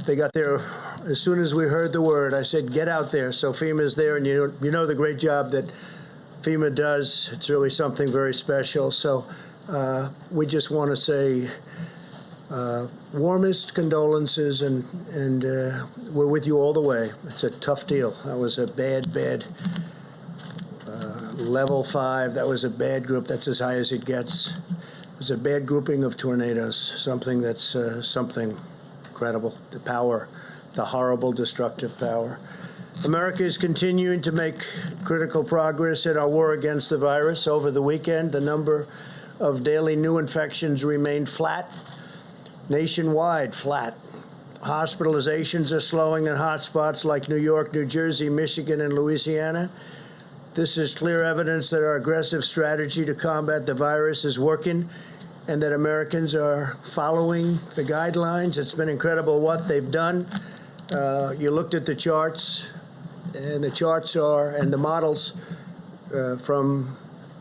They got there as soon as we heard the word. I said, get out there. So FEMA's there, and you know the great job that FEMA does. It's really something very special. So we just want to say warmest condolences, and we're with you all the way. It's a tough deal. That was a bad level 5. That was a bad group. That's as high as it gets. It was a bad grouping of tornadoes, something that's something incredible. The power, the horrible, destructive power. America is continuing to make critical progress in our war against the virus. Over the weekend, the number of daily new infections remained flat. Nationwide, flat. Hospitalizations are slowing in hotspots like New York, New Jersey, Michigan, and Louisiana. This is clear evidence that our aggressive strategy to combat the virus is working and that Americans are following the guidelines. It's been incredible what they've done. You looked at the charts, and the charts are, and the models from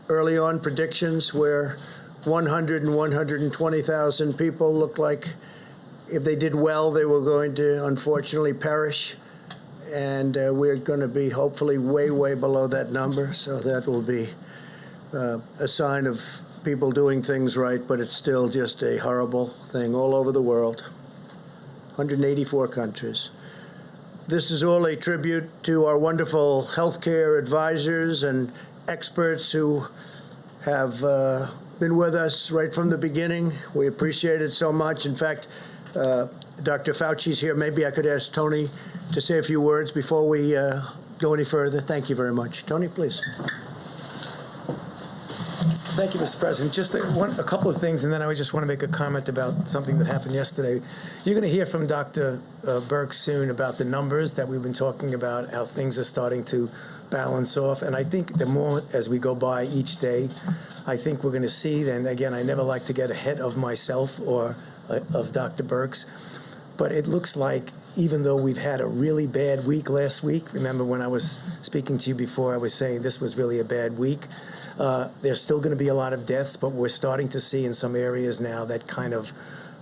early on predictions where 100 and 120,000 people looked like if they did well, they were going to unfortunately perish. And we're going to be hopefully way, way below that number. So that will be a sign of people doing things right, but it's still just a horrible thing all over the world, 184 countries. This is all a tribute to our wonderful healthcare advisors and experts who have been with us right from the beginning. We appreciate it so much. In fact, Dr. Fauci's here. Maybe I could ask Tony to say a few words before we go any further. Thank you very much. Tony, please. Thank you, Mr. President. Just a couple of things, and then I just want to make a comment about something that happened yesterday. You're going to hear from Dr. Birx soon about the numbers that we've been talking about, how things are starting to balance off. And I think the more as we go by each day, I think we're going to see, and again, I never like to get ahead of myself or of Dr. Birx, but it looks like even though we've had a really bad week last week, remember when I was speaking to you before, I was saying this was really a bad week. There's still going to be a lot of deaths, but we're starting to see in some areas now that kind of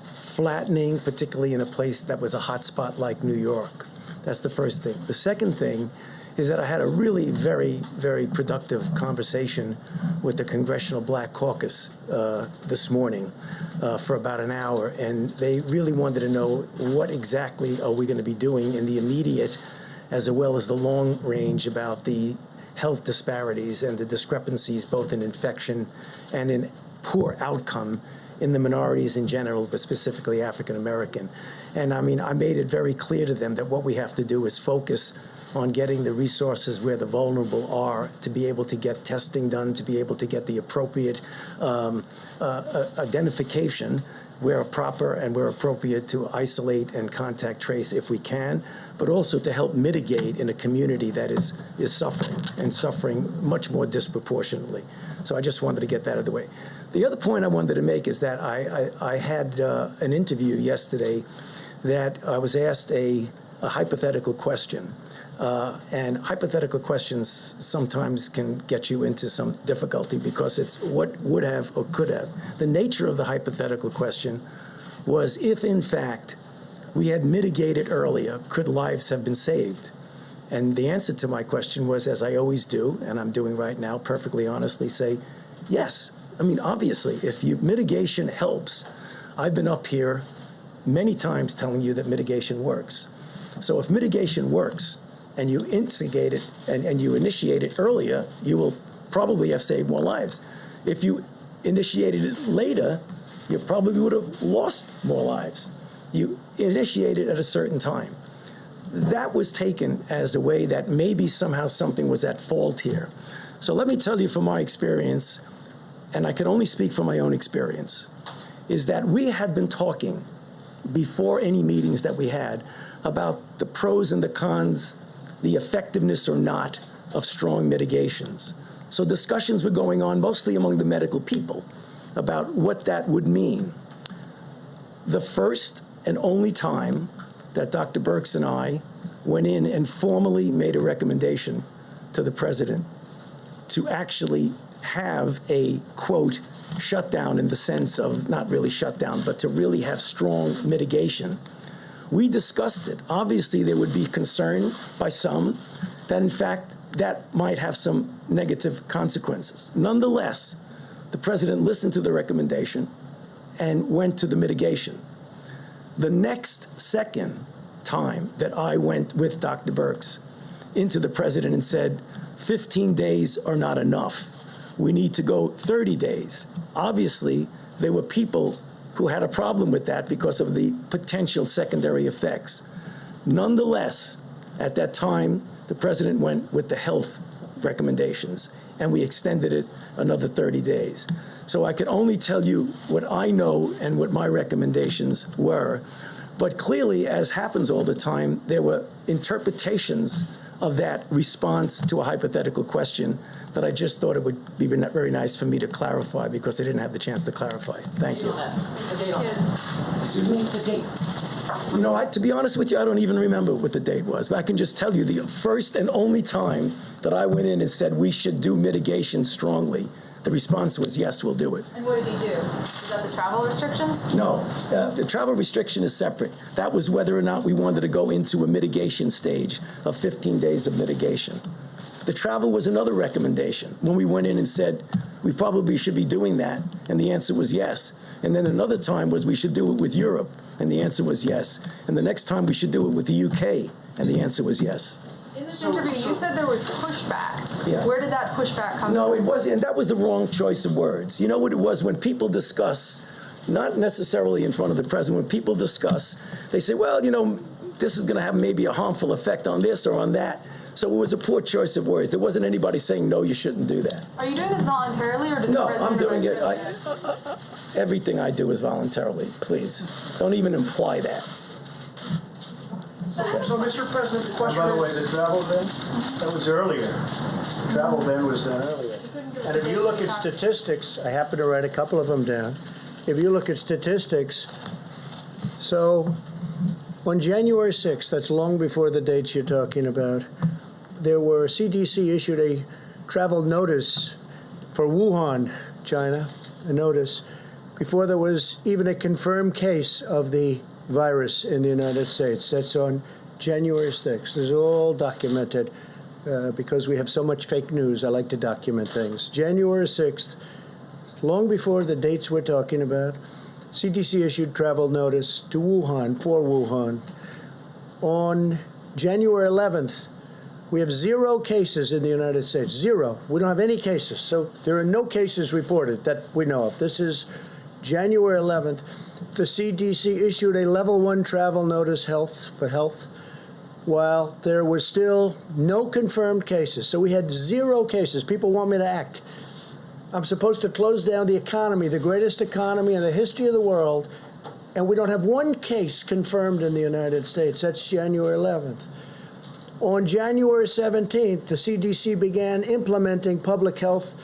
flattening, particularly in a place that was a hot spot like New York. That's the first thing. The second thing is that I had a really very, very productive conversation with the Congressional Black Caucus this morning for about an hour, and they really wanted to know what exactly are we going to be doing in the immediate as well as the long range about the health disparities and the discrepancies both in infection and in poor outcome in the minorities in general, but specifically African American. And I mean, I made it very clear to them that what we have to do is focus on getting the resources where the vulnerable are to be able to get testing done, to be able to get the appropriate identification where proper and where appropriate to isolate and contact trace if we can, but also to help mitigate in a community that is suffering and suffering much more disproportionately. So I just wanted to get that out of the way. The other point I wanted to make is that I had an interview yesterday that I was asked a hypothetical question. And hypothetical questions sometimes can get you into some difficulty because it's what would have or could have. The nature of the hypothetical question was if, in fact, we had mitigated earlier, could lives have been saved? And the answer to my question was, as I always do, and I'm doing right now, perfectly honestly, say, yes. I mean, obviously, if mitigation helps, I've been up here many times telling you that mitigation works. So if mitigation works, and you instigate it and you initiate it earlier, you will probably have saved more lives. If you initiated it later, you probably would have lost more lives. You initiated at a certain time. That was taken as a way that maybe somehow something was at fault here. So let me tell you from my experience, and I can only speak from my own experience, is that we had been talking before any meetings that we had about the pros and the cons, the effectiveness or not of strong mitigations. So discussions were going on mostly among the medical people about what that would mean. The first and only time that Dr. Birx and I went in and formally made a recommendation to the president to actually have a, quote, shutdown in the sense of not really shutdown, but to really have strong mitigation We discussed it. Obviously, there would be concern by some that, in fact, that might have some negative consequences. Nonetheless, the president listened to the recommendation and went to the mitigation. The next second time that I went with Dr. Birx into the president and said, 15 days are not enough. We need to go 30 days. Obviously, there were people who had a problem with that because of the potential secondary effects. Nonetheless, at that time, the president went with the health recommendations, and we extended it another 30 days. So I can only tell you what I know and what my recommendations were. But clearly, as happens all the time, there were interpretations of that response to a hypothetical question that I just thought it would be very nice for me to clarify because I didn't have the chance to clarify. Thank you. The date on that. Excuse me? The date. You know, to be honest with you, I don't even remember what the date was, but I can just tell you the first and only time that I went in and said we should do mitigation strongly, the response was, yes, we'll do it. And what did he do? Is that the travel restrictions? No, the travel restriction is separate. That was whether or not we wanted to go into a mitigation stage of 15 days of mitigation. The travel was another recommendation when we went in and said we probably should be doing that, and the answer was yes. And then another time was we should do it with Europe, and the answer was yes. And the next time we should do it with the UK, and the answer was yes. In this interview, you said there was pushback. Yeah. Where did that pushback come from? No, it wasn't. And that was the wrong choice of words. You know what it was? When people discuss, not necessarily in front of the president, when people discuss, they say, well, you know, this is going to have maybe a harmful effect on this or on that. So it was a poor choice of words. There wasn't anybody saying, no, you shouldn't do that. Are you doing this voluntarily, or did No, the president I'm doing it. advise you? Everything I do is voluntarily. Please, don't even imply that. So, Mr. President, the question By the way, is... the travel ban, that was earlier. The travel ban was done earlier. couldn't give us And a if date you look to at talk- statistics, I happen to write a couple of them down. If you look at statistics, so on January 6th, that's long before the dates you're talking about, there were, CDC issued a travel notice for Wuhan, China, a notice, before there was even a confirmed case of the virus in the United States. That's on January 6th. This is all documented because we have so much fake news. I like to document things. January 6th, long before the dates we're talking about, CDC issued travel notice to Wuhan, for Wuhan. On January 11th, we have 0 cases in the United States. 0. We don't have any cases. So there are no cases reported that we know of. This is January 11th. The CDC issued a level 1 travel notice for health, while there were still no confirmed cases. So we had 0 cases. People want me to act. I'm supposed to close down the economy, the greatest economy in the history of the world, and we don't have 1 case confirmed in the United States. That's January 11th. On January 17th, the CDC began implementing public health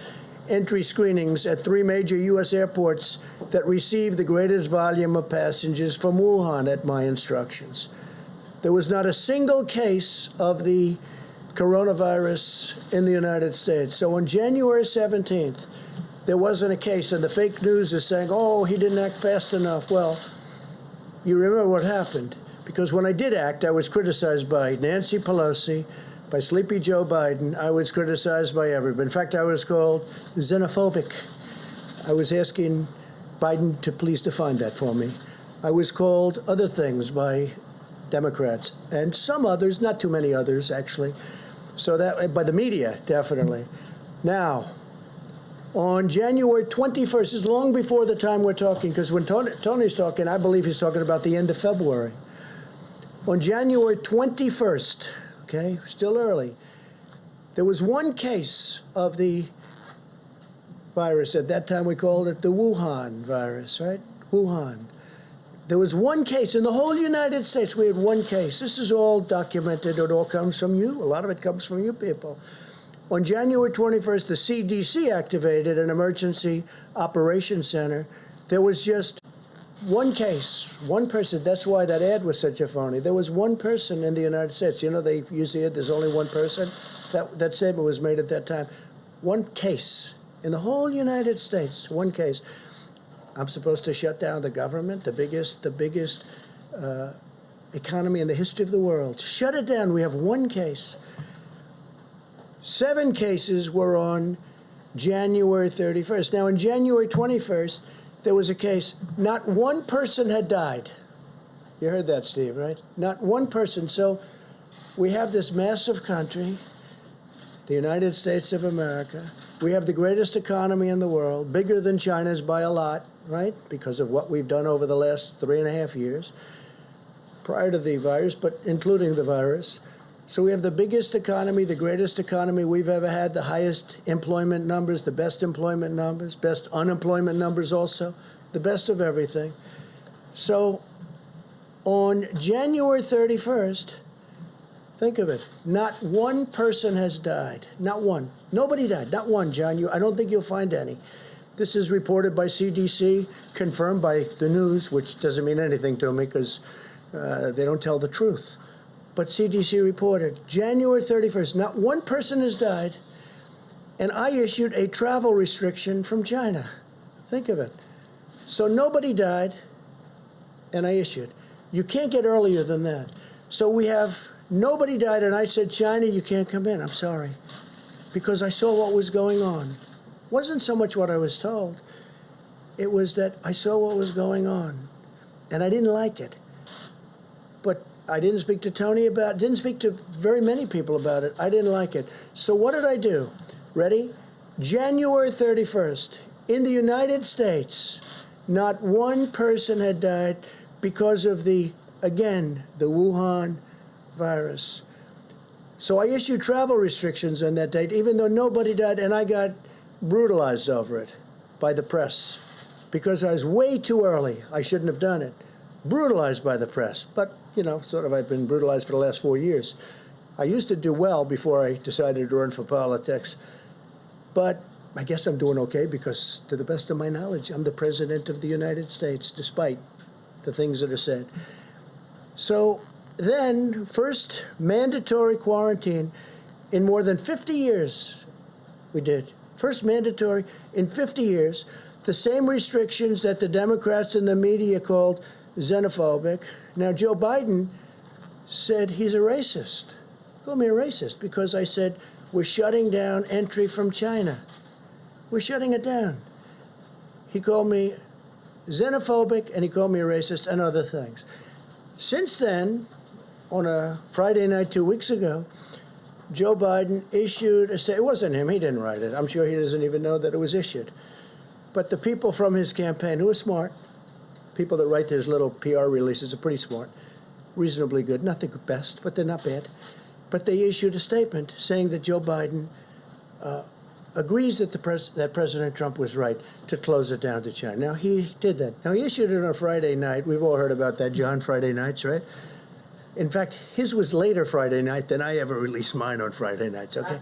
entry screenings at 3 major U.S. airports that received the greatest volume of passengers from Wuhan at my instructions. There was not a single case of the coronavirus in the United States. So on January 17th, there wasn't a case, and the fake news is saying, oh, he didn't act fast enough. Well, you remember what happened. Because when I did act, I was criticized by Nancy Pelosi, by Sleepy Joe Biden. I was criticized by everybody. In fact, I was called xenophobic. I was asking Biden to please define that for me. I was called other things by Democrats and some others, not too many others, actually. So that, by the media, definitely. Now, on January 21st, this is long before the time we're talking, because when Tony's talking, I believe he's talking about the end of February. On January 21st, okay, still early, there was 1 case of the virus. At that time, we called it the Wuhan virus, right? Wuhan. There was 1 case in the whole United States. We had 1 case. This is all documented. It all comes from you. A lot of it comes from you people. On January 21st, the CDC activated an emergency operations center. There was just 1 case, 1 person. That's why that ad was such a phony. There was 1 person in the United States. You know, they use the ad, there's only 1 person. That statement was made at that time. 1 case in the whole United States, 1 case. I'm supposed to shut down the government, the biggest economy in the history of the world. Shut it down. We have one case. 7 cases were on January 31st. Now, on January 21st, there was a case. Not one person had died. You heard that, Steve, right? Not one person. So we have this massive country, the United States of America. We have the greatest economy in the world, bigger than China's by a lot, right? Because of what we've done over the last 3.5 years prior to the virus, but including the virus. So we have the biggest economy, the greatest economy we've ever had, the highest employment numbers, the best employment numbers, best unemployment numbers also, the best of everything. So on January 31st, think of it, not one person has died. Not one. Nobody died. Not one, John. I don't think you'll find any. This is reported by CDC, confirmed by the news, which doesn't mean anything to me because they don't tell the truth. But CDC reported January 31st, not one person has died, and I issued a travel restriction from China. Think of it. So nobody died, and I issued. You can't get earlier than that. So we have nobody died, and I said, China, you can't come in. I'm sorry. Because I saw what was going on. It wasn't so much what I was told. It was that I saw what was going on, and I didn't like it. But I didn't speak to Tony about it, didn't speak to very many people about it. I didn't like it. So what did I do? Ready? January 31st, in the United States, not one person had died because of the Wuhan virus. So I issued travel restrictions on that date, even though nobody died, and I got brutalized over it by the press because I was way too early. I shouldn't have done it. Brutalized by the press. But, sort of I've been brutalized for the last 4 years. I used to do well before I decided to run for politics. But I guess I'm doing okay because, to the best of my knowledge, I'm the President of the United States, despite the things that are said. So then, first mandatory quarantine in more than 50 years, we did. First mandatory in 50 years. The same restrictions that the Democrats and the media called xenophobic. Now, Joe Biden said he's a racist. He called me a racist because I said, we're shutting down entry from China. We're shutting it down. He called me xenophobic, and he called me a racist and other things. Since then, on a Friday night 2 weeks ago, Joe Biden issued a statement. It wasn't him. He didn't write it. I'm sure he doesn't even know that it was issued. But the people from his campaign, who are smart, people that write these little PR releases are pretty smart, reasonably good, not the best, but they're not bad. But they issued a statement saying that Joe Biden agrees that that President Trump was right to close it down to China. Now, he did that. Now, he issued it on a Friday night. We've all heard about that, John, Friday nights, right? In fact, his was later Friday night than I ever released mine on Friday nights, okay?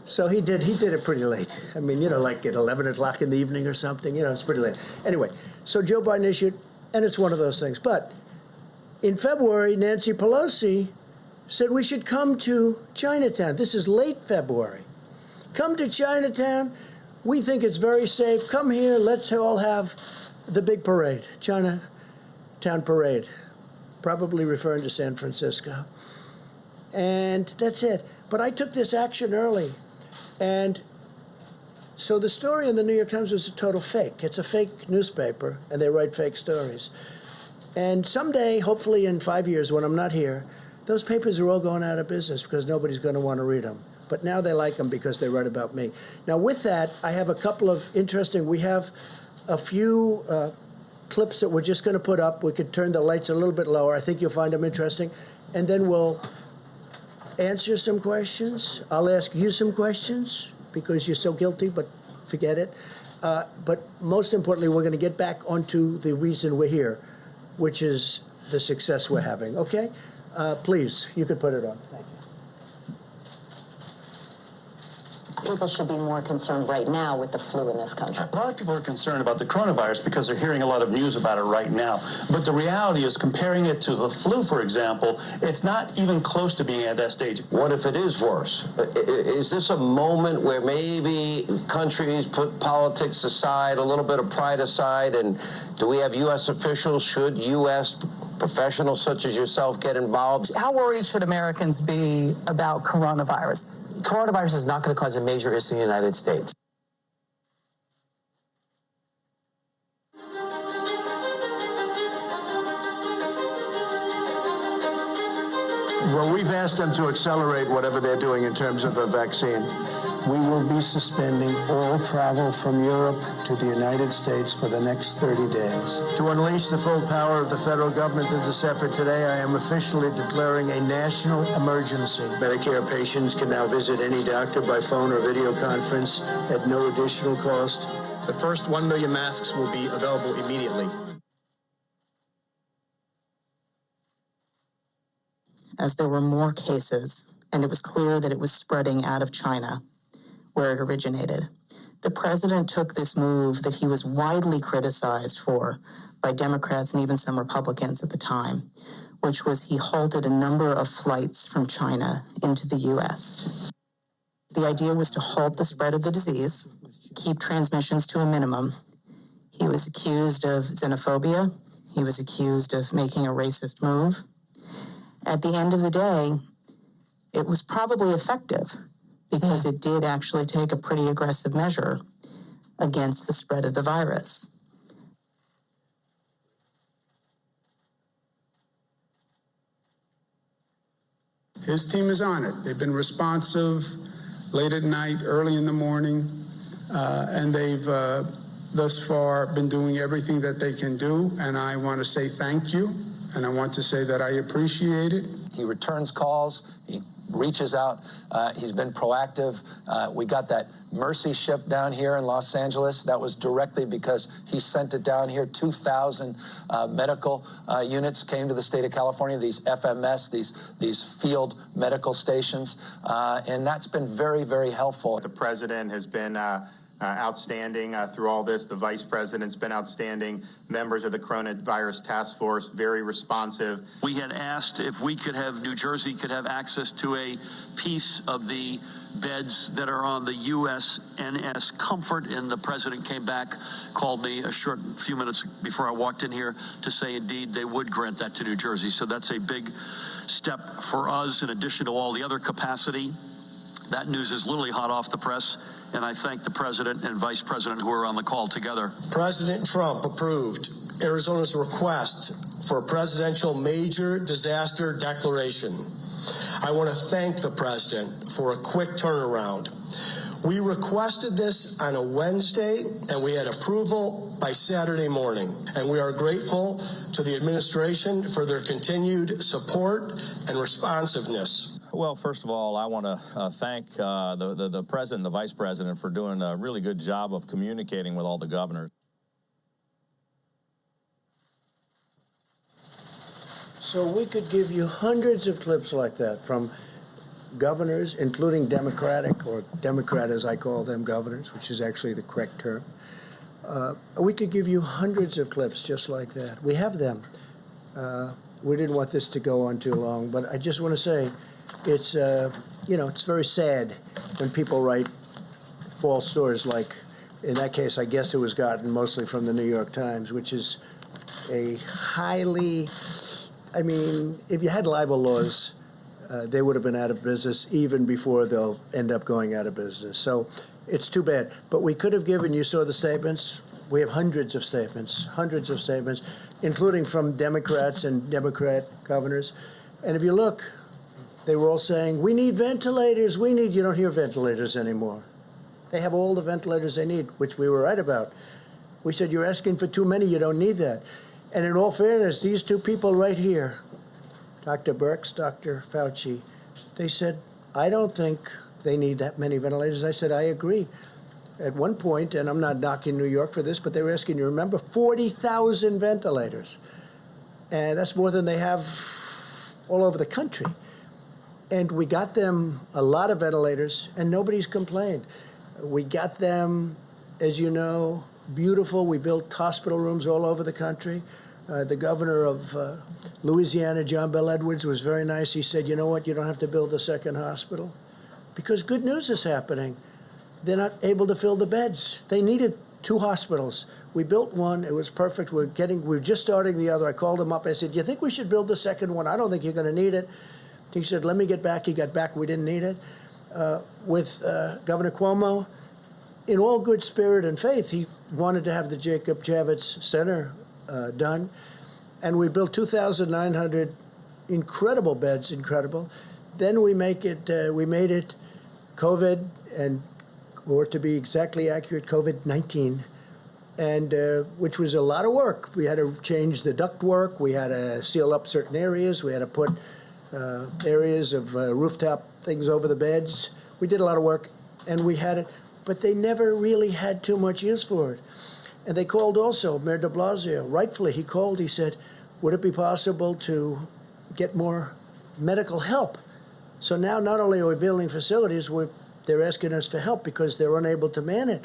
So he did it pretty late. I mean, like at 11 o'clock in the evening or something, it's pretty late. Anyway, so Joe Biden issued, and it's one of those things. But in February, Nancy Pelosi said we should come to Chinatown. This is late February. Come to Chinatown. We think it's very safe. Come here. Let's all have the big parade, Chinatown parade, probably referring to San Francisco. And that's it. But I took this action early. And so the story in the New York Times was a total fake. It's a fake newspaper, and they write fake stories. And someday, hopefully in 5 years when I'm not here, those papers are all going out of business because nobody's going to want to read them. But now they like them because they write about me. Now, with that, I have a couple of we have a few clips that we're just going to put up. We could turn the lights a little bit lower. I think you'll find them interesting. And then we'll answer some questions. I'll ask you some questions because you're so guilty, but forget it. But most importantly, we're going to get back onto the reason we're here, which is the success we're having. Okay? Please, you could put it on. Thank you. People should be more concerned right now with the flu in this country. A lot of people are concerned about the coronavirus because they're hearing a lot of news about it right now. But the reality is, comparing it to the flu, for example, it's not even close to being at that stage. What if it is worse? Is this a moment where maybe countries put politics aside, a little bit of pride aside, and do we have U.S. officials? Should U.S. professionals such as yourself get involved? How worried should Americans be about coronavirus? Coronavirus is not going to cause a major issue in the United States. Well, we've asked them to accelerate whatever they're doing in terms of a vaccine. We will be suspending all travel from Europe to the United States for the next 30 days. To unleash the full power of the federal government in this effort today, I am officially declaring a national emergency. Medicare patients can now visit any doctor by phone or video conference at no additional cost. The first 1 million masks will be available immediately. As there were more cases, and it was clear that it was spreading out of China, where it originated, the president took this move that he was widely criticized for by Democrats and even some Republicans at the time, which was he halted a number of flights from China into the U.S. The idea was to halt the spread of the disease, keep transmissions to a minimum. He was accused of xenophobia. He was accused of making a racist move. At the end of the day, it was probably effective because it did actually take a pretty aggressive measure against the spread of the virus. His team is on it. They've been responsive late at night, early in the morning, and they've thus far been doing everything that they can do, and I want to say thank you. And I want to say that I appreciate it. He returns calls. He reaches out. He's been proactive. We got that Mercy ship down here in Los Angeles. That was directly because he sent it down here. 2,000 medical units came to the state of California, these FMS, these field medical stations. And that's been very, very helpful. The president has been outstanding through all this. The vice president's been outstanding. Members of the coronavirus task force, very responsive. We had asked if we could have, New Jersey could have access to a piece of the beds that are on the USNS Comfort, and the president came back, called me a short few minutes before I walked in here to say indeed they would grant that to New Jersey. So that's a big step for us in addition to all the other capacity. That news is literally hot off the press, and I thank the president and vice president who are on the call together. President Trump approved Arizona's request for a presidential major disaster declaration. I want to thank the president for a quick turnaround. We requested this on a Wednesday, and we had approval by Saturday morning. And we are grateful to the administration for their continued support and responsiveness. Well, first of all, I want to thank the president and the vice president for doing a really good job of communicating with all the governors. So we could give you hundreds of clips like that from governors, including Democratic, or Democrat as I call them, governors, which is actually the correct term. We could give you hundreds of clips just like that. We have them. We didn't want this to go on too long, but I just want to say it's, it's very sad when people write false stories like, in that case, I guess it was gotten mostly from the New York Times, which is a highly, if you had libel laws, they would have been out of business even before they'll end up going out of business. So it's too bad. But we could have given, you saw the statements. We have hundreds of statements, including from Democrats and Democrat governors. And if you look, they were all saying, we need ventilators, you don't hear ventilators anymore. They have all the ventilators they need, which we were right about. We said, you're asking for too many, you don't need that. And in all fairness, these two people right here, Dr. Birx, Dr. Fauci, they said, I don't think they need that many ventilators. I said, I agree. At one point, and I'm not knocking New York for this, but they were asking, you remember, 40,000 ventilators. And that's more than they have all over the country. And we got them a lot of ventilators, and nobody's complained. We got them, as you know, beautiful. We built hospital rooms all over the country. The governor of Louisiana, John Bel Edwards, was very nice. He said, you know what, you don't have to build a second hospital. Because good news is happening. They're not able to fill the beds. They needed 2 hospitals. We built one. It was perfect. We were just starting the other. I called him up. I said, "Do you think we should build the second one? I don't think you're going to need it." He said, "Let me get back." He got back. We didn't need it. With Governor Cuomo, in all good spirit and faith, he wanted to have the Jacob Javits Center done. And we built 2,900 incredible beds, incredible. Then we made it COVID, or to be exactly accurate, COVID-19, and which was a lot of work. We had to change the ductwork. We had to seal up certain areas. We had to put areas of rooftop things over the beds. We did a lot of work, and we had it, but they never really had too much use for it. And they called also, Mayor de Blasio, rightfully, he called, he said, would it be possible to get more medical help? So now not only are we building facilities, they're asking us for help because they're unable to man it.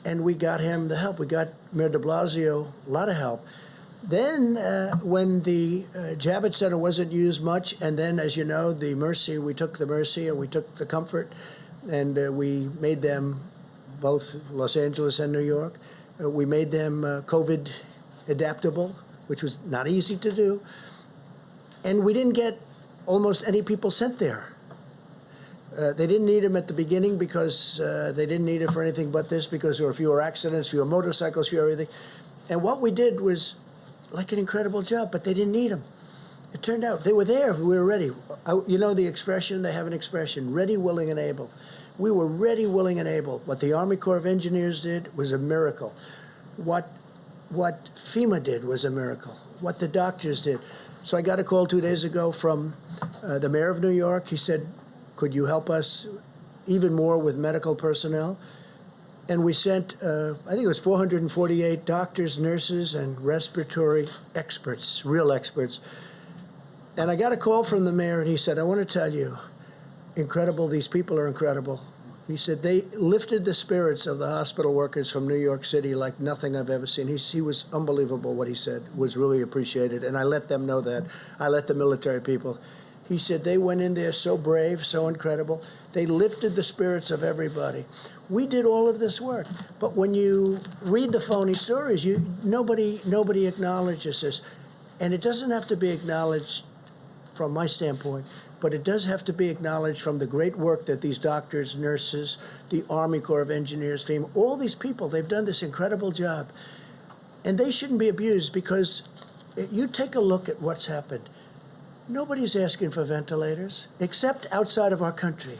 And we got him the help. We got Mayor de Blasio a lot of help. Then when the Javits Center wasn't used much, and then, as you know, the Mercy, we took the Mercy and we took the Comfort, and we made them both Los Angeles and New York. We made them COVID adaptable, which was not easy to do. And we didn't get almost any people sent there. They didn't need them at the beginning because they didn't need it for anything but this, because there were fewer accidents, fewer motorcycles, fewer everything. And what we did was like an incredible job, but they didn't need them. It turned out they were there. We were ready. You know the expression, they have an expression, ready, willing, and able. We were ready, willing, and able. What the Army Corps of Engineers did was a miracle. What FEMA did was a miracle. What the doctors did. So I got a call 2 days ago from the mayor of New York. He said, could you help us even more with medical personnel? And we sent, I think it was 448 doctors, nurses, and respiratory experts, real experts. And I got a call from the mayor, and he said, I want to tell you, incredible, these people are incredible. He said they lifted the spirits of the hospital workers from New York City like nothing I've ever seen. He was unbelievable what he said, was really appreciated. And I let them know that. I let the military people. He said they went in there so brave, so incredible. They lifted the spirits of everybody. We did all of this work. But when you read the phony stories, nobody acknowledges this. And it doesn't have to be acknowledged from my standpoint, but it does have to be acknowledged from the great work that these doctors, nurses, the Army Corps of Engineers, FEMA, all these people, they've done this incredible job. And they shouldn't be abused, because you take a look at what's happened. Nobody's asking for ventilators, except outside of our country.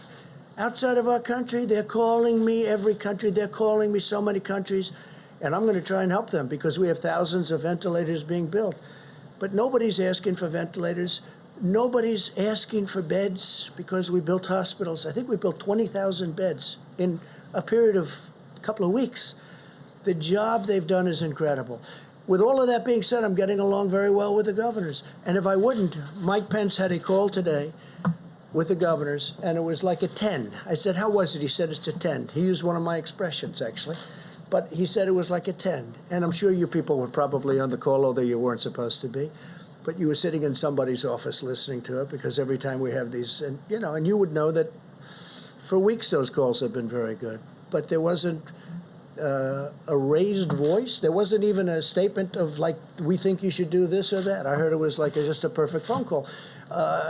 Outside of our country, they're calling me, every country, they're calling me, so many countries, and I'm going to try and help them because we have thousands of ventilators being built. But nobody's asking for ventilators. Nobody's asking for beds because we built hospitals. I think we built 20,000 beds in a period of a couple of weeks. The job they've done is incredible. With all of that being said, I'm getting along very well with the governors. And if I wouldn't, Mike Pence had a call today with the governors, and it was like a 10. I said, how was it? He said, it's a 10. He used one of my expressions, actually. But he said it was like a 10. And I'm sure you people were probably on the call, although you weren't supposed to be. But you were sitting in somebody's office listening to it, because every time we have these, and you would know that for weeks those calls have been very good. But there wasn't a raised voice. There wasn't even a statement of like, we think you should do this or that. I heard it was like just a perfect phone call.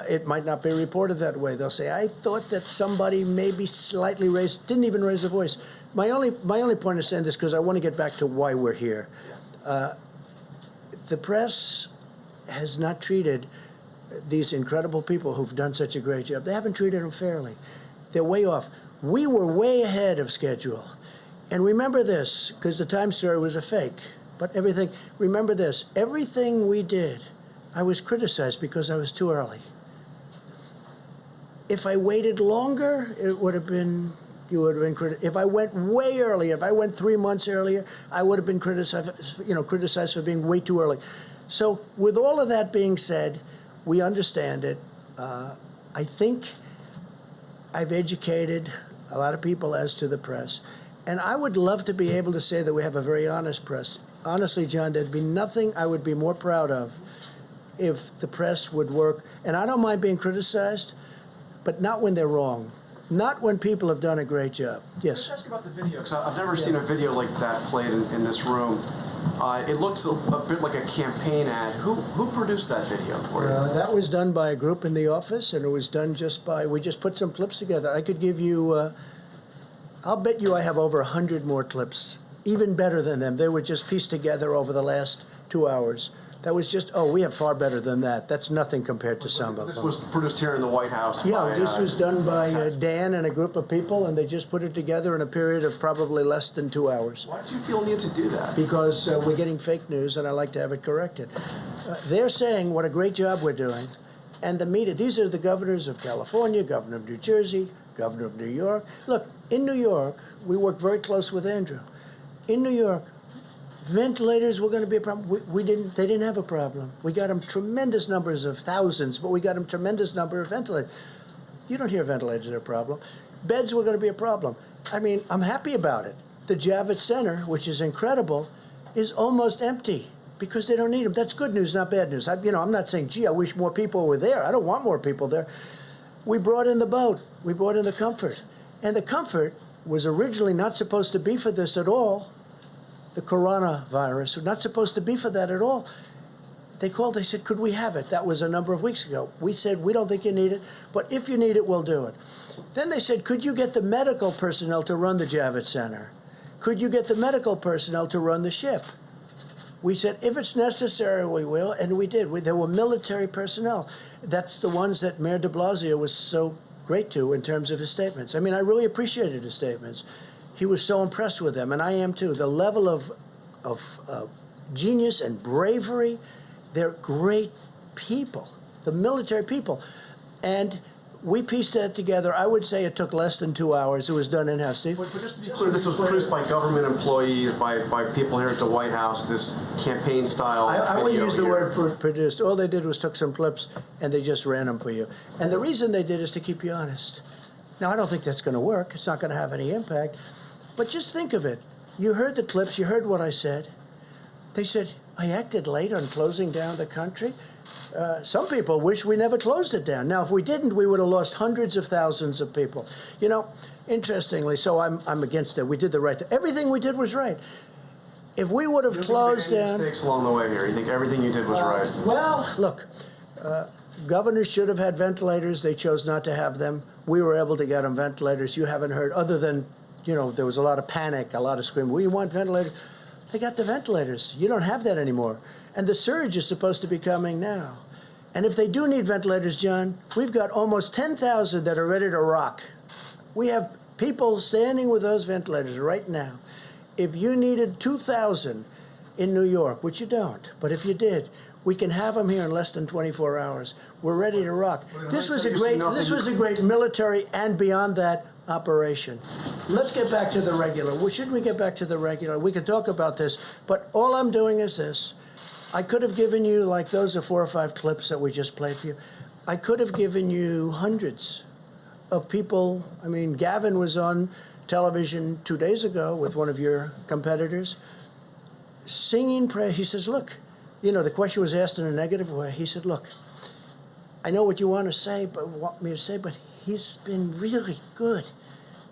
It might not be reported that way. They'll say, I thought that somebody maybe slightly raised, didn't even raise a voice. My only point is saying this, because I want to get back to why we're here. The press has not treated these incredible people who've done such a great job. They haven't treated them fairly. They're way off. We were way ahead of schedule. And remember this, because the Times story was a fake, but remember this, everything we did, I was criticized because I was too early. If I waited longer, it would have been, you would have been criticized. If I went way earlier, if I went 3 months earlier, I would have been criticized for being way too early. So with all of that being said, we understand it. I think I've educated a lot of people as to the press. And I would love to be able to say that we have a very honest press. Honestly, John, there'd be nothing I would be more proud of if the press would work. And I don't mind being criticized, but not when they're wrong. Not when people have done a great job. Yes. Ask you about the video, because I've never seen a video like that played in this room. It looks a bit like a campaign ad. Who produced that video for you? That was done by a group in the office, and it was done we just put some clips together. I could give you, I'll bet you I have over 100 more clips, even better than them. They were just pieced together over the last 2 hours. That was just, we have far better than that. That's nothing compared to some of them. This was produced here in the White House. Yeah, by, this was done by Dan and a group of people, and they just put it together in a period of probably less than 2 hours. Why did you feel the need to do that? Because we're getting fake news, and I like to have it corrected. They're saying what a great job we're doing, and the media, these are the governors of California, governor of New Jersey, governor of New York. Look, in New York, we work very close with Andrew. In New York, ventilators were going to be a problem. They didn't have a problem. We got them tremendous numbers of thousands, but we got them tremendous number of ventilators. You don't hear ventilators are a problem. Beds were going to be a problem. I mean, I'm happy about it. The Javits Center, which is incredible, is almost empty because they don't need them. That's good news, not bad news. I'm not saying, gee, I wish more people were there. I don't want more people there. We brought in the boat. We brought in the Comfort. And the Comfort was originally not supposed to be for this at all. The coronavirus, was not supposed to be for that at all. They called, they said, could we have it? That was a number of weeks ago. We said, we don't think you need it, but if you need it, we'll do it. Then they said, could you get the medical personnel to run the Javits Center? Could you get the medical personnel to run the ship? We said, if it's necessary, we will, and we did. There were military personnel. That's the ones that Mayor de Blasio was so great to in terms of his statements. I mean, I really appreciated his statements. He was so impressed with them, and I am too. The level of genius and bravery, they're great people, the military people. And we pieced that together. I would say it took less than 2 hours. It was done in-house, Steve. But just to be clear, this was produced by government employees, by people here at the White House, this campaign-style I wouldn't video use the here. word produced. All they did was took some clips, and they just ran them for you. And the reason they did is to keep you honest. Now, I don't think that's going to work. It's not going to have any impact. But just think of it. You heard the clips. You heard what I said. They said, I acted late on closing down the country. Some people wish we never closed it down. Now, if we didn't, we would have lost hundreds of thousands of people. You know, interestingly, so I'm against it. We did the right thing. Everything we did was right. If we would have closed down... mistakes along the way here? You think everything you did was right? Well, look, governors should have had ventilators. They chose not to have them. We were able to get them ventilators. You haven't heard, other than, there was a lot of panic, a lot of screaming. We want ventilators. They got the ventilators. You don't have that anymore. And the surge is supposed to be coming now. And if they do need ventilators, John, we've got almost 10,000 that are ready to rock. We have people standing with those ventilators right now. If you needed 2,000 in New York, which you don't, but if you did, we can have them here in less than 24 hours. We're ready to rock. This was a great military and beyond that operation. Let's get back to the regular. Well, shouldn't we get back to the regular? We could talk about this, but all I'm doing is this. I could have given you, like those are 4 or 5 clips that we just played for you. I could have given you hundreds of people. I mean, Gavin was on television 2 days ago with one of your competitors singing praise. He says, look, the question was asked in a negative way. He said, look, I know what you want me to say, but he's been really good.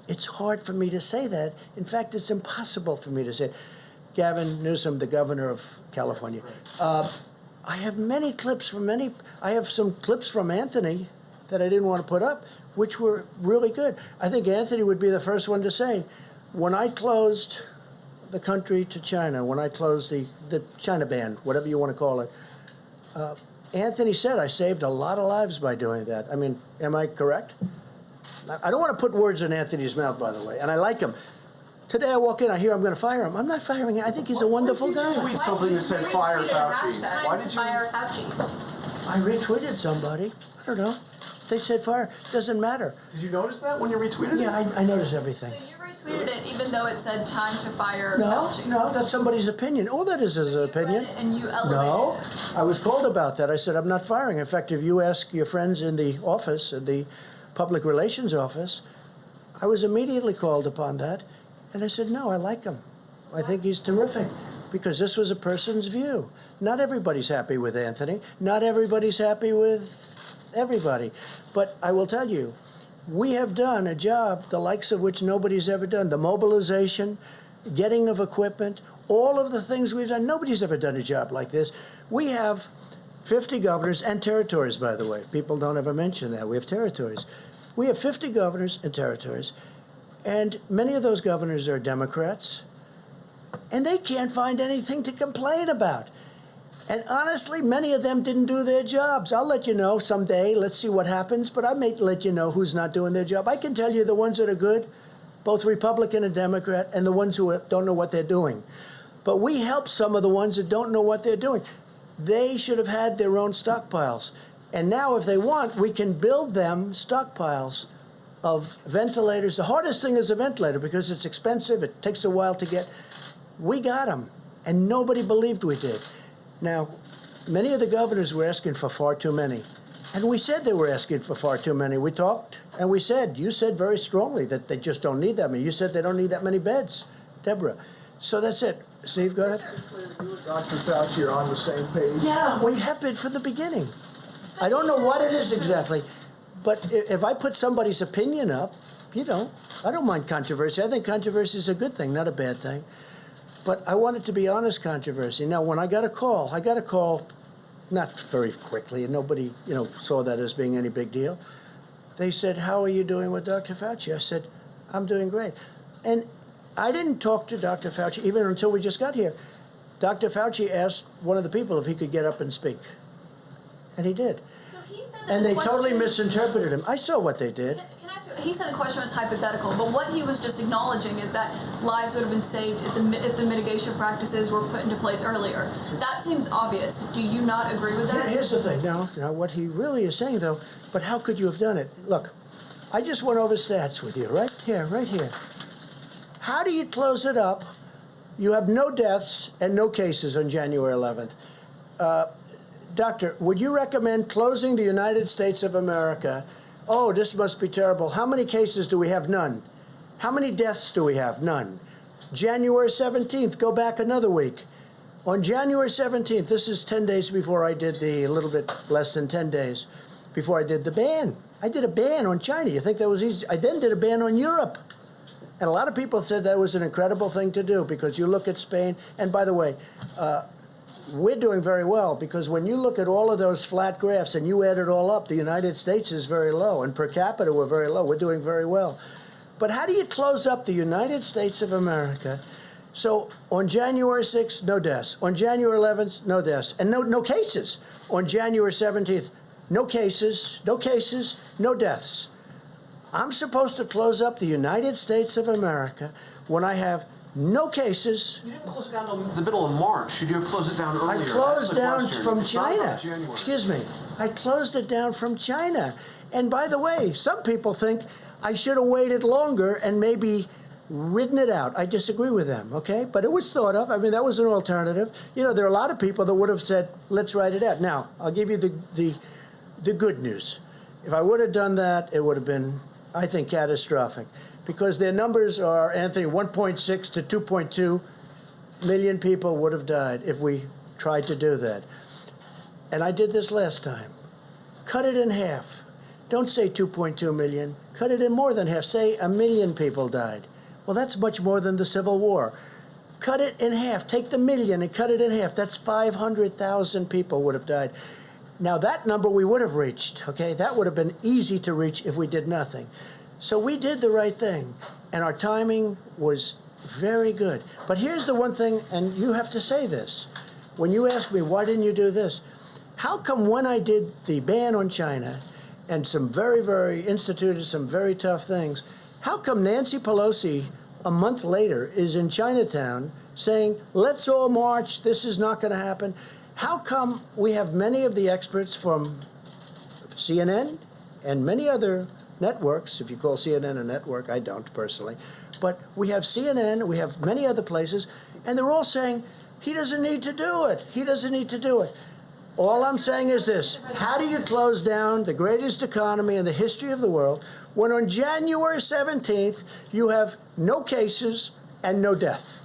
It's hard for me to say that. In fact, it's impossible for me to say. Gavin Newsom, the governor of California. I have many clips from I have some clips from Anthony that I didn't want to put up, which were really good. I think Anthony would be the first one to say, when I closed the country to China, when I closed the China ban, whatever you want to call it, Anthony said, I saved a lot of lives by doing that. I mean, am I correct? I don't want to put words in Anthony's mouth, by the way, and I like him. Today I walk in, I hear I'm going to fire him. I'm not firing him. I think he's a wonderful guy. Why did you tweet something that said fire Fauci? Why did you fire Fauci? I retweeted somebody. I don't know. They said fire. Doesn't matter. Did you notice that when you retweeted it? Yeah, I notice everything. So you retweeted it even though it said time to fire No, Fauci? no, that's somebody's opinion. All that is his opinion. Read it and you elevated No, it. I was called about that. I said, I'm not firing. In fact, if you ask your friends in the office, in the public relations office, I was immediately called upon that. And I said, no, I like him. I think he's terrific because this was a person's view. Not everybody's happy with Anthony. Not everybody's happy with everybody. But I will tell you, we have done a job the likes of which nobody's ever done. The mobilization, getting of equipment, all of the things we've done. Nobody's ever done a job like this. We have 50 governors and territories, by the way. People don't ever mention that. We have territories. We have 50 governors and territories, and many of those governors are Democrats, and they can't find anything to complain about. And honestly, many of them didn't do their jobs. I'll let you know someday. Let's see what happens. But I may let you know who's not doing their job. I can tell you the ones that are good, both Republican and Democrat, and the ones who don't know what they're doing. But we help some of the ones that don't know what they're doing. They should have had their own stockpiles. And now, if they want, we can build them stockpiles of ventilators. The hardest thing is a ventilator because it's expensive. It takes a while to get. We got them, and nobody believed we did. Now, many of the governors were asking for far too many. And we said they were asking for far too many. We talked, and we said, you said very strongly that they just don't need that many. You said they don't need that many beds, Deborah. So that's it. Steve, go ahead. You and Dr. Fauci are on the same page. Yeah, we have been from the beginning. I don't know what it is exactly, but if I put somebody's opinion up, I don't mind controversy. I think controversy is a good thing, not a bad thing. But I want it to be honest controversy. Now, when I got a call not very quickly, and nobody, saw that as being any big deal. They said, how are you doing with Dr. Fauci? I said, I'm doing great. And I didn't talk to Dr. Fauci even until we just got here. Dr. Fauci asked one of the people if he could get up and speak. And he did. So he said that And they question, totally misinterpreted him. I saw what they did. Can I ask you, he said the question was hypothetical, but what he was just acknowledging is that lives would have been saved if the mitigation practices were put into place earlier. That seems obvious. Do you not agree with that? Here's the thing. Now, what he really is saying, though, but how could you have done it? Look, I just went over stats with you, right here. How do you close it up? You have no deaths and no cases on January 11th. Doctor, would you recommend closing the United States of America? Oh, this must be terrible. How many cases do we have? None. How many deaths do we have? None. January 17th, go back another week. On January 17th, this is 10 days before I did a little bit less than 10 days, before I did the ban. I did a ban on China. You think that was easy? I then did a ban on Europe. And a lot of people said that was an incredible thing to do because you look at Spain, and by the way, we're doing very well because when you look at all of those flat graphs and you add it all up, the United States is very low, and per capita we're very low. We're doing very well. But how do you close up the United States of America? So on January 6th, no deaths. On January 11th, no deaths. And no cases. On January 17th, no cases, no deaths. I'm supposed to close up the United States of America when I have no cases. You didn't close it down in the middle of March. You did close it down earlier. I closed down from It's not China. about January. Excuse me. I closed it down from China. And by the way, some people think I should have waited longer and maybe ridden it out. I disagree with them, okay? But it was thought of. I mean, that was an alternative. There are a lot of people that would have said, let's write it out. Now, I'll give you the good news. If I would have done that, it would have been, I think, catastrophic. Because their numbers are, Anthony, 1.6 to 2.2 million people would have died if we tried to do that. And I did this last time. Cut it in half. Don't say 2.2 million. Cut it in more than half. Say 1 million people died. Well, that's much more than the Civil War. Cut it in half. Take the million and cut it in half. That's 500,000 people would have died. Now, that number we would have reached, okay? That would have been easy to reach if we did nothing. So we did the right thing, and our timing was very good. But here's the one thing, and you have to say this. When you ask me, why didn't you do this? How come when I did the ban on China and instituted some very tough things, how come Nancy Pelosi a month later is in Chinatown saying, let's all march, this is not going to happen? How come we have many of the experts from CNN and many other networks, if you call CNN a network, I don't personally, but we have CNN, we have many other places, and they're all saying, he doesn't need to do it. He doesn't need to do it. All I'm saying is this. How do you close down the greatest economy in the history of the world when on January 17th you have no cases and no death?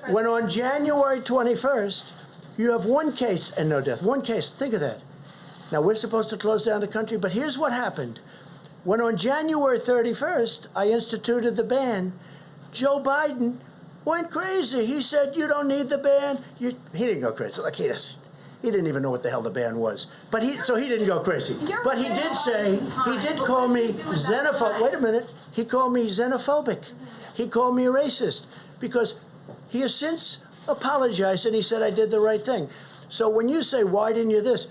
When on January 21st you have one case and no death. One case. Think of that. Now, we're supposed to close down the country, but here's what happened. When on January 31st, I instituted the ban, Joe Biden went crazy. He said, you don't need the ban. He didn't go crazy. Like, he didn't even know what the hell the ban was. So he didn't go crazy. But he did say, he did call me xenophobic. Wait a minute. He called me xenophobic. He called me a racist because he has since apologized and he said I did the right thing. So when you say, why didn't you this?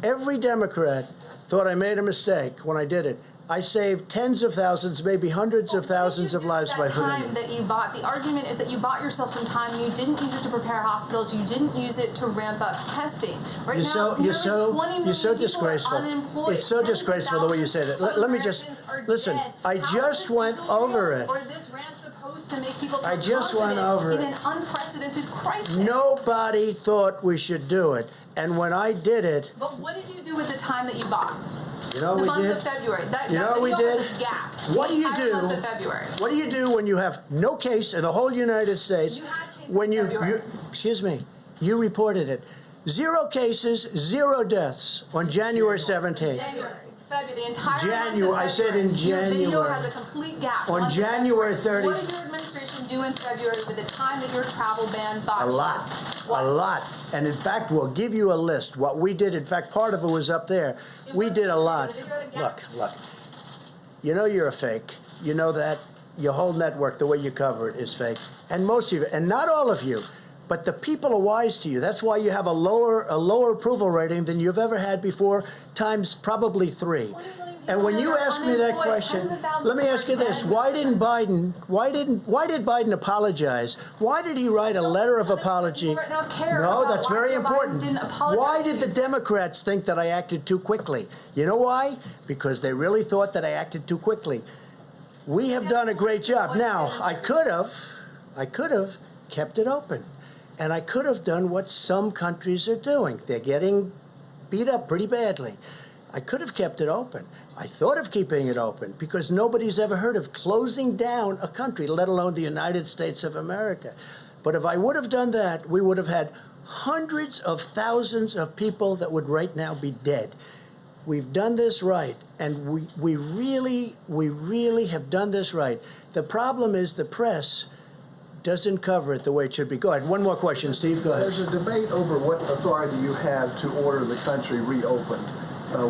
Every Democrat thought I made a mistake when I did it. I saved tens of thousands, maybe hundreds of thousands of lives by putting time that you bought. The argument is that you bought yourself some time. You didn't use it to prepare hospitals. You didn't use it to ramp up testing. Right now, nearly 20 million you're so people disgraceful. are unemployed. It's so disgraceful the way you say that. Let me just listen. I just went over it. Or this rant supposed to make people I just went over in it. an unprecedented crisis. Nobody thought we should do it, and when I did it, But what did you do with the time that you bought? you know The what we month did. of February. That You know what we video did? was a gap. What do The you entire do? month of February. What do you do when you have no case in the whole United States? You had cases when in you February. excuse me, you reported it. 0 cases, 0 deaths on January 17th. January, February, the entire January, month of I said February. in Your video January. has a complete gap. On month of January February. 30th. What did your administration do in February with the time that your travel ban bought A you? lot. What? A lot. And in fact, we'll give you a list. What we did, in fact, part of it was up there. We did a lot. Look. You know you're a fake. You know that. Your whole network, the way you cover it, is fake. And most of you, and not all of you, but the people are wise to you. That's why you have a lower approval rating than you've ever had before, times probably 3. And when you ask me that question, let me ask you this: Why did Biden apologize? Why did he write a letter of apology? Right now care No, about that's why very Joe Biden important. didn't apologize Why to did the you. Democrats think that I acted too quickly? You know why? Because they really thought that I acted too quickly. We have done a great job. Now, I could have kept it open. And I could have done what some countries are doing. They're getting beat up pretty badly. I could have kept it open. I thought of keeping it open because nobody's ever heard of closing down a country, let alone the United States of America. But if I would have done that, we would have had hundreds of thousands of people that would right now be dead. We've done this right, and we really have done this right. The problem is the press doesn't cover it the way it should be. Go ahead. One more question, Steve. Go ahead. There's a debate over what authority you have to order the country reopened.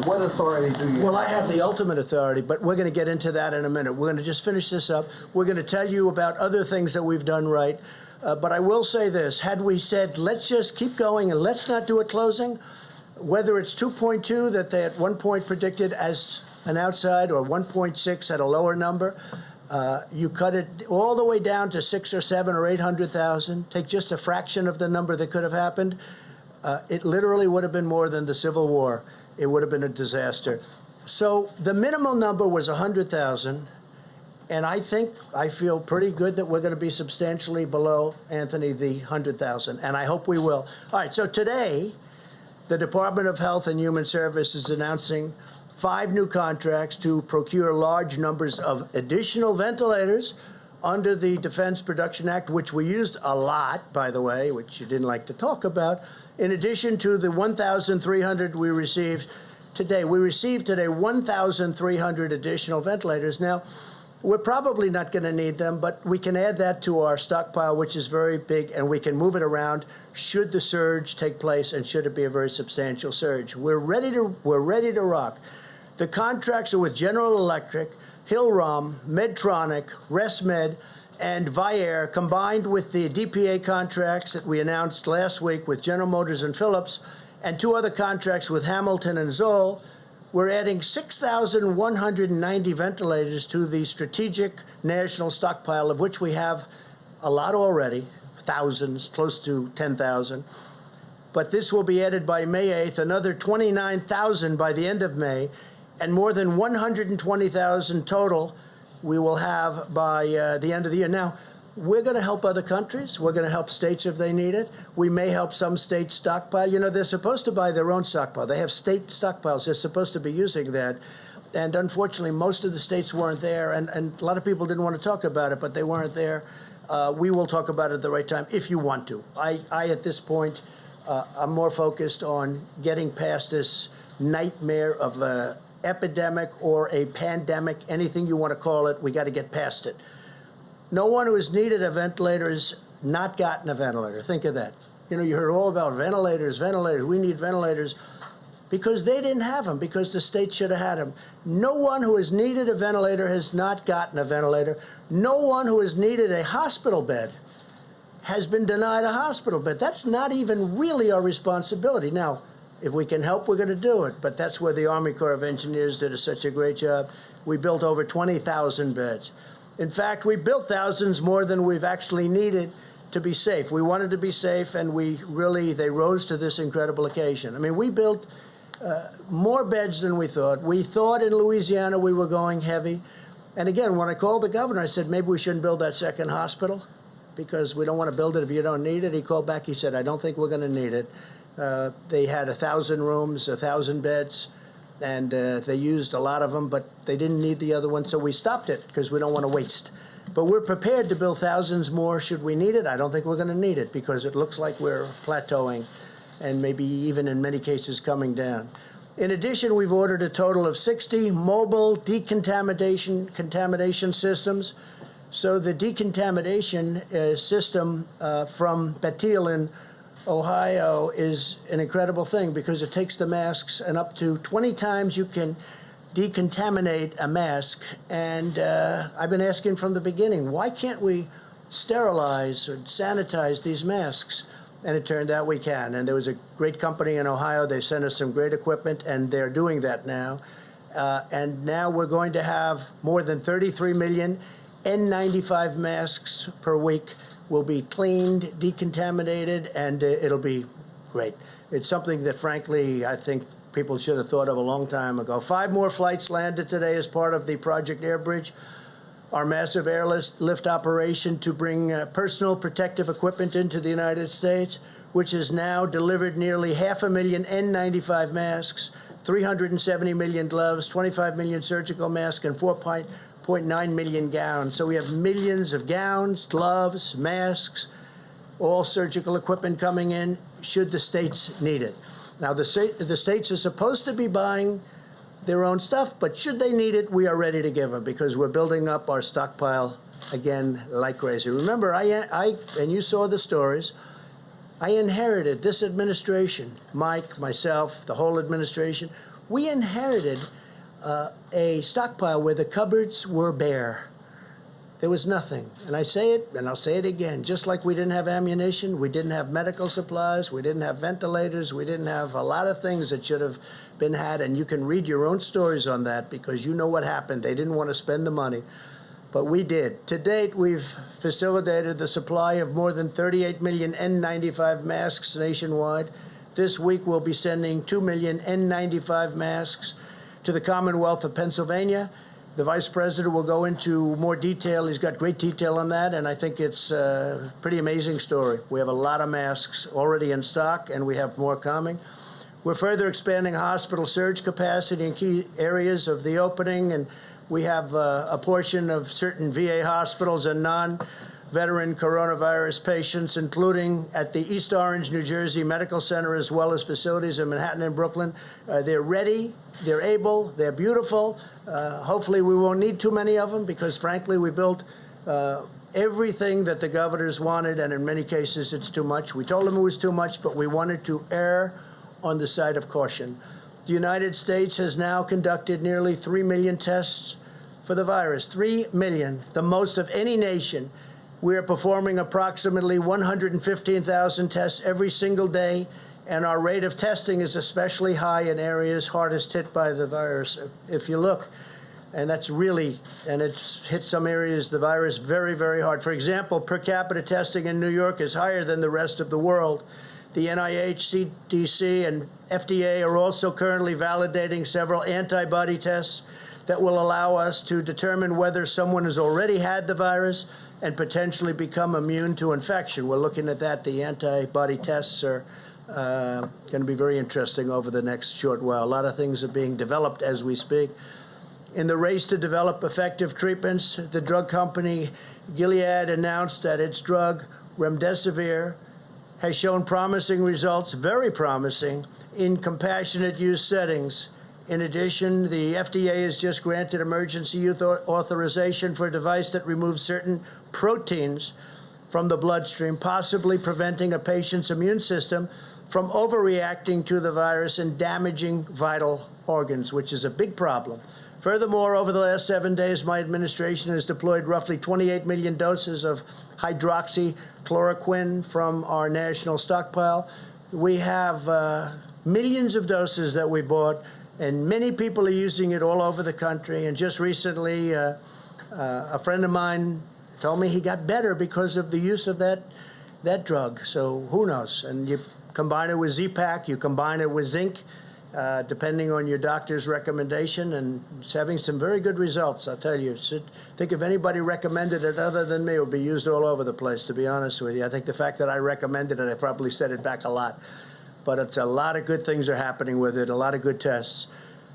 What authority do you have? Well, I have the ultimate authority, but we're going to get into that in a minute. We're going to just finish this up. We're going to tell you about other things that we've done right. But I will say this. Had we said, let's just keep going and let's not do a closing, whether it's 2.2 that they at one point predicted as an outside or 1.6 at a lower number, you cut it all the way down to 6 or 7 or 800,000, take just a fraction of the number that could have happened, it literally would have been more than the Civil War. It would have been a disaster. So the minimum number was 100,000, and I feel pretty good that we're going to be substantially below, Anthony, the 100,000, and I hope we will. All right, so today, the Department of Health and Human Services is announcing 5 new contracts to procure large numbers of additional ventilators under the Defense Production Act, which we used a lot, by the way, which you didn't like to talk about, in addition to the 1,300 we received today. We received today 1,300 additional ventilators. Now, we're probably not going to need them, but we can add that to our stockpile, which is very big, and we can move it around should the surge take place and should it be a very substantial surge. We're ready to rock. The contracts are with General Electric, Hillrom, Medtronic, ResMed, and Vyaire, combined with the DPA contracts that we announced last week with General Motors and Philips, and 2 other contracts with Hamilton and Zoll. We're adding 6,190 ventilators to the strategic national stockpile, of which we have a lot already, thousands, close to 10,000. But this will be added by May 8th, another 29,000 by the end of May, and more than 120,000 total we will have by the end of the year. Now, we're going to help other countries. We're going to help states if they need it. We may help some states stockpile. You know, they're supposed to buy their own stockpile. They have state stockpiles. They're supposed to be using that. And unfortunately, most of the states weren't there. And a lot of people didn't want to talk about it, but they weren't there. We will talk about it at the right time if you want to. I at this point, I'm more focused on getting past this nightmare of epidemic or a pandemic, anything you want to call it, we got to get past it. No one who has needed a ventilator has not gotten a ventilator. Think of that. You know, you heard all about ventilators, we need ventilators, because they didn't have them, because the state should have had them. No one who has needed a ventilator has not gotten a ventilator. No one who has needed a hospital bed has been denied a hospital bed. That's not even really our responsibility. Now, if we can help, we're going to do it, but that's where the Army Corps of Engineers did such a great job. We built over 20,000 beds. In fact, we built thousands more than we've actually needed to be safe. We wanted to be safe, and they rose to this incredible occasion. I mean, we built more beds than we thought. We thought in Louisiana we were going heavy. And again, when I called the governor, I said, maybe we shouldn't build that second hospital because we don't want to build it if you don't need it. He called back, he said, I don't think we're going to need it. They had 1,000 rooms, 1,000 beds, and they used a lot of them, but they didn't need the other one, so we stopped it because we don't want to waste. But we're prepared to build thousands more should we need it. I don't think we're going to need it because it looks like we're plateauing and maybe even in many cases coming down. In addition, we've ordered a total of 60 mobile contamination systems. So the decontamination system from Bethel in Ohio is an incredible thing because it takes the masks and up to 20 times you can decontaminate a mask. And I've been asking from the beginning, why can't we sterilize or sanitize these masks? And it turned out we can. And there was a great company in Ohio. They sent us some great equipment, and they're doing that now. And now we're going to have more than 33 million N95 masks per week will be cleaned, decontaminated, and it'll be great. It's something that, frankly, I think people should have thought of a long time ago. 5 more flights landed today as part of the Project Airbridge, our massive airlift operation to bring personal protective equipment into the United States, which has now delivered nearly 500,000 N95 masks, 370 million gloves, 25 million surgical masks, and 4.9 million gowns. So we have millions of gowns, gloves, masks, all surgical equipment coming in should the states need it. Now, the states are supposed to be buying their own stuff, but should they need it, we are ready to give them because we're building up our stockpile again like crazy. Remember, and you saw the stories, I inherited this administration, Mike, myself, the whole administration, we inherited a stockpile where the cupboards were bare. There was nothing. And I say it, and I'll say it again, just like we didn't have ammunition, we didn't have medical supplies, we didn't have ventilators, we didn't have a lot of things that should have been had, and you can read your own stories on that because you know what happened. They didn't want to spend the money, but we did. To date, we've facilitated the supply of more than 38 million N95 masks nationwide. This week, we'll be sending 2 million N95 masks to the Commonwealth of Pennsylvania. The Vice President will go into more detail. He's got great detail on that, and I think it's a pretty amazing story. We have a lot of masks already in stock, and we have more coming. We're further expanding hospital surge capacity in key areas of the opening, and we have a portion of certain VA hospitals and non-veteran coronavirus patients, including at the East Orange, New Jersey Medical Center, as well as facilities in Manhattan and Brooklyn. They're ready, they're able, they're beautiful. Hopefully we won't need too many of them because, frankly, we built everything that the governors wanted, and in many cases it's too much. We told them it was too much, but we wanted to err on the side of caution. The United States has now conducted nearly 3 million tests for the virus. 3 million, the most of any nation. We are performing approximately 115,000 tests every single day, and our rate of testing is especially high in areas hardest hit by the virus. If you look, and that's really, and it's hit some areas, the virus very, very hard. For example, per capita testing in New York is higher than the rest of the world. The NIH, CDC, and FDA are also currently validating several antibody tests that will allow us to determine whether someone has already had the virus and potentially become immune to infection. We're looking at that. The antibody tests are going to be very interesting over the next short while. A lot of things are being developed as we speak. In the race to develop effective treatments, the drug company Gilead announced that its drug remdesivir has shown promising results, very promising, in compassionate use settings In addition, the FDA has just granted emergency use authorization for a device that removes certain proteins from the bloodstream, possibly preventing a patient's immune system from overreacting to the virus and damaging vital organs, which is a big problem. Furthermore, over the last 7 days, my administration has deployed roughly 28 million doses of hydroxychloroquine from our national stockpile. We have millions of doses that we bought, and many people are using it all over the country. And just recently, a friend of mine told me he got better because of the use of that drug. So who knows? And you combine it with Z-Pak, you combine it with zinc, depending on your doctor's recommendation, and it's having some very good results, I'll tell you. Think if anybody recommended it other than me, it would be used all over the place, to be honest with you. I think the fact that I recommended it, I probably set it back a lot. But it's a lot of good things are happening with it, a lot of good tests.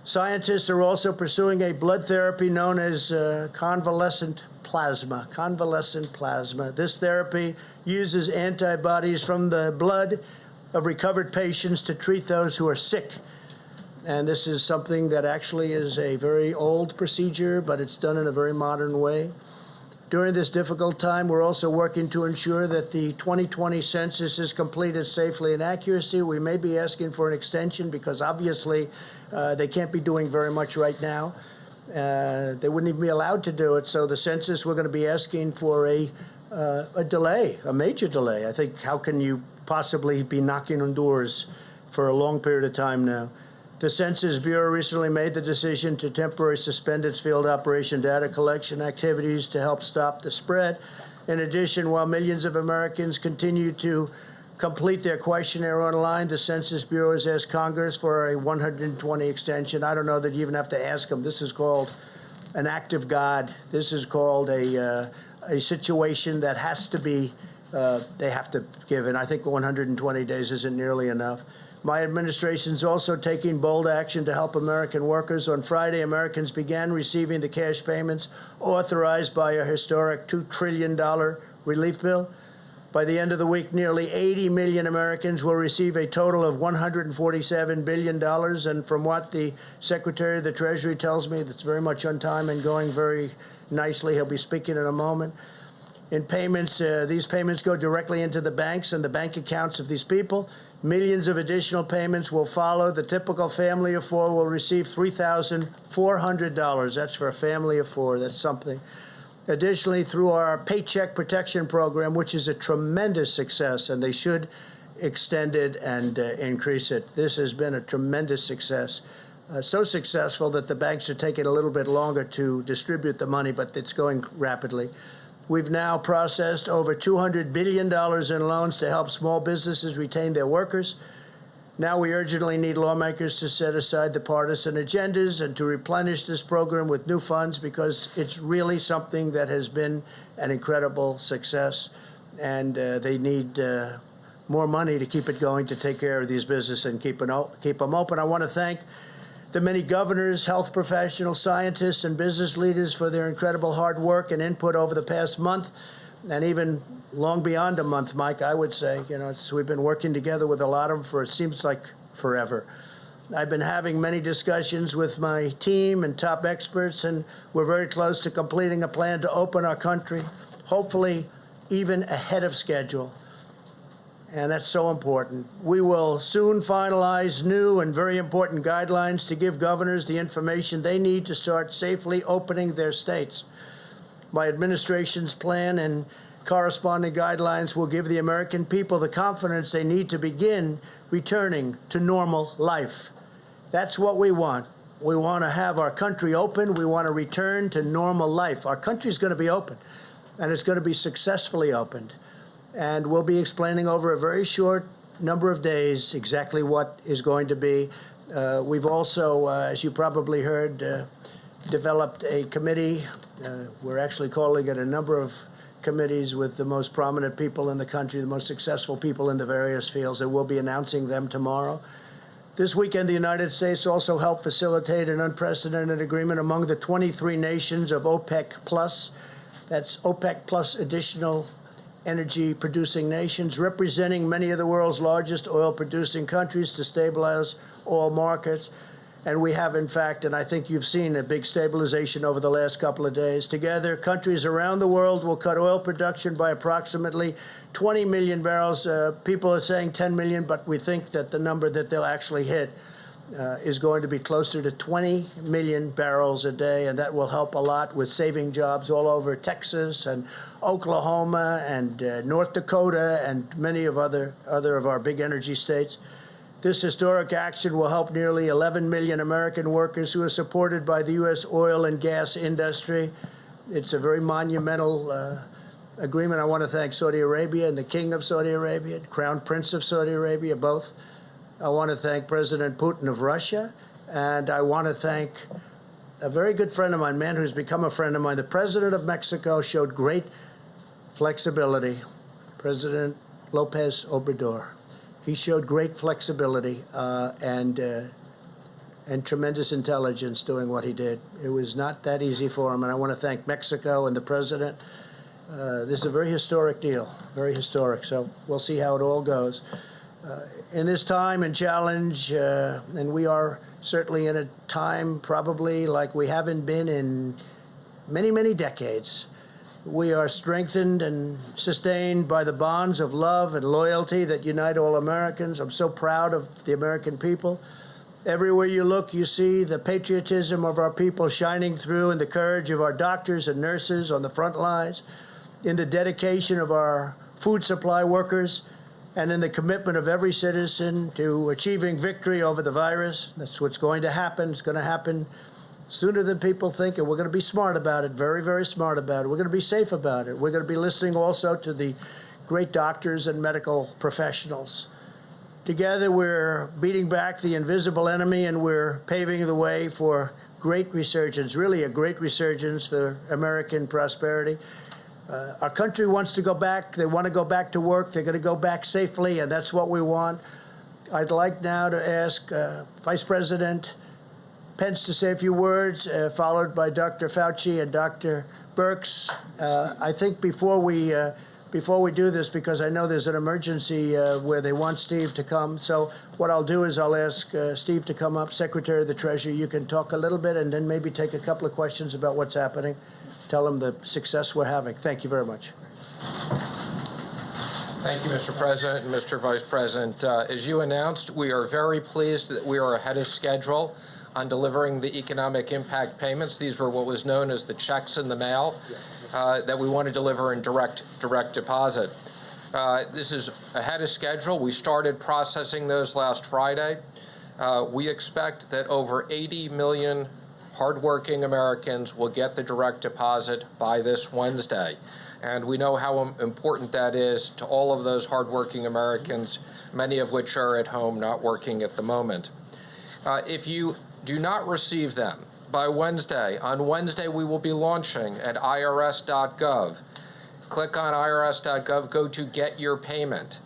Scientists are also pursuing a blood therapy known as convalescent plasma. Convalescent plasma. This therapy uses antibodies from the blood of recovered patients to treat those who are sick. And this is something that actually is a very old procedure, but it's done in a very modern way. During this difficult time, we're also working to ensure that the 2020 census is completed safely and accurately. We may be asking for an extension because obviously they can't be doing very much right now. They wouldn't even be allowed to do it. So the census, we're going to be asking for a delay, a major delay. I think, how can you possibly be knocking on doors for a long period of time now? The Census Bureau recently made the decision to temporarily suspend its field operation data collection activities to help stop the spread. In addition, while millions of Americans continue to complete their questionnaire online, the Census Bureau has asked Congress for a 120 extension. I don't know that you even have to ask them. This is called an act of God. This is called a situation that has to be, they have to give. And I think 120 days isn't nearly enough. My administration is also taking bold action to help American workers. On Friday, Americans began receiving the cash payments authorized by a historic $2 trillion relief bill. By the end of the week, nearly 80 million Americans will receive a total of $147 billion. And from what the Secretary of the Treasury tells me, that's very much on time and going very nicely. He'll be speaking in a moment. In payments, these payments go directly into the banks and the bank accounts of these people. Millions of additional payments will follow. The typical family of four will receive $3,400. That's for a family of four. That's something. Additionally, through our Paycheck Protection Program, which is a tremendous success, and they should extend it and increase it. This has been a tremendous success. So successful that the banks are taking a little bit longer to distribute the money, but it's going rapidly. We've now processed over $200 billion in loans to help small businesses retain their workers. Now we urgently need lawmakers to set aside the partisan agendas and to replenish this program with new funds, because it's really something that has been an incredible success. And they need more money to keep it going, to take care of these businesses and keep them open. I want to thank the many governors, health professionals, scientists, and business leaders for their incredible hard work and input over the past month, and even long beyond a month, Mike, I would say. You know, we've been working together with a lot of them for, it seems like, forever. I've been having many discussions with my team and top experts, and we're very close to completing a plan to open our country, hopefully even ahead of schedule. And that's so important. We will soon finalize new and very important guidelines to give governors the information they need to start safely opening their states. My administration's plan and corresponding guidelines will give the American people the confidence they need to begin returning to normal life. That's what we want. We want to have our country open. We want to return to normal life. Our country's going to be open, and it's going to be successfully opened. And we'll be explaining over a very short number of days exactly what is going to be. We've also, as you probably heard, developed a committee. We're actually calling it a number of committees with the most prominent people in the country, the most successful people in the various fields, and we'll be announcing them tomorrow. This weekend, the United States also helped facilitate an unprecedented agreement among the 23 nations of OPEC+. That's OPEC+ additional energy-producing nations, representing many of the world's largest oil-producing countries, to stabilize oil markets. And we have, in fact, and I think you've seen a big stabilization over the last couple of days. Together, countries around the world will cut oil production by approximately 20 million barrels. People are saying 10 million, but we think that the number that they'll actually hit is going to be closer to 20 million barrels a day, and that will help a lot with saving jobs all over Texas and Oklahoma and North Dakota and many of other of our big energy states. This historic action will help nearly 11 million American workers who are supported by the U.S. oil and gas industry. It's a very monumental agreement. I want to thank Saudi Arabia and the King of Saudi Arabia, Crown Prince of Saudi Arabia, both. I want to thank President Putin of Russia, and I want to thank a very good friend of mine, man who's become a friend of mine. The President of Mexico showed great flexibility, President Lopez Obrador. He showed great flexibility and tremendous intelligence doing what he did. It was not that easy for him, and I want to thank Mexico and the president. This is a very historic deal, very historic, so we'll see how it all goes. In this time and challenge, and we are certainly in a time probably like we haven't been in many, many decades. We are strengthened and sustained by the bonds of love and loyalty that unite all Americans. I'm so proud of the American people. Everywhere you look, you see the patriotism of our people shining through, and the courage of our doctors and nurses on the front lines, in the dedication of our food supply workers, and in the commitment of every citizen to achieving victory over the virus. That's what's going to happen. It's going to happen sooner than people think, and we're going to be smart about it, very, very smart about it. We're going to be safe about it. We're going to be listening also to the great doctors and medical professionals. Together, we're beating back the invisible enemy, and we're paving the way for great resurgence, really a great resurgence for American prosperity. Our country wants to go back. They want to go back to work. They're going to go back safely, and that's what we want. I'd like now to ask Vice President Pence to say a few words, followed by Dr. Fauci and Dr. Birx. I think before we do this, because I know there's an emergency where they want Steve to come, so what I'll do is I'll ask Steve to come up, Secretary of the Treasury. You can talk a little bit and then maybe take a couple of questions about what's happening. Tell them the success we're having. Thank you very much. Thank you, Mr. President and Mr. Vice President. As you announced, we are very pleased that we are ahead of schedule on delivering the economic impact payments. These were what was known as the checks in the mail that we want to deliver in direct deposit. This is ahead of schedule. We started processing those last Friday. We expect that over 80 million hardworking Americans will get the direct deposit by this Wednesday. And we know how important that is to all of those hardworking Americans, many of which are at home not working at the moment. If you do not receive them by Wednesday, on Wednesday we will be launching at irs.gov. Click on irs.gov, go to Get Your Payment.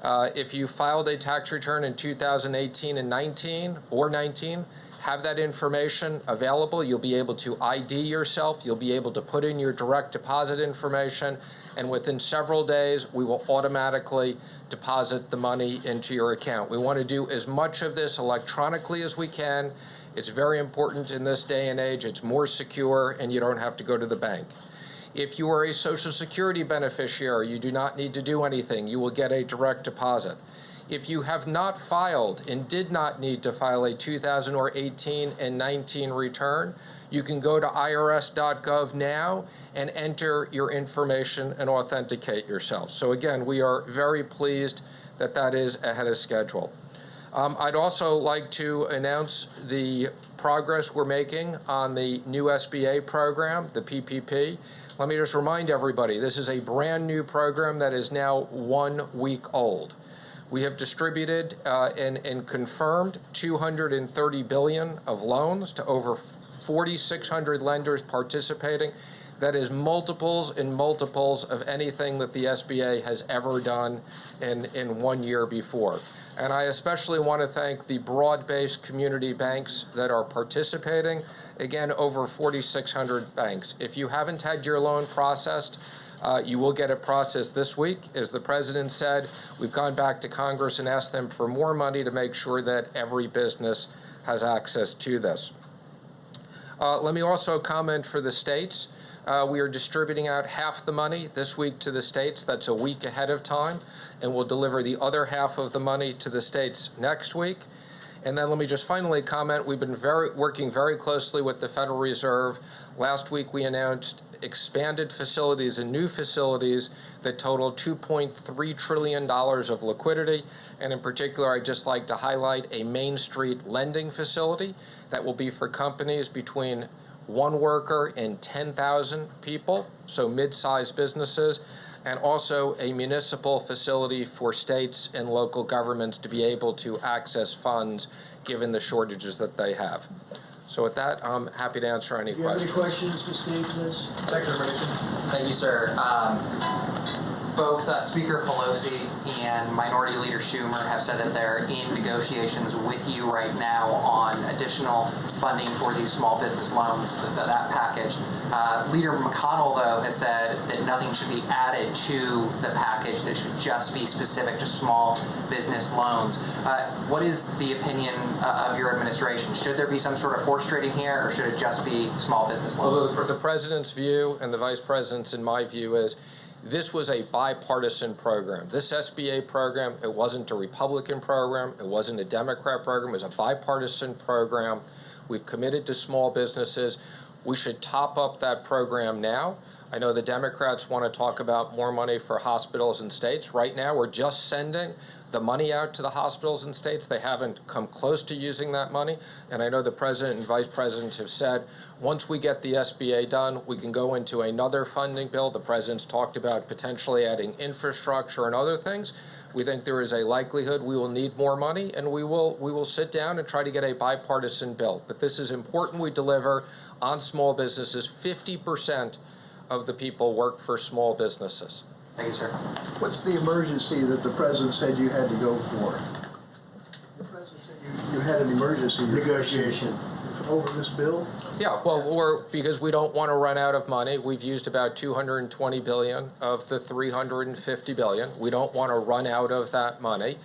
If you filed a tax return in 2018 and 19 or 19, have that information available. You'll be able to ID yourself. You'll be able to put in your direct deposit information, and within several days, we will automatically deposit the money into your account. We want to do as much of this electronically as we can. It's very important in this day and age. It's more secure, and you don't have to go to the bank. If you are a Social Security beneficiary, you do not need to do anything. You will get a direct deposit. If you have not filed and did not need to file a 2018 and 19 return, you can go to irs.gov now and enter your information and authenticate yourself. So again, we are very pleased that that is ahead of schedule. I'd also like to announce the progress we're making on the new SBA program, the PPP. Let me just remind everybody, this is a brand new program that is now 1 week old. We have distributed and confirmed $230 billion of loans to over 4,600 lenders participating. That is multiples and multiples of anything that the SBA has ever done in 1 year before. And I especially want to thank the broad-based community banks that are participating. Again, over 4,600 banks. If you haven't had your loan processed, you will get it processed this week. As the President said, we've gone back to Congress and asked them for more money to make sure that every business has access to this. Let me also comment for the states. We are distributing out half the money this week to the states. That's a week ahead of time. And we'll deliver the other half of the money to the states next week. And then let me just finally comment, we've been working very closely with the Federal Reserve. Last week we announced expanded facilities and new facilities that total $2.3 trillion of liquidity. And in particular, I'd just like to highlight a Main Street lending facility that will be for companies between 1 worker and 10,000 people, so mid-sized businesses, and also a municipal facility for states and local governments to be able to access funds given the shortages that they have. So with that, I'm happy to answer any Do you have any questions. questions to Steve, please? Secretary Thank you, sir. Both Speaker Pelosi and Minority Leader Schumer have said that they're in negotiations with you right now on additional funding for these small business loans, that package. Leader McConnell, though, has said that nothing should be added to the package, that should just be specific to small business loans. What is the opinion of your administration? Should there be some sort of horse trading here, or should it just be small business loans? Well, the President's view and the Vice President's, in my view, is this was a bipartisan program. This SBA program, it wasn't a Republican program, it wasn't a Democrat program, it was a bipartisan program. We've committed to small businesses. We should top up that program now. I know the Democrats want to talk about more money for hospitals and states. Right now, we're just sending the money out to the hospitals and states. They haven't come close to using that money. And I know the President and Vice President have said, once we get the SBA done, we can go into another funding bill. The President's talked about potentially adding infrastructure and other things. We think there is a likelihood we will need more money, and we will sit down and try to get a bipartisan bill. But this is important we deliver on small businesses. 50% of the people work for small businesses. Thank you, sir. What's the emergency that the president said you had to go for? The president said you had an emergency Negotiation. over this bill? Yeah, well, because we don't want to run out of money. We've used about $220 billion of the $350 billion. We don't want to run out of that money.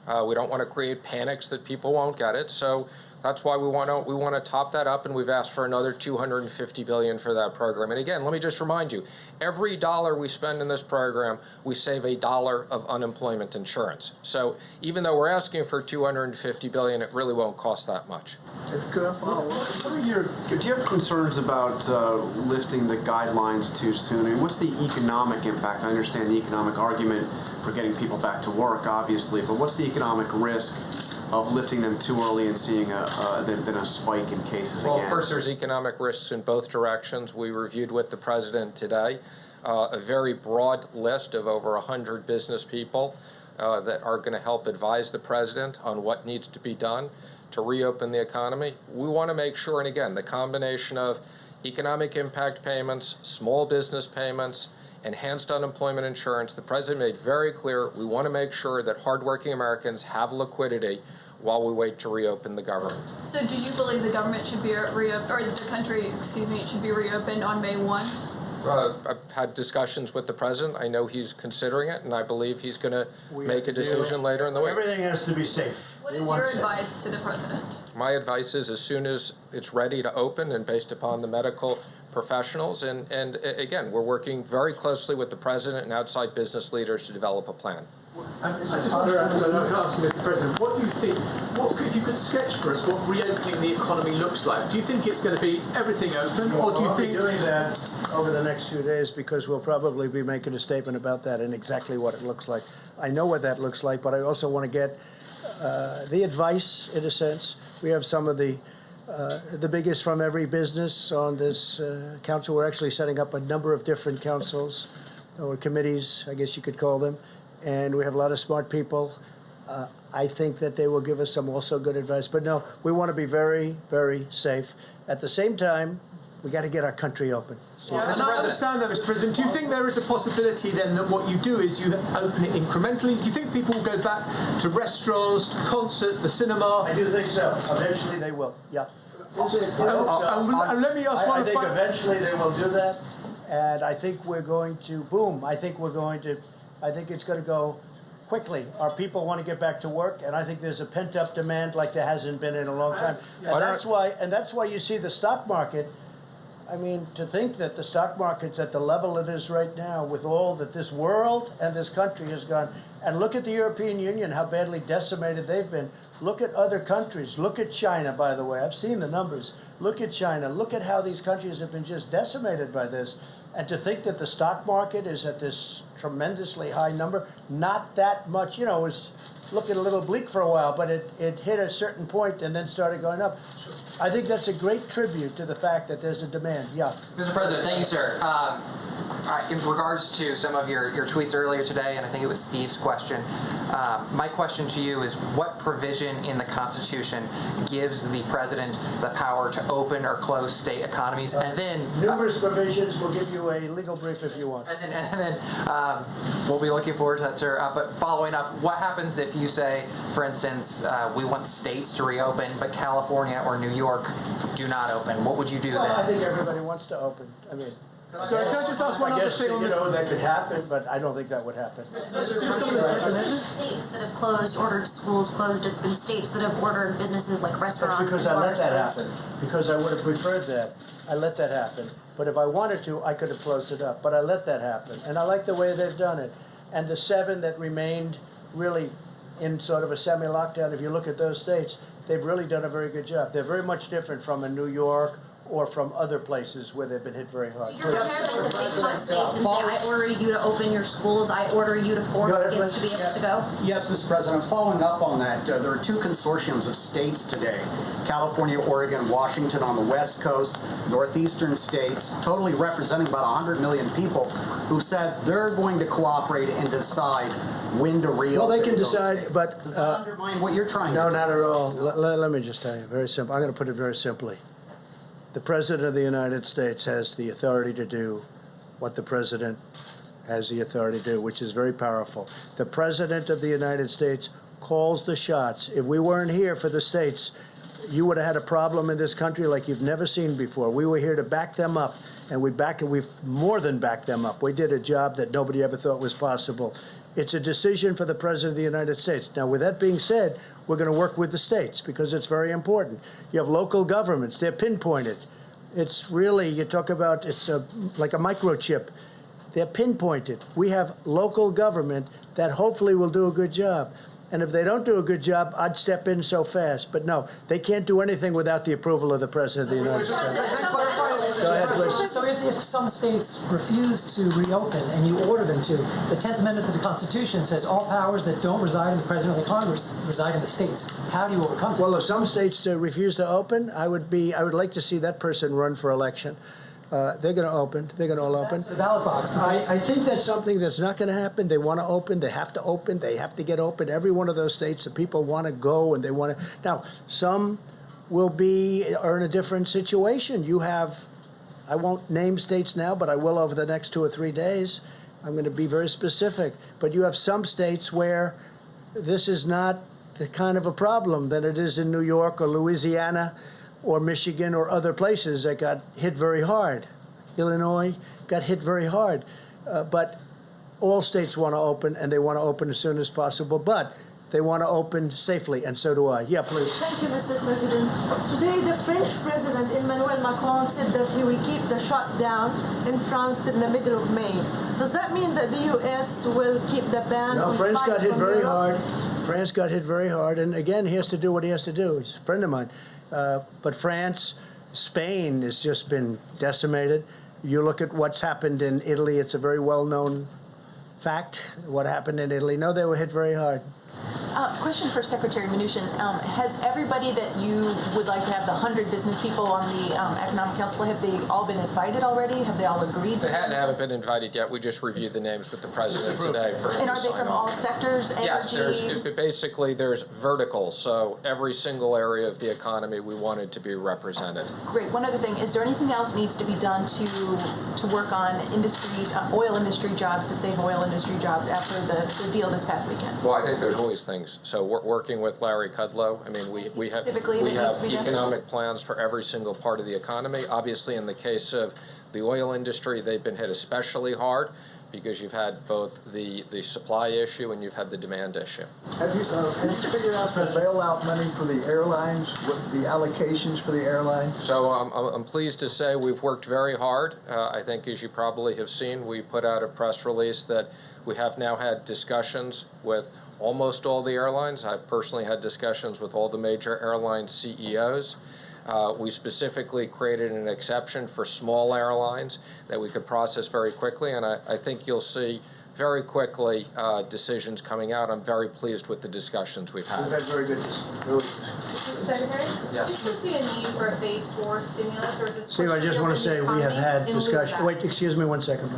We don't want to create panics that people won't get it. So that's why we want to top that up, and we've asked for another $250 billion for that program. And again, let me just remind you, every dollar we spend in this program, we save $1 of unemployment insurance. So even though we're asking for $250 billion, it really won't cost that much. Could I follow up? Do you have concerns about lifting the guidelines too soon? I mean, what's the economic impact? I understand the economic argument for getting people back to work, obviously, but what's the economic risk of lifting them too early and seeing then a spike in cases Well, again? of course, there's economic risks in both directions. We reviewed with the President today a very broad list of over 100 business people that are going to help advise the President on what needs to be done to reopen the economy. We want to make sure, and again, the combination of economic impact payments, small business payments, enhanced unemployment insurance, the President made very clear we want to make sure that hardworking Americans have liquidity while we wait to reopen the government. So do you believe the government should be reopened, or the country, should be reopened on May 1? I've had discussions with the President. I know he's considering it, and I believe he's going to make a decision later in the week. Everything has to be safe. What is your advice to the President? My advice is as soon as it's ready to open and based upon the medical professionals, and again, we're working very closely with the President and outside business leaders to develop a plan. I just wonder, I ask you, Mr. President, what do you think, if you could sketch for us what reopening the economy looks like? Do you think it's going to be everything open, or do you think... We'll be doing that over the next few days because we'll probably be making a statement about that and exactly what it looks like. I know what that looks like, but I also want to get the advice, in a sense. We have some of the biggest from every business on this council. We're actually setting up a number of different councils or committees, I guess you could call them. And we have a lot of smart people. I think that they will give us some also good advice. But no, we want to be very, very safe. At the same time, we got to get our country open. Yeah, and I understand that, Mr. President. Do you think there is a possibility then that what you do is you open it incrementally? Do you think people will go back to restaurants, to concerts, the cinema? I do think so. Eventually they will, yeah. And let me ask one I think eventually they will do that. And I think we're going to, boom, I think it's going to go quickly our people want to get back to work, and I think there's a pent-up demand like there hasn't been in a long time. And that's why you see the stock market. I mean, to think that the stock market's at the level it is right now with all that this world and this country has gone. And look at the European Union, how badly decimated they've been. Look at other countries. Look at China, by the way. I've seen the numbers. Look at China. Look at how these countries have been just decimated by this. And to think that the stock market is at this tremendously high number, not that much, it was looking a little bleak for a while, but it hit a certain point and then started going up. I think that's a great tribute to the fact that there's a demand. Yeah. Mr. President, thank you, sir. In regards to some of your tweets earlier today, and I think it was Steve's question, my question to you is what provision in the Constitution gives the President the power to open or close state economies? And then numerous provisions. We'll give you a legal brief if you want. And then we'll be looking forward to that, sir. But following up, what happens if you say, for instance, we want states to reopen, but California or New York do not open? What would you do then? I think everybody wants to open. I mean, so can I just ask one other thing? That could happen, but I don't think that would happen. It's been states that have closed, ordered schools closed. It's been states that have ordered businesses like restaurants. That's because I let that happen. Because I would have preferred that. I let that happen. But if I wanted to, I could have closed it up. But I let that happen. And I like the way they've done it. And the 7 that remained really in sort of a semi-lockdown, if you look at those states, they've really done a very good job. They're very much different from a New York or from other places where they've been hit very hard. So you're prepared to face on states and say, I order you to open your schools, I order you to force kids to be able to go? Yes, Mr. President. Following up on that, there are 2 consortiums of states today, California, Oregon, Washington on the West Coast, northeastern states, totally representing about 100 million people who said they're going to cooperate and decide when to reopen. Well, they can decide, but... Does that undermine what you're trying to do? No, not at all. Let me just tell you, very simple. I'm going to put it very simply. The President of the United States has the authority to do what the President has the authority to do, which is very powerful. The President of the United States calls the shots. If we weren't here for the states, you would have had a problem in this country like you've never seen before. We were here to back them up, and we've more than backed them up. We did a job that nobody ever thought was possible. It's a decision for the President of the United States. Now, with that being said, we're going to work with the states because it's very important. You have local governments. They're pinpointed. It's really, you talk about, it's like a microchip. They're pinpointed. We have local government that hopefully will do a good job. And if they don't do a good job, I'd step in so fast. But no, they can't do anything without the approval of the President of the United States. Go ahead, please. So if some states refuse to reopen and you order them to, the 10th Amendment to the Constitution says all powers that don't reside in the President or the Congress reside in the states. How do you overcome that? Well, if some states refuse to open, I would like to see that person run for election. They're going to open. They're going to all open. The ballot box. I think that's something that's not going to happen. They want to open. They have to open. They have to get open. Every one of those states, the people want to go and they want to. Now, some are in a different situation. You have, I won't name states now, but I will over the next 2 or 3 days. I'm going to be very specific. But you have some states where this is not the kind of a problem that it is in New York or Louisiana or Michigan or other places that got hit very hard. Illinois got hit very hard. But all states want to open, and they want to open as soon as possible, but they want to open safely, and so do I. Yeah, please. Thank you, Mr. President. Today, the French President, Emmanuel Macron, said that he will keep the shutdown in France till the middle of May. Does that mean that the U.S. will keep the ban on France got hit very Europe? hard. France got hit very hard, and again, he has to do what he has to do. He's a friend of mine. But France, Spain has just been decimated. You look at what's happened in Italy, it's a very well-known fact, what happened in Italy. No, they were hit very hard. Question for Secretary Mnuchin. Has everybody that you would like to have, the 100 business people on the Economic Council, have they all been invited already? Have they all agreed to They haven't been invited yet. We just reviewed the names with the President today. And are they from all sectors? Yes, there's vertical, so every single area of the economy we wanted to be represented. Great. One other thing, is there anything else needs to be done to work on industry, oil industry jobs, to save oil industry jobs after the deal this past weekend? Well, I think there's always things. So we're working with Larry Kudlow. I mean, we have economic plans for every single part of the economy. Obviously, in the case of the oil industry, they've been hit especially hard. because you've had both the supply issue and you've had the demand issue. Have you figured out the bailout money for the airlines, what the allocations for the airlines? So I'm pleased to say we've worked very hard. I think, as you probably have seen, we put out a press release that we have now had discussions with almost all the airlines. I've personally had discussions with all the major airline CEOs. We specifically created an exception for small airlines that we could process very quickly, and I think you'll see very quickly decisions coming out. I'm very pleased with the discussions we've had. We've had very good, really good. Secretary? Yes. Do you foresee a need for a phase 4 stimulus, or is this Steve, I just want to say we have had discussion. Wait, excuse me 1 second.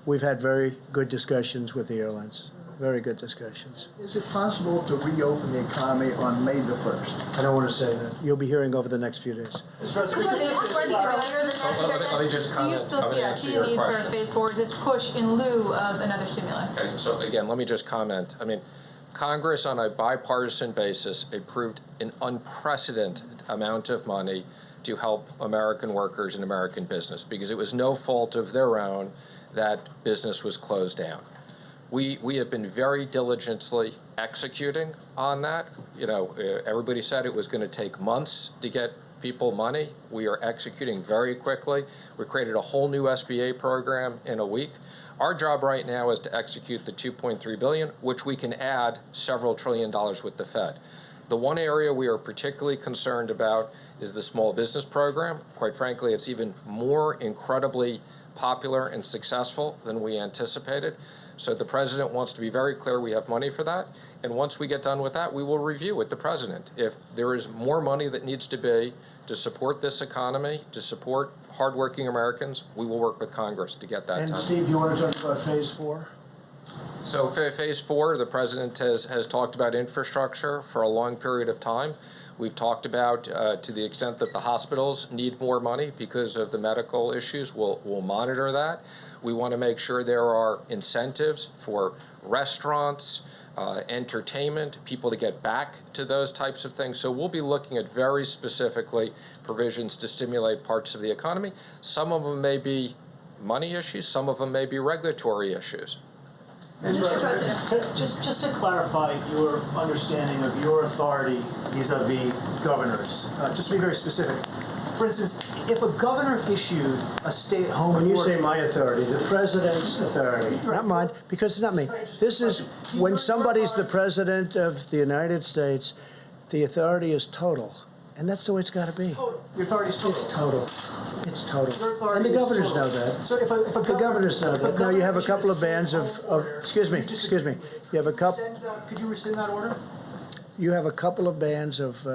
We've had very good discussions with the airlines. Very good discussions. Is it possible to reopen the economy on May the 1st? I don't want to say that. You'll be hearing over the next few days. Do you still see a need for a phase 4? Is this push in lieu of another stimulus? Okay, so again, let me just comment. I mean, Congress on a bipartisan basis approved an unprecedented amount of money to help American workers and American business because it was no fault of their own that business was closed down. We have been very diligently executing on that. You know, everybody said it was going to take months to get people money. We are executing very quickly. We created a whole new SBA program in a week. Our job right now is to execute the $2.3 billion, which we can add several $1 trillion with the Fed. The one area we are particularly concerned about is the small business program. Quite frankly, it's even more incredibly popular and successful than we anticipated. So the president wants to be very clear we have money for that. And once we get done with that, we will review with the president. If there is more money that needs to be to support this economy, to support hardworking Americans, we will work with Congress to get that done. And Steve, do you want to talk about phase 4? So phase 4, the president has talked about infrastructure for a long period of time. We've talked about, to the extent that the hospitals need more money because of the medical issues, we'll monitor that. We want to make sure there are incentives for restaurants, entertainment, people to get back to those types of things. So we'll be looking at very specifically provisions to stimulate parts of the economy. Some of them may be money issues, some of them may be regulatory issues. Mr. President, just to clarify your understanding of your authority vis-a-vis governors, just to be very specific. For instance, if a governor issued a stay-at-home order... When you say my authority, the president's authority, not mine, because it's not me. This is when somebody's the president of the United States, the authority is total. And that's the way it's got to be. Your authority is total. It's total. It's total. Your authority And the is governors total. know that. So if a The governors know that. Now you have a couple of bands of excuse me. You have a couple. Could you rescind that order? You have a couple of bands of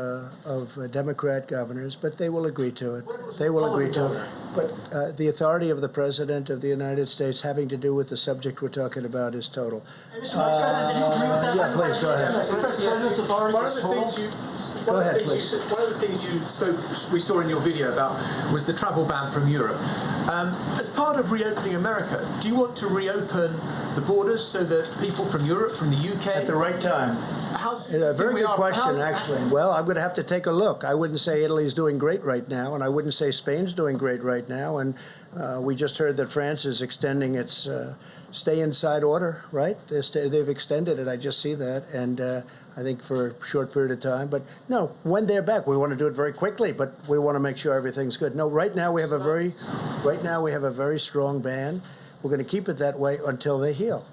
Democrat governors, but they will agree to it. They will agree to it. But the authority of the President of the United States having to do with the subject we're talking about is total. Mr. Vice President, do you agree with that? Yeah, please, go ahead. The President's authority One of is the total? things you, Go one of the ahead, things please. you said- one of the things you spoke, we saw in your video about was the travel ban from Europe. As part of reopening America, do you want to reopen the borders so that people from Europe, from the UK, At the right time. A very good question, actually. Well, I'm going to have to take a look. I wouldn't say Italy's doing great right now, and I wouldn't say Spain's doing great right now. And we just heard that France is extending its stay inside order, right? They've extended it. I just see that, and I think for a short period of time. But no, when they're back, we want to do it very quickly, but we want to make sure everything's good. No, right now we have a very strong ban. We're going to keep it that way until they heal.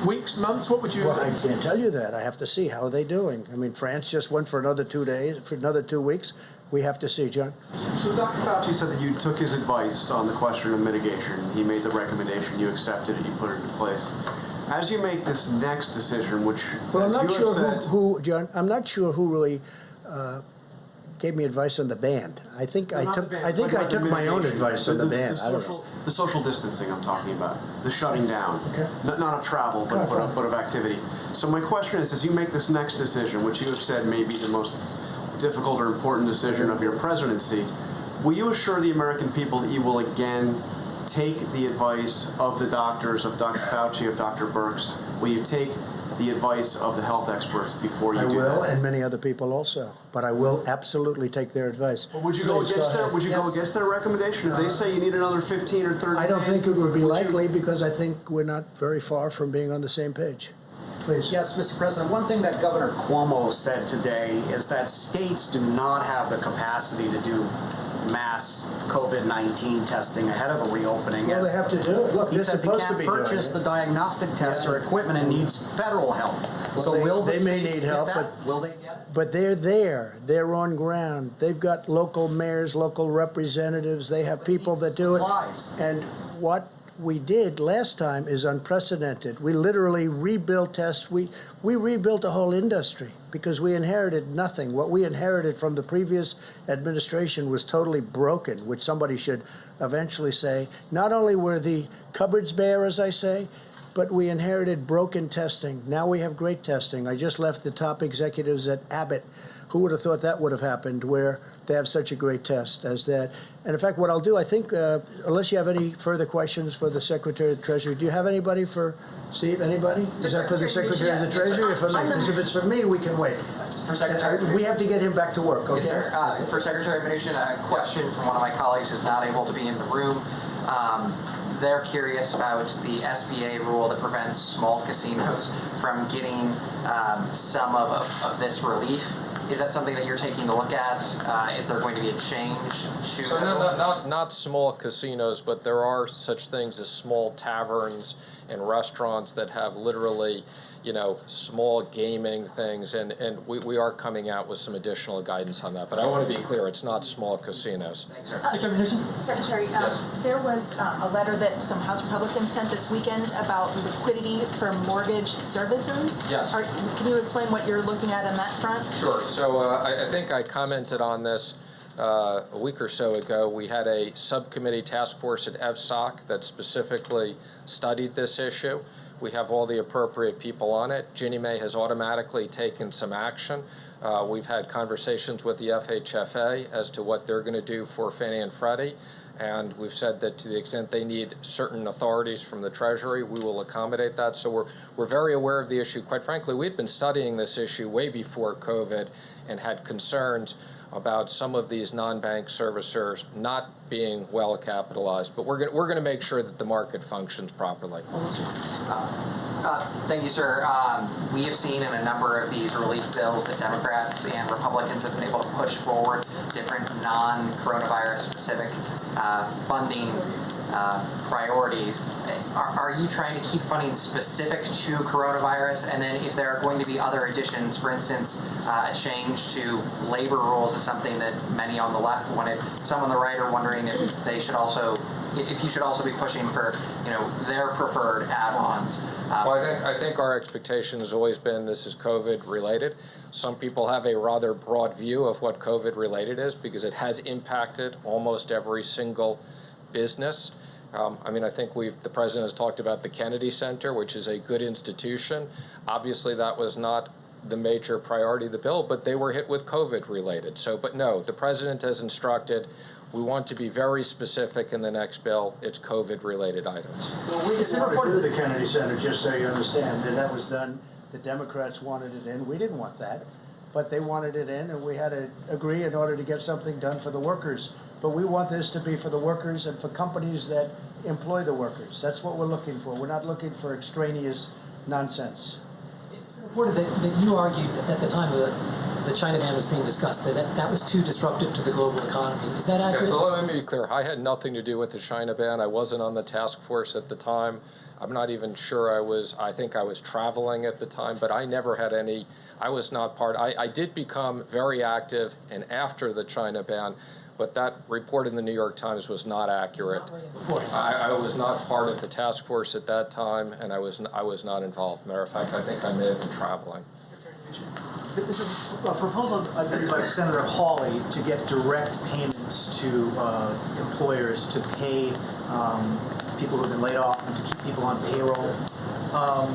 Weeks, months? What would you? Well, I can't tell you that. I have to see how are they doing. I mean, France just went for another 2 days, for another 2 weeks. We have to see, John. So Dr. Fauci said that you took his advice on the question of mitigation. He made the recommendation, you accepted it, you put it into place. As you make this next decision, which, well, as I'm not you sure have said, who, John. I'm not sure who really gave me advice on the ban. I think I took my own advice on the ban. I don't know. The social distancing I'm talking about, the shutting down, Okay. not of travel, but of activity. So my question is, as you make this next decision, which you have said may be the most difficult or important decision of your presidency, will you assure the American people that you will again take the advice of the doctors, of Dr. Fauci, of Dr. Birx? Will you take the advice of the health experts before you I do will, that? and many other people also. But I will absolutely take their advice. But would you go Please, against ahead. their? Would you go against their recommendation if they say you need another 15 or 30 I don't days? think it would be you- likely because I think we're not very far from being on the same page. Please. Yes, Mr. President, one thing that Governor Cuomo said today is that states do not have the capacity to do mass COVID-19 testing ahead of a reopening. Well, they have to do it. Look, He they're says he supposed to can't be doing purchase it. the diagnostic tests or equipment and needs federal help. Well, So will the they may states need get help, that? Will they get it? But they're there. They're on ground. They've got local mayors, local representatives. They have people that do it. Supplies. And what we did last time is unprecedented. We literally rebuilt tests. We rebuilt a whole industry because we inherited nothing. What we inherited from the previous administration was totally broken, which somebody should eventually say. Not only were the cupboards bare, as I say, but we inherited broken testing. Now we have great testing. I just left the top executives at Abbott. Who would have thought that would have happened, where they have such a great test as that? And in fact, what I'll do, I think, unless you have any further questions for the Secretary of the Treasury, do you have anybody for Steve? Anybody? Is that for the Secretary of the Treasury or for me? Because if it's for me, we can wait. For Secretary. We have to get him back to work, okay? Yes, sir. For Secretary Mnuchin, a question from one of my colleagues who's not able to be in the room. They're curious about the SBA rule that prevents small casinos from getting some of this relief. Is that something that you're taking a look at? Is there going to be a change to So that? not small casinos, but there are such things as small taverns and restaurants that have literally, small gaming things, and we are coming out with some additional guidance on that. But I want to be clear, it's not small casinos. Secretary Mnuchin? Secretary, there was a letter that some House Republicans sent this weekend about liquidity for mortgage servicers. Yes. Can you explain what you're looking at on that front? Sure. So I think I commented on this a week or so ago. We had a subcommittee task force at FSOC that specifically studied this issue. We have all the appropriate people on it. Ginnie Mae has automatically taken some action. We've had conversations with the FHFA as to what they're going to do for Fannie and Freddie. And we've said that to the extent they need certain authorities from the Treasury, we will accommodate that. So we're very aware of the issue. Quite frankly, we've been studying this issue way before COVID and had concerns about some of these non-bank servicers not being well capitalized. But we're going to make sure that the market functions properly. Thank you, sir. We have seen in a number of these relief bills that Democrats and Republicans have been able to push forward different non-coronavirus specific funding priorities. Are you trying to keep funding specific to coronavirus? And then if there are going to be other additions, for instance, a change to labor rules is something that many on the left wanted. Some on the right are wondering if they should also, if you should also be pushing for, their preferred add-ons. Well, I think our expectation has always been this is COVID related. Some people have a rather broad view of what COVID related is because it has impacted almost every single business. I think the president has talked about the Kennedy Center, which is a good institution. Obviously, that was not the major priority of the bill, but they were hit with COVID related. But no, the president has instructed we want to be very specific in the next bill. It's COVID related items. Well, we didn't want to do the Kennedy Center, just so you understand, and that was done. The Democrats wanted it in. We didn't want that, but they wanted it in, and we had to agree in order to get something done for the workers. But we want this to be for the workers and for companies that employ the workers. That's what we're looking for. We're not looking for extraneous nonsense. It's been reported that you argued that at the time the China ban was being discussed, that was too disruptive to the global economy. Is that accurate? Let me be clear. I had nothing to do with the China ban. I wasn't on the task force at the time. I'm not even sure I think I was traveling at the time, but I never had any, I was not part. I did become very active and after the China ban, but that report in the New York Times was not accurate. I was not part of the task force at that time, and I was not involved. Matter of fact, I think I may have been traveling. This is a proposal by Senator Hawley to get direct payments to employers to pay people who have been laid off and to keep people on payroll.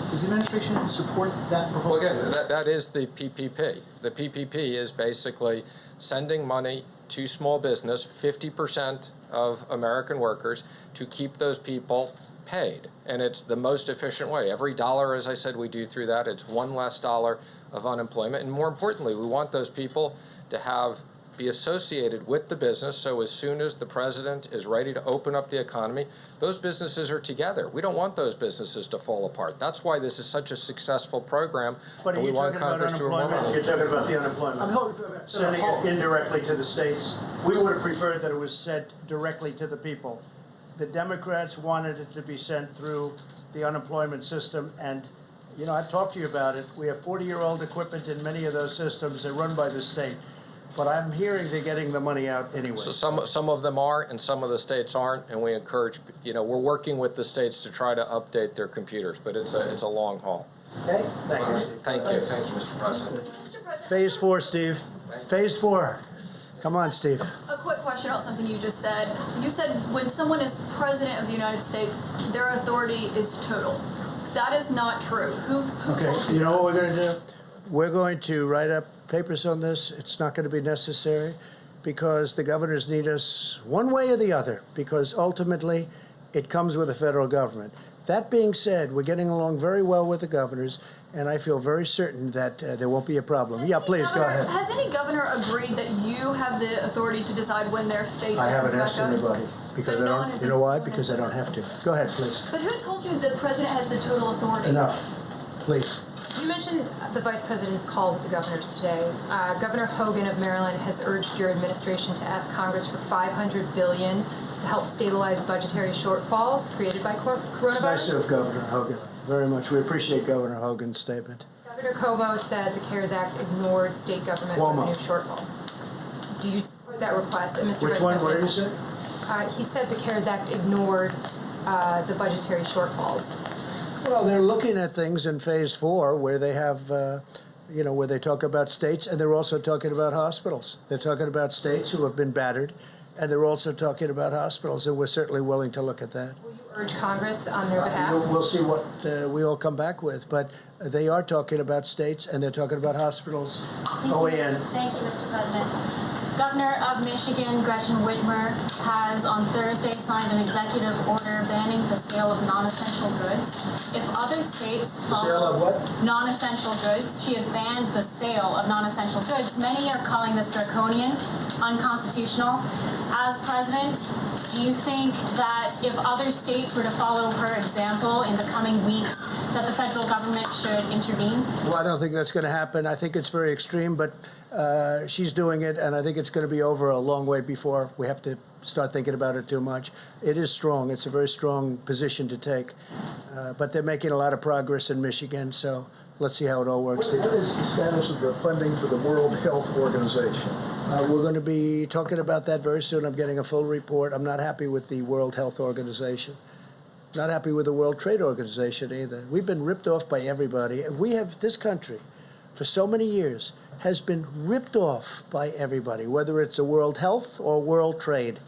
Does the administration support that proposal? Well, again, that is the PPP. The PPP is basically sending money to small business, 50% of American workers, to keep those people paid. And it's the most efficient way. Every dollar, as I said, we do through that, it's one less dollar of unemployment. And more importantly, we want those people to be associated with the business, so as soon as the president is ready to open up the economy, those businesses are together. We don't want those businesses to fall apart. That's why this is such a successful program. But are you talking about unemployment? You're talking about the unemployment. Sending it indirectly to the states. We would have preferred that it was sent directly to the people. The Democrats wanted it to be sent through the unemployment system, and you know, I've talked to you about it. We have 40-year-old equipment in many of those systems. They're run by the state. But I'm hearing they're getting the money out anyway. So some of them are, and some of the states aren't, and we encourage, we're working with the states to try to update their computers, but it's a long haul. Okay, thank you, Steve. Thank you, Mr. President. Phase 4, Steve. Phase 4. Come on, Steve. A quick question about something you just said. You said when someone is president of the United States, their authority is total. That is not true. Okay, you know what we're going to do? We're going to write up papers on this. It's not going to be necessary because the governors need us one way or the other, because ultimately it comes with the federal government. That being said, we're getting along very well with the governors, and I feel very certain that there won't be a problem. Yeah, please, go ahead. Has any governor agreed that you have the authority to decide when their state I haven't opens asked back up? anybody because I don't. You know why? Because I don't have to. Go ahead, please. But who told you the president has the total authority? Enough, please. You mentioned the Vice President's call with the governors today. Governor Hogan of Maryland has urged your administration to ask Congress for $500 billion to help stabilize budgetary shortfalls created by coronavirus. It's nice of Governor Hogan. Very much. We appreciate Governor Hogan's statement. Governor Cuomo said the CARES Act ignored state government revenue shortfalls. Do you support that request? And Mr. Which one? What did you say? He said the CARES Act ignored the budgetary shortfalls. Well, they're looking at things in phase 4 where they have, where they talk about states, and they're also talking about hospitals. They're talking about states who have been battered, and they're also talking about hospitals, and we're certainly willing to look at that. Will you urge Congress on their behalf? We'll see what we all come back with, but they are talking about states, and they're talking about hospitals. OAN. Thank you, Mr. President. Governor of Michigan, Gretchen Whitmer, has on Thursday signed an executive order banning the sale of non-essential goods. If other states follow the sale of what? Non-essential goods, she has banned the sale of non-essential goods. Many are calling this draconian, unconstitutional. As president, do you think that if other states were to follow her example in the coming weeks, that the federal government should intervene? Well, I don't think that's going to happen. I think it's very extreme, but she's doing it, and I think it's going to be over a long way before we have to start thinking about it too much. It is strong. It's a very strong position to take, but they're making a lot of progress in Michigan, so let's see how it all works. What is the status of the funding for the World Health Organization? We're going to be talking about that very soon. I'm getting a full report. I'm not happy with the World Health Organization. Not happy with the World Trade Organization either. We've been ripped off by everybody. This country, for so many years, has been ripped off by everybody, whether it's a World Health or World Trade.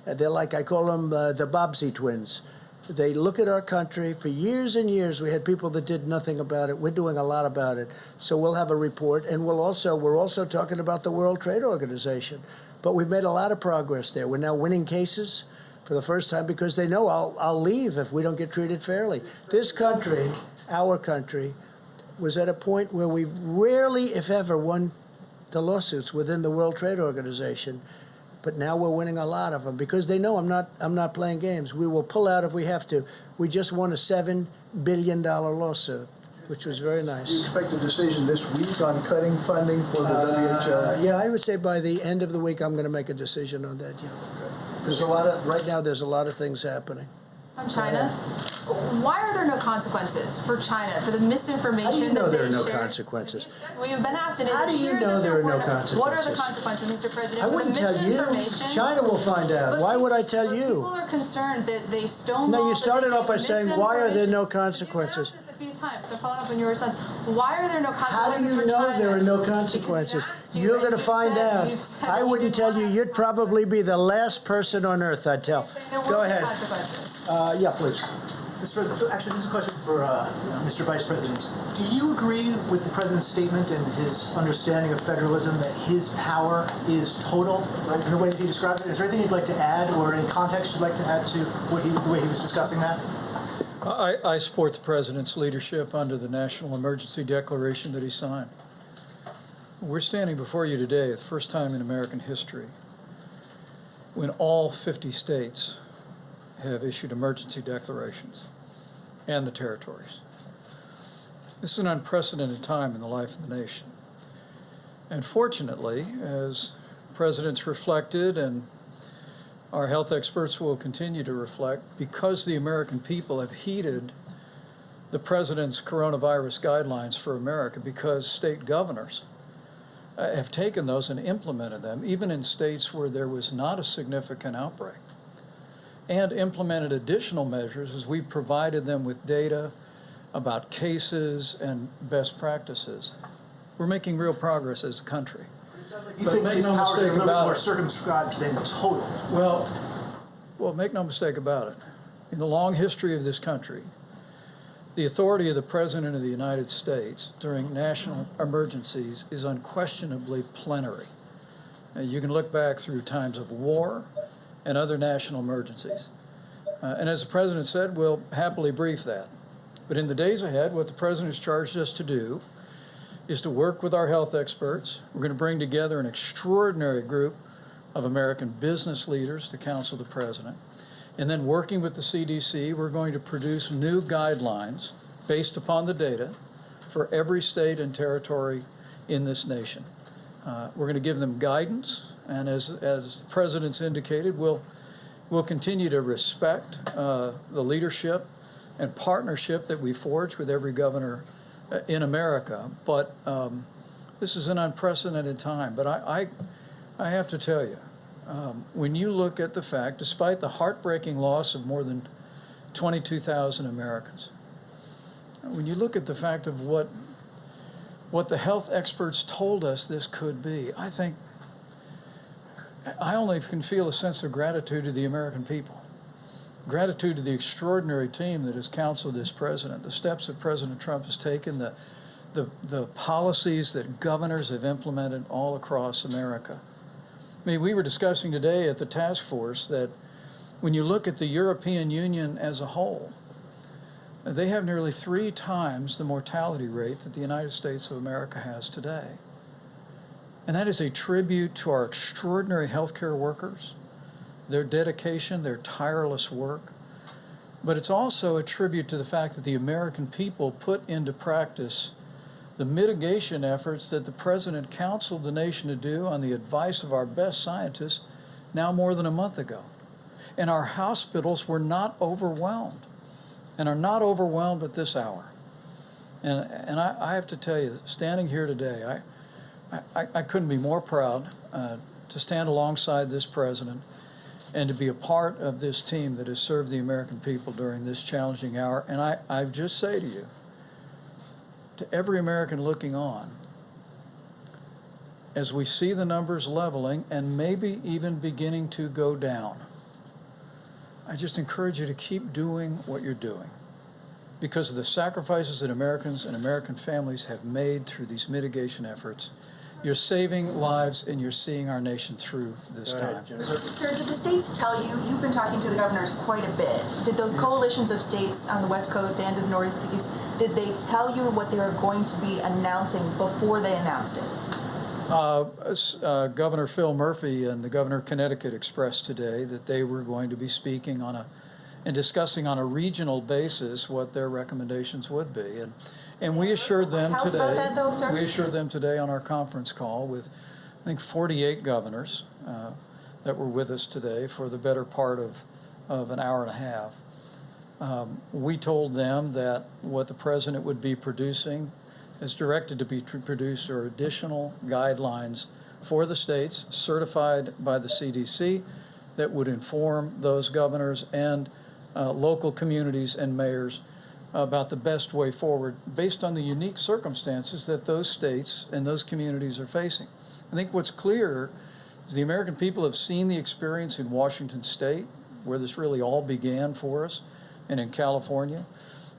They're like, I call them the Bobbsey twins. They look at our country. For years and years, we had people that did nothing about it. We're doing a lot about it. So we'll have a report, and we're also talking about the World Trade Organization. But we've made a lot of progress there. We're now winning cases for the first time because they know I'll leave if we don't get treated fairly. This country, our country, was at a point where we rarely, if ever, won the lawsuits within the World Trade Organization. But now we're winning a lot of them because they know I'm not playing games. We will pull out if we have to. We just won a $7 billion lawsuit, which was very nice. Do you expect a decision this week on cutting funding for the WHO? Yeah, I would say by the end of the week I'm going to make a decision on that. Yeah. There's right now there's a lot of things happening. On China, why are there no consequences for China for the misinformation How do you know that there are they no shared? consequences? We have been asked, and How do you know there are no consequences? What are the consequences, Mr. President, I for the wouldn't tell you. misinformation? China will find out. But Why would I tell you? People are concerned that they stonewall. No, you started that off by saying, why are there no consequences? You've asked this a few times, so following up on your response, why are there no How do consequences you for know China? there are no consequences? you, You're going to and find you've said out. I that wouldn't tell you. You'd probably be the last person on earth I'd tell. There Go were ahead. consequences. Yeah, please. Mr. President, actually, this is a question for Mr. Vice President. Do you agree with the President's statement and his understanding of federalism that his power is total, right, in the way that he described it? Is there anything you'd like to add or any context you'd like to add to the way he was discussing that? I support the President's leadership under the national emergency declaration that he signed. We're standing before you today, the first time in American history, when all 50 states have issued emergency declarations, and the territories. This is an unprecedented time in the life of the nation. And fortunately, as President's reflected and our health experts will continue to reflect, because the American people have heeded the President's coronavirus guidelines for America, because state governors have taken those and implemented them, even in states where there was not a significant outbreak, and implemented additional measures as we've provided them with data about cases and best practices. We're making real progress as a country. You think these powers are a little bit more circumscribed than total? Well, make no mistake about it. In the long history of this country, the authority of the President of the United States during national emergencies is unquestionably plenary. You can look back through times of war and other national emergencies. And as the President said, we'll happily brief that. But in the days ahead, what the President has charged us to do is to work with our health experts. We're going to bring together an extraordinary group of American business leaders to counsel the President. And then working with the CDC, we're going to produce new guidelines based upon the data for every state and territory in this nation. We're going to give them guidance, and as the President's indicated, we'll continue to respect the leadership and partnership that we forge with every governor in America. But this is an unprecedented time. But I have to tell you, when you look at the fact, despite the heartbreaking loss of more than 22,000 Americans, when you look at the fact of what the health experts told us this could be, I think I only can feel a sense of gratitude to the American people. Gratitude to the extraordinary team that has counseled this president, the steps that President Trump has taken, the policies that governors have implemented all across America. I mean, we were discussing today at the task force that when you look at the European Union as a whole, they have nearly 3 times the mortality rate that the United States of America has today. And that is a tribute to our extraordinary healthcare workers, their dedication, their tireless work. But it's also a tribute to the fact that the American people put into practice the mitigation efforts that the President counseled the nation to do on the advice of our best scientists now more than a month ago. And our hospitals were not overwhelmed, and are not overwhelmed at this hour. And I have to tell you, standing here today, I couldn't be more proud to stand alongside this President and to be a part of this team that has served the American people during this challenging hour. And I just say to you, to every American looking on, as we see the numbers leveling and maybe even beginning to go down, I just encourage you to keep doing what you're doing, because of the sacrifices that Americans and American families have made through these mitigation efforts. You're saving lives and you're seeing our nation through this time. Sir, did the states tell you, you've been talking to the governors quite a bit, did those coalitions of states on the West Coast and in the Northeast, did they tell you what they were going to be announcing before they announced it? Governor Phil Murphy and the governor of Connecticut expressed today that they were going to be speaking and discussing on a regional basis what their recommendations would be. And we assured them today. About that, though, sir? We assured them today on our conference call with, I think, 48 governors that were with us today for the better part of an hour and a half. We told them that what the President would be producing is directed to be produced are additional guidelines for the states certified by the CDC that would inform those governors and local communities and mayors about the best way forward based on the unique circumstances that those states and those communities are facing. I think what's clear is the American people have seen the experience in Washington State, where this really all began for us, and in California,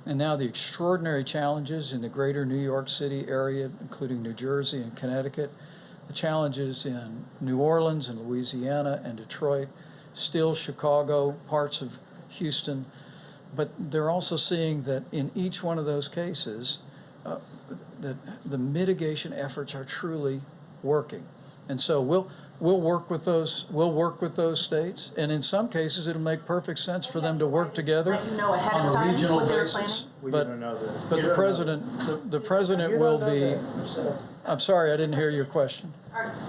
and now the extraordinary challenges in the greater New York City area, including New Jersey and Connecticut, the challenges in New Orleans and Louisiana and Detroit, still Chicago, parts of Houston. But they're also seeing that in each one of those cases, that the mitigation efforts are truly working. And so we'll work with those states, and in some cases it'll make perfect sense for them to work together Let you know ahead on of a time regional what they were basis. We But don't know that. but You the don't know president the president will be. I'm sorry, I didn't hear your question.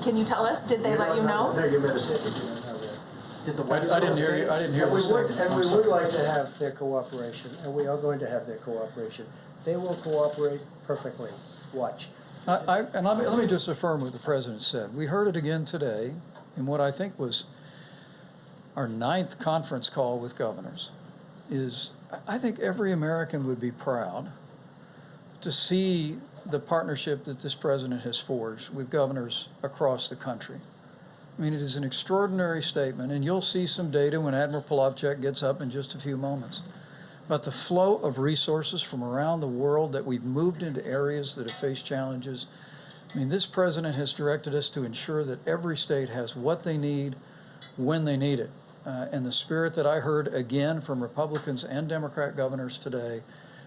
Can you tell us? Did they let you know? No, you made a statement. You don't know that. Did the I West didn't Coast hear you. I states- didn't hear And the we would, statement. and I'm we sorry. would like to have their cooperation, and we are going to have their cooperation. They will cooperate perfectly. Watch. And let me just affirm what the president said. We heard it again today in what I think was our 9th conference call with governors. I think every American would be proud to see the partnership that this president has forged with governors across the country. I mean, it is an extraordinary statement, and you'll see some data when Admiral Polovchek gets up in just a few moments. But the flow of resources from around the world that we've moved into areas that have faced challenges. I mean, this president has directed us to ensure that every state has what they need when they need it. And the spirit that I heard again from Republicans and Democrat governors today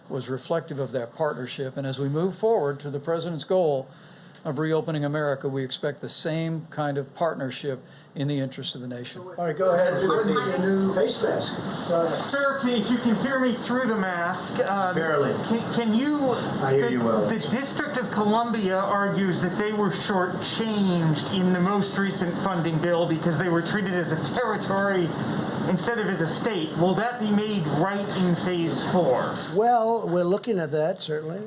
was reflective of that partnership. And as we move forward to the president's goal of reopening America, we expect the same kind of partnership in the interest of the nation. All right, go ahead. The new face mask. Go ahead. Sir, if you can hear me through the mask. Barely. Can you... I hear you well. The District of Columbia argues that they were shortchanged in the most recent funding bill because they were treated as a territory instead of as a state. Will that be made right in Phase 4? Well, we're looking at that, certainly.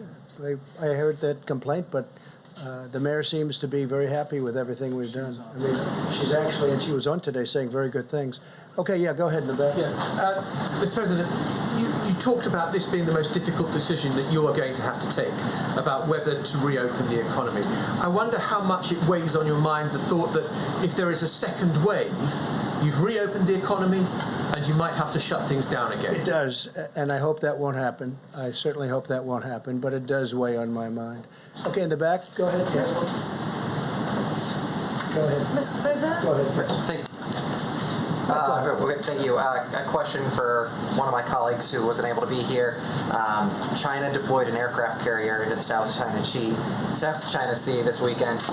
I heard that complaint, but the mayor seems to be very happy with everything we've done. I mean, she's actually, and she was on today saying very good things. Okay, yeah, go ahead in the back. Yeah, Mr. President, you talked about this being the most difficult decision that you are going to have to take about whether to reopen the economy. I wonder how much it weighs on your mind the thought that if there is a second wave, you've reopened the economy and you might have to shut things down again. It does, and I hope that won't happen. I certainly hope that won't happen, but it does weigh on my mind. Okay, in the back, go ahead, Catherine. Go ahead. Mr. President? Go ahead. Thank you. A question for one of my colleagues who wasn't able to be here. China deployed an aircraft carrier into the South China Sea this weekend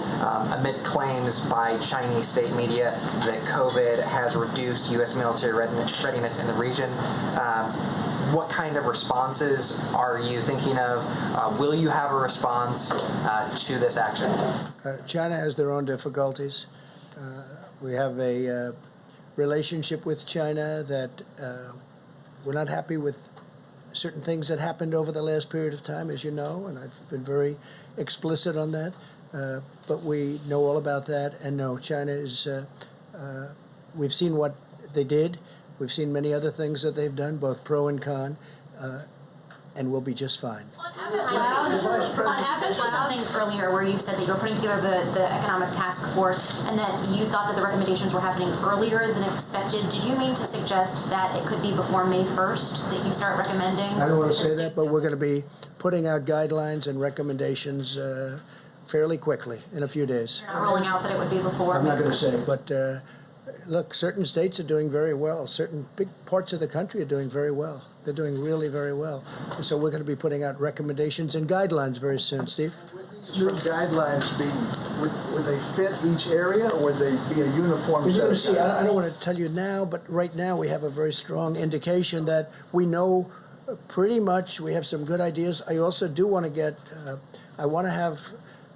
amid claims by Chinese state media that COVID has reduced U.S. military readiness in the region. What kind of responses are you thinking of? Will you have a response to this action? China has their own difficulties. We have a relationship with China that we're not happy with certain things that happened over the last period of time, as you know, and I've been very explicit on that. But we know all about that, and no, China is, we've seen what they did. We've seen many other things that they've done, both pro and con, and we'll be just fine. After something earlier where you said that you were putting together the economic task force and that you thought that the recommendations were happening earlier than expected, did you mean to suggest that it could be before May 1st that you start recommending? I don't want to say that, but we're going to be putting out guidelines and recommendations fairly quickly, in a few days. You're not rolling out that it would be before I'm May not going to 1st. say, but look, certain states are doing very well. Certain big parts of the country are doing very well. They're doing really very well. And so we're going to be putting out recommendations and guidelines very soon. Steve? Would these new guidelines be, would they fit each area, or would they be a uniform You're set going of to see, I don't guidelines? want to tell you now, but right now we have a very strong indication that we know pretty much, we have some good ideas. I also do want to get,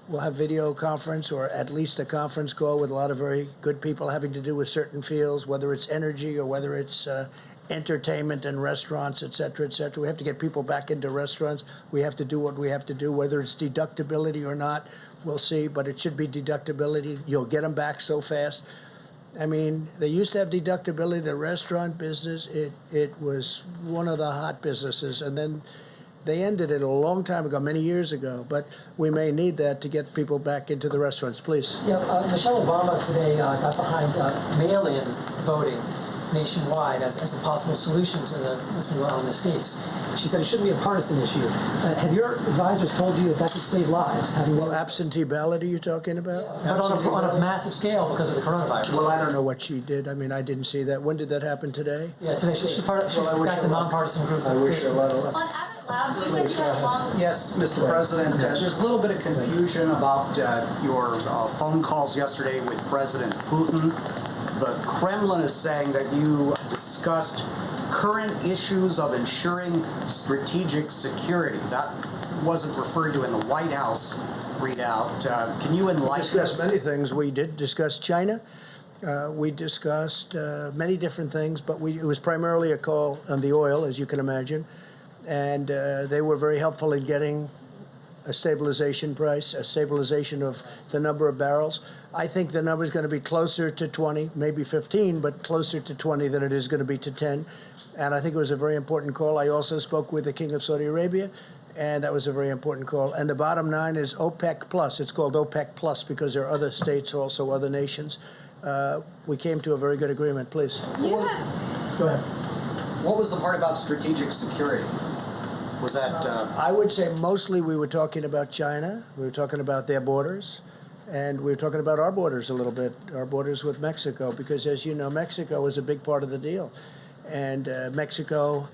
we'll have video conference or at least a conference call with a lot of very good people having to do with certain fields, whether it's energy or whether it's entertainment and restaurants, et cetera, et cetera. We have to get people back into restaurants. We have to do what we have to do, whether it's deductibility or not, we'll see, but it should be deductibility. You'll get them back so fast. I mean, they used to have deductibility, the restaurant business, it was one of the hot businesses, and then they ended it a long time ago, many years ago, but we may need that to get people back into the restaurants. Please. Yeah, Michelle Obama today got behind mail-in voting nationwide as a possible solution to what's been going on in the States. She said it shouldn't be a partisan issue. Have your advisors told you that could save lives? Well, absentee ballot are you talking about? But on a massive scale because of the coronavirus. Well, I don't know what she did. I mean, I didn't see that. When did that happen today? Yeah, today. She's back to nonpartisan group. I wish her a lot of luck. On Abbott Labs, you said you had long. Yes, Mr. President, there's a little bit of confusion about your phone calls yesterday with President Putin. The Kremlin is saying that you discussed current issues of ensuring strategic security. That wasn't referred to in the White House readout. Can you enlighten us? We discussed many things. We did discuss China. We discussed many different things, but it was primarily a call on the oil, as you can imagine. And they were very helpful in getting a stabilization price, a stabilization of the number of barrels. I think the number is going to be closer to 20, maybe 15, but closer to 20 than it is going to be to 10. And I think it was a very important call. I also spoke with the King of Saudi Arabia, and that was a very important call. And the bottom line is OPEC Plus. It's called OPEC Plus because there are other states, also other nations. We came to a very good agreement. Please. Go ahead. What was the part about strategic security? Was that... I would say mostly we were talking about China. We were talking about their borders. And we were talking about our borders a little bit, our borders with Mexico, because as you know, Mexico was a big part of the deal. And Mexico,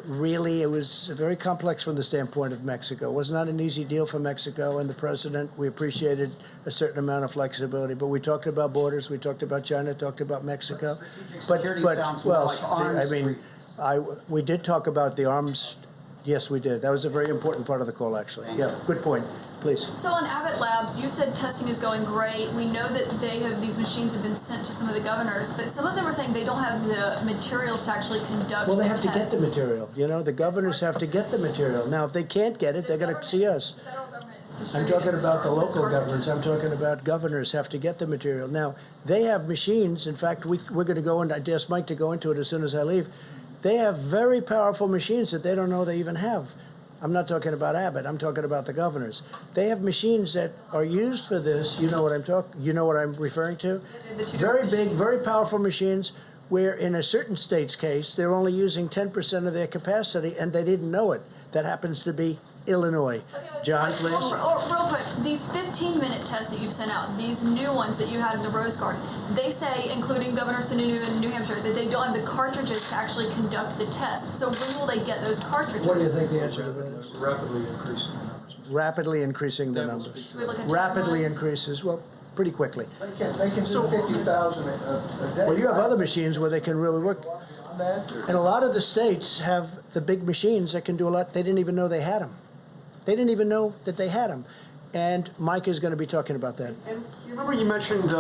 really, it was very complex from the standpoint of Mexico. It was not an easy deal for Mexico and the president. We appreciated a certain amount of flexibility. But we talked about borders, we talked about China, talked about Mexico. Security sounds more like arms treaties. We did talk about the arms. Yes, we did. That was a very important part of the call, actually. Yeah, good point. Please. So on Abbott Labs, you said testing is going great. We know that these machines have been sent to some of the governors, but some of them are saying they don't have the materials to actually conduct. Well, they have the to get the material. You know, the governors have to get the material. Now, if they can't get it, they're going to see us. I'm talking about the local governments. I'm talking about governors have to get the material. Now, they have machines. In fact, we're going to go and I asked Mike to go into it as soon as I leave. They have very powerful machines that they don't know they even have. I'm not talking about Abbott. I'm talking about the governors. They have machines that are used for this. You know what I'm referring to? Very big, very powerful machines where in a certain state's case, they're only using 10% of their capacity and they didn't know it. That happens to be Illinois. John, please. Real quick, these 15-minute tests that you've sent out, these new ones that you had in the Rose Garden, they say, including Governor Sununu in New Hampshire, that they don't have the cartridges to actually conduct the test. So when will they get those cartridges? What do you think the answer to that is? Rapidly increasing the numbers. Rapidly increasing the numbers. Should we look at Rapidly timeline? increases, well, pretty quickly. They can do 50,000 a day. Well, you have other machines where they can really work. On that, or- And a lot of the states have the big machines that can do a lot. They didn't even know they had them. They didn't even know that they had them. And Mike is going to be talking about that. And you remember you mentioned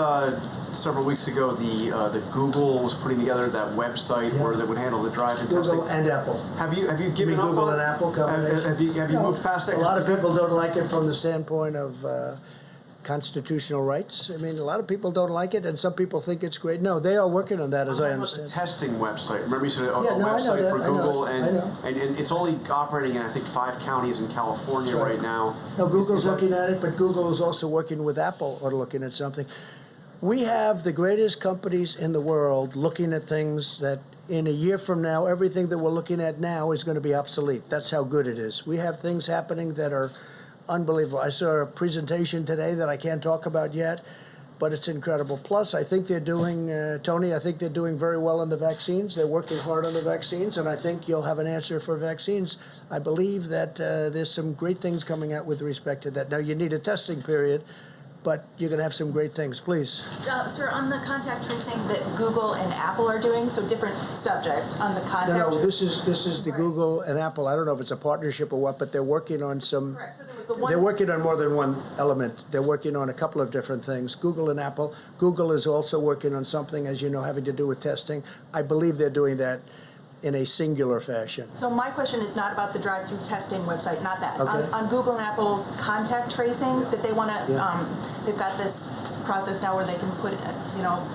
several weeks ago that Google was putting together that website where they would handle the drive-in testing. Google and Apple. Have you given up Google on and Apple combination? Have you moved past that? A lot of people don't like it from the standpoint of constitutional rights. I mean, a lot of people don't like it, and some people think it's great. No, they are working on that, as I understand. The testing website. Remember you said a I know website that. for I know. Google, I and know. it's only operating in I think 5 counties in California right now. No, Google's looking at it, but Google is also working with Apple or looking at something. We have the greatest companies in the world looking at things that in a year from now, everything that we're looking at now is going to be obsolete. That's how good it is. We have things happening that are unbelievable. I saw a presentation today that I can't talk about yet, but it's incredible. Plus, I think they're doing, Tony, I think they're doing very well on the vaccines. They're working hard on the vaccines, and I think you'll have an answer for vaccines. I believe that there's some great things coming out with respect to that. Now, you need a testing period, but you're going to have some great things. Please. Sir, on the contact tracing that Google and Apple are doing, so different subject on the contact. No, this is the Google and Apple. I don't know if it's a partnership or what, but they're working on some. Correct. So there was the one. They're working on more than one element. They're working on a couple of different things. Google and Apple. Google is also working on something, as you know, having to do with testing. I believe they're doing that in a singular fashion. So my question is not about the drive-through testing website, not that. Okay. On Google and Apple's contact tracing, that they want to, Yeah. they've got this process now where they can put,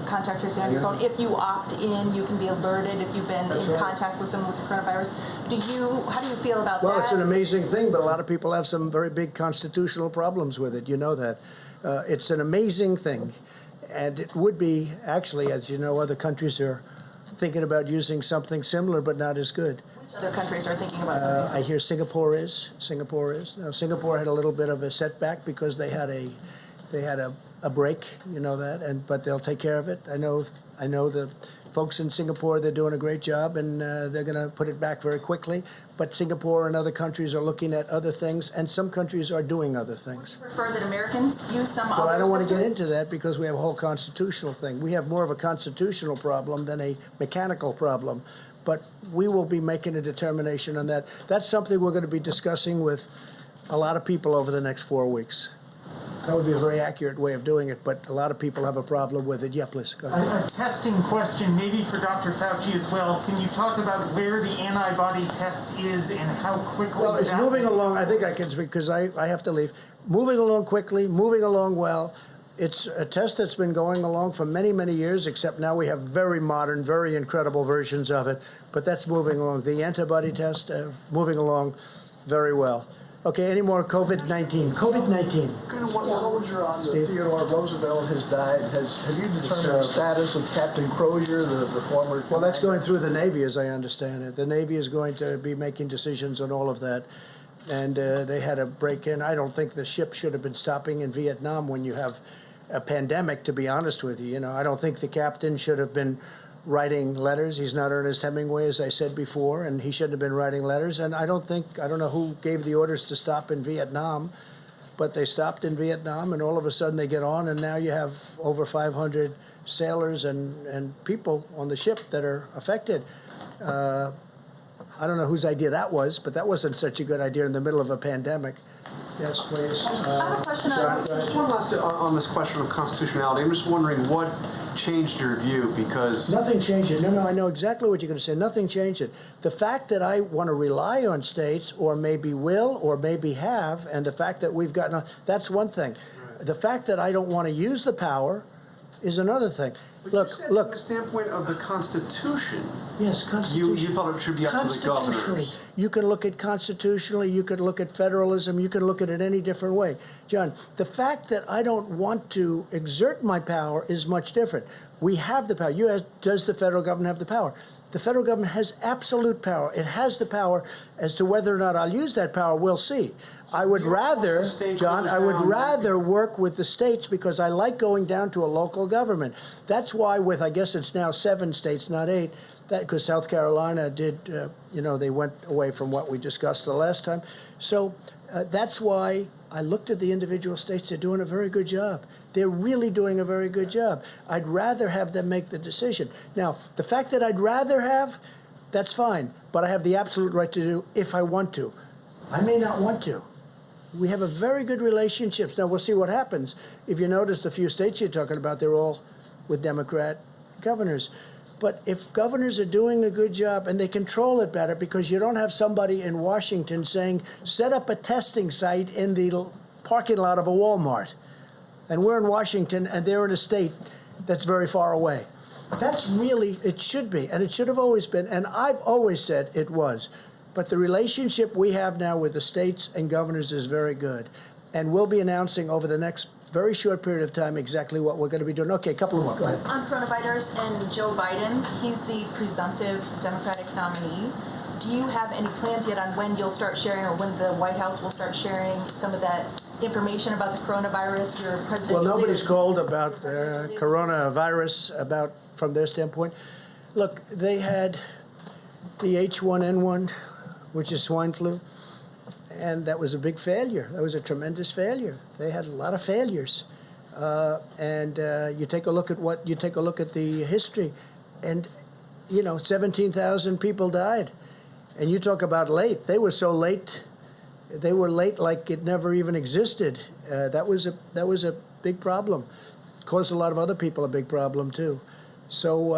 contact tracing on your phone. If you opt in, you can be alerted if you've been That's in right. contact with someone with the coronavirus. How do you feel about Well, that? it's an amazing thing, but a lot of people have some very big constitutional problems with it. You know that. It's an amazing thing. And it would be, actually, as you know, other countries are thinking about using something similar, but not as good. Which other countries are thinking about something? I hear Singapore is. Now, Singapore had a little bit of a setback because they had a break, you know that, but they'll take care of it. I know the folks in Singapore, they're doing a great job, and they're going to put it back very quickly. But Singapore and other countries are looking at other things, and some countries are doing other things. Would you prefer that Americans use some Well, other I don't want to system? get into that because we have a whole constitutional thing. We have more of a constitutional problem than a mechanical problem. But we will be making a determination on that. That's something we're going to be discussing with a lot of people over the next 4 weeks. That would be a very accurate way of doing it, but a lot of people have a problem with it. Yeah, please, go ahead. A testing question, maybe for Dr. Fauci as well. Can you talk about where the antibody test is and how quickly Well, it's that moving will- along. I think I can speak because I have to leave. Moving along quickly, moving along well. It's a test that's been going along for many, many years, except now we have very modern, very incredible versions of it. But that's moving along. The antibody test, moving along very well. Okay, any more COVID-19? COVID-19. One soldier on the Steve? Theodore Roosevelt has died. Have you determined the status of Captain Crozier, the former? Well, that's going through the Navy, as I understand it. The Navy is going to be making decisions on all of that. And they had a break-in. I don't think the ship should have been stopping in Vietnam when you have a pandemic, to be honest with you. You know, I don't think the captain should have been writing letters. He's not Ernest Hemingway, as I said before, and he shouldn't have been writing letters. And I don't know who gave the orders to stop in Vietnam, but they stopped in Vietnam, and all of a sudden they get on, and now you have over 500 sailors and people on the ship that are affected. I don't know whose idea that was, but that wasn't such a good idea in the middle of a pandemic. Yes, please. I have a question on. Just one last on this question of constitutionality. I'm just wondering what changed your view because Nothing changed it. No, I know exactly what you're going to say. Nothing changed it. The fact that I want to rely on states, or maybe will, or maybe have, and the fact that we've gotten, that's one thing. The fact that I don't want to use the power is another thing. Look. From the standpoint of the Constitution. Yes, Constitution. You thought it should be up to the governors. You can look at constitutionally, you could look at federalism, you can look at it any different way. John, the fact that I don't want to exert my power is much different. We have the power. Does the federal government have the power? The federal government has absolute power. It has the power. As to whether or not I'll use that power, we'll see. I would rather, John, work with the states because I like going down to a local government. That's why I guess it's now 7 states, not 8, because South Carolina did, they went away from what we discussed the last time. So that's why I looked at the individual states. They're doing a very good job. They're really doing a very good job. I'd rather have them make the decision. Now, the fact that I'd rather have, that's fine, but I have the absolute right to do if I want to. I may not want to. We have a very good relationship. Now, we'll see what happens. If you notice, the few states you're talking about, they're all with Democrat governors. But if governors are doing a good job and they control it better, because you don't have somebody in Washington saying, set up a testing site in the parking lot of a Walmart. And we're in Washington and they're in a state that's very far away. That's really, it should be, and it should have always been, and I've always said it was. But the relationship we have now with the states and governors is very good. And we'll be announcing over the next very short period of time exactly what we're going to be doing. Okay, a couple more. Go ahead. On coronavirus and Joe Biden, he's the presumptive Democratic nominee. Do you have any plans yet on when you'll start sharing, or when the White House will start sharing some of that information about the coronavirus, your presidential Well, nobody's data? called about coronavirus from their standpoint. Look, they had the H1N1, which is swine flu, and that was a big failure. That was a tremendous failure. They had a lot of failures. You take a look at the history, and 17,000 people died. And you talk about late. They were so late. They were late like it never even existed. That was a big problem. Caused a lot of other people a big problem too. So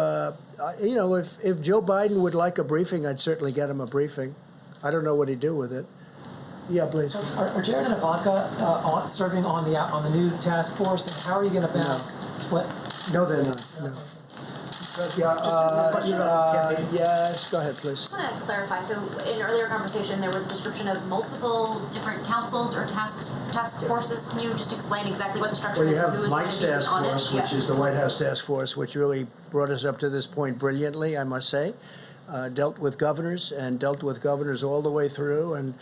if Joe Biden would like a briefing, I'd certainly get him a briefing. I don't know what he'd do with it. Yeah, please. Are Jared and Ivanka serving on the new task force, and how are you going to balance what? No, they're not. No. Yes, go ahead, please. I want to clarify. So, in earlier conversation, there was a description of multiple different councils or task forces. Can you just explain exactly what the structure Well, you is and have who is going Mike's to be task on force, it? which is the White House task force, which really brought us up to this point brilliantly, I must say. Dealt with governors all the way through, and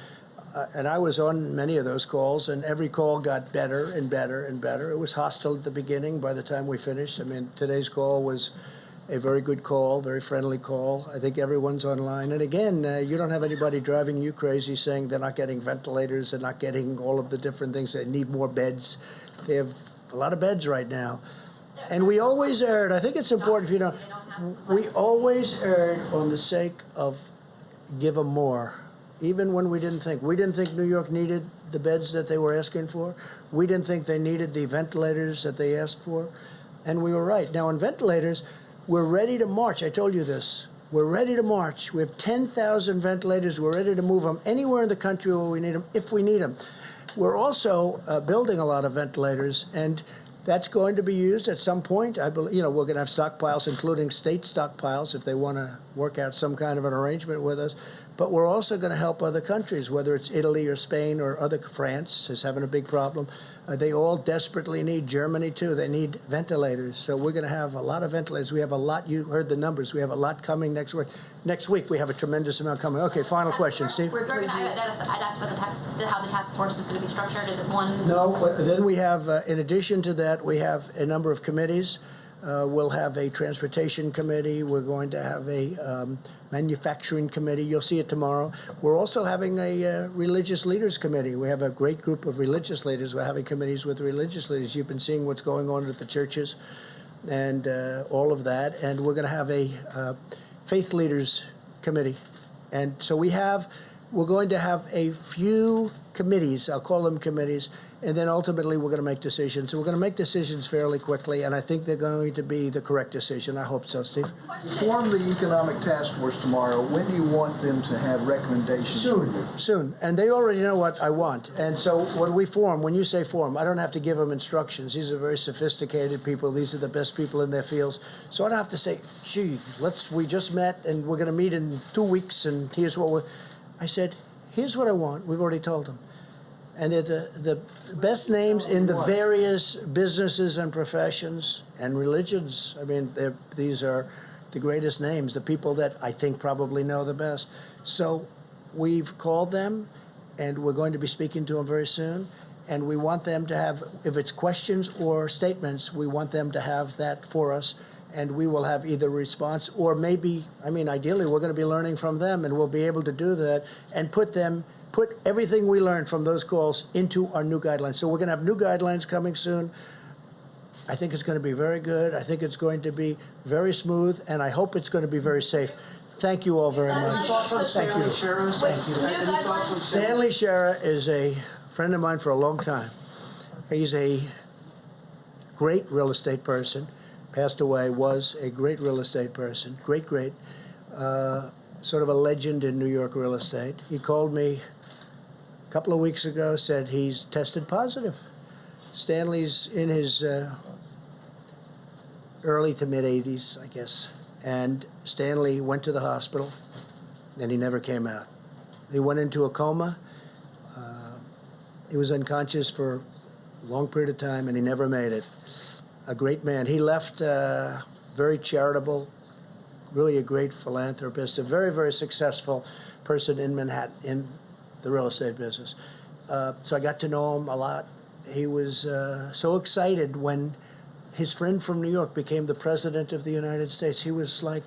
I was on many of those calls, and every call got better and better and better. It was hostile at the beginning. By the time we finished, I mean, today's call was a very good call, very friendly call. I think everyone's online. And again, you don't have anybody driving you crazy saying they're not getting ventilators, they're not getting all of the different things. They need more beds. They have a lot of beds right now. And we always erred. I think it's important if you know, we always erred on the sake of give them more. Even when we didn't think. We didn't think New York needed the beds that they were asking for. We didn't think they needed the ventilators that they asked for. And we were right. Now, on ventilators, we're ready to march. I told you this. We're ready to march. We have 10,000 ventilators. We're ready to move them anywhere in the country where we need them, if we need them. We're also building a lot of ventilators, and that's going to be used at some point. I believe, we're going to have stockpiles, including state stockpiles, if they want to work out some kind of an arrangement with us. But we're also going to help other countries, whether it's Italy or Spain or France is having a big problem. They all desperately need, Germany too, they need ventilators. So we're going to have a lot of ventilators. We have a lot, you heard the numbers, we have a lot coming next week. Next week we have a tremendous amount coming. Okay, final question, Steve. I'd ask about how the task force is going to be structured. Is it one? No, then we have, in addition to that, we have a number of committees. We'll have a transportation committee. We're going to have a manufacturing committee. You'll see it tomorrow. We're also having a religious leaders committee. We have a great group of religious leaders. We're having committees with religious leaders. You've been seeing what's going on at the churches and all of that. And we're going to have a faith leaders committee. And so we're going to have a few committees. I'll call them committees. And then ultimately, we're going to make decisions. So we're going to make decisions fairly quickly, and I think they're going to be the correct decision. I hope so, Steve. Form the economic task force tomorrow. When do you want them to have recommendations? Soon. And they already know what I want. And so when you say form, I don't have to give them instructions. These are very sophisticated people. These are the best people in their fields. So I don't have to say, gee, we just met, and we're going to meet in 2 weeks, and here's what I said, here's what I want. We've already told them. And they're the best names in the various businesses and professions and religions. I mean, these are the greatest names, the people that I think probably know the best. So we've called them, and we're going to be speaking to them very soon. And we want them to have, if it's questions or statements, we want them to have that for us. And we will have either response or maybe, ideally, we're going to be learning from them, and we'll be able to do that and put everything we learned from those calls into our new guidelines. So we're going to have new guidelines coming soon. I think it's going to be very good. I think it's going to be very smooth, and I hope it's going to be very safe. Thank you all very much. Thank you. Stanley Shera is a friend of mine for a long time. He's a great real estate person. Passed away, was a great real estate person. Great. Sort of a legend in New York real estate. He called me a couple of weeks ago, said he's tested positive. Stanley's in his early to mid 80s, I guess. And Stanley went to the hospital, and he never came out. He went into a coma. He was unconscious for a long period of time, and he never made it. A great man. He left very charitable, really a great philanthropist, a very, very successful person in Manhattan in the real estate business. So I got to know him a lot. He was so excited when his friend from New York became the president of the United States. He was like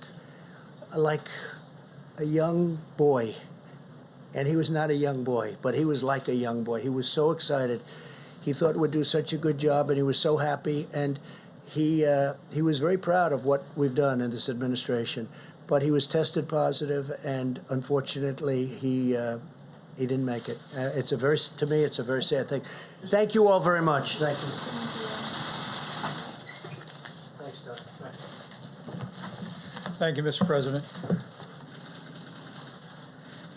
a young boy. And he was not a young boy, but he was like a young boy. He was so excited. He thought would do such a good job, and he was so happy. And he was very proud of what we've done in this administration. But he was tested positive, and unfortunately, he didn't make it. To me, it's a very sad thing. Thank you all very much. Thank you. Thanks, Doug. Thank you, Mr. President.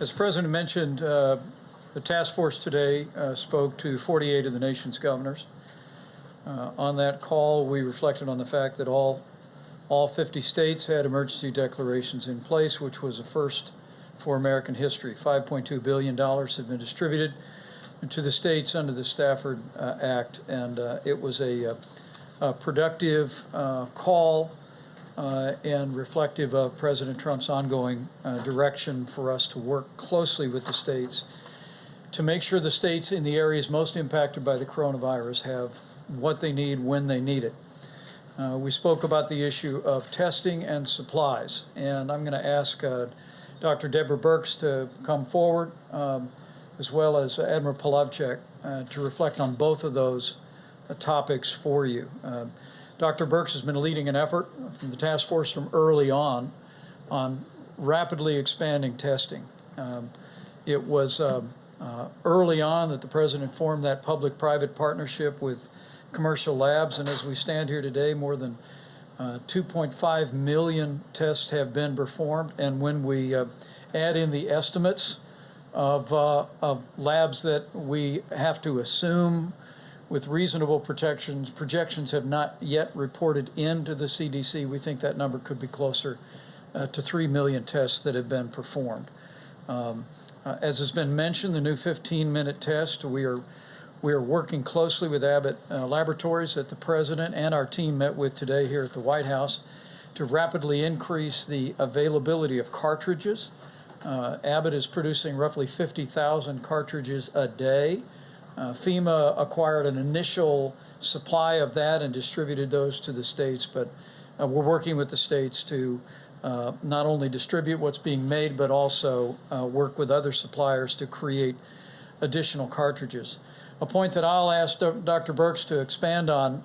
As the President mentioned, the task force today spoke to 48 of the nation's governors. On that call, we reflected on the fact that all All 50 states had emergency declarations in place, which was a first for American history. $5.2 billion have been distributed to the states under the Stafford Act, and it was a productive call and reflective of President Trump's ongoing direction for us to work closely with the states to make sure the states in the areas most impacted by the coronavirus have what they need when they need it. We spoke about the issue of testing and supplies, and I'm going to ask Dr. Deborah Birx to come forward, as well as Admiral Polovchek, to reflect on both of those topics for you. Dr. Birx has been leading an effort from the task force from early on rapidly expanding testing. It was early on that the President formed that public-private partnership with commercial labs, and as we stand here today, more than 2.5 million tests have been performed. And when we add in the estimates of labs that we have to assume with reasonable projections have not yet reported into the CDC, we think that number could be closer to 3 million tests that have been performed. As has been mentioned, the new 15-minute test, we are working closely with Abbott Laboratories that the President and our team met with today here at the White House to rapidly increase the availability of cartridges. Abbott is producing roughly 50,000 cartridges a day. FEMA acquired an initial supply of that and distributed those to the states, but we're working with the states to not only distribute what's being made, but also work with other suppliers to create additional cartridges. A point that I'll ask Dr. Birx to expand on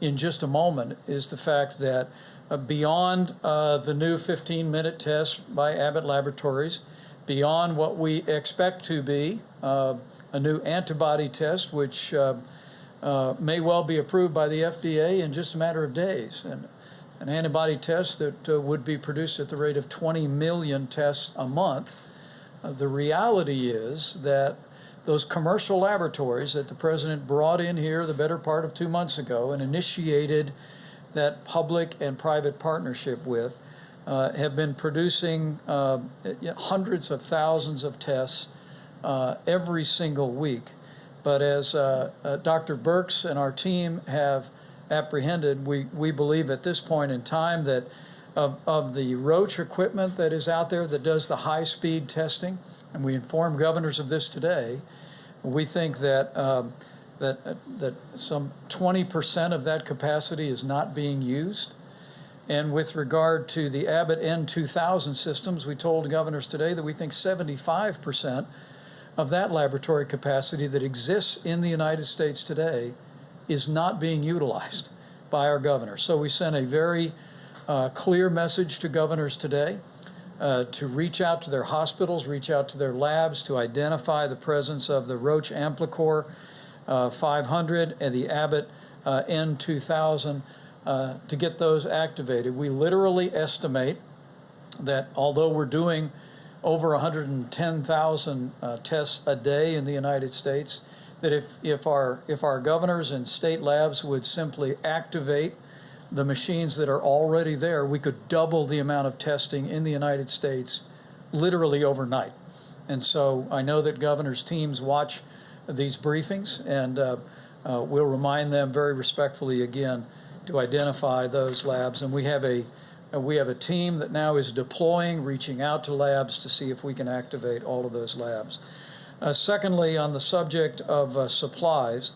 in just a moment is the fact that beyond the new 15-minute test by Abbott Laboratories, beyond what we expect to be a new antibody test, which may well be approved by the FDA in just a matter of days, and an antibody test that would be produced at the rate of 20 million tests a month. The reality is that those commercial laboratories that the President brought in here the better part of 2 months ago and initiated that public and private partnership with have been producing hundreds of thousands of tests every single week. But as Dr. Birx and our team have apprehended, we believe at this point in time that of the Roche equipment that is out there that does the high-speed testing, and we inform governors of this today, we think that that some 20% of that capacity is not being used. And with regard to the Abbott N2000 systems, we told governors today that we think 75% of that laboratory capacity that exists in the United States today is not being utilized by our governors. So we sent a very clear message to governors today to reach out to their hospitals, reach out to their labs to identify the presence of the Roche Amplicor 500 and the Abbott N2000 to get those activated. We literally estimate that although we're doing over 110,000 tests a day in the United States, that if our governors and state labs would simply activate the machines that are already there, we could double the amount of testing in the United States literally overnight. And so I know that governors' teams watch these briefings, and we'll remind them very respectfully again to identify those labs. And we have a team that now is deploying, reaching out to labs to see if we can activate all of those labs. Secondly, on the subject of supplies,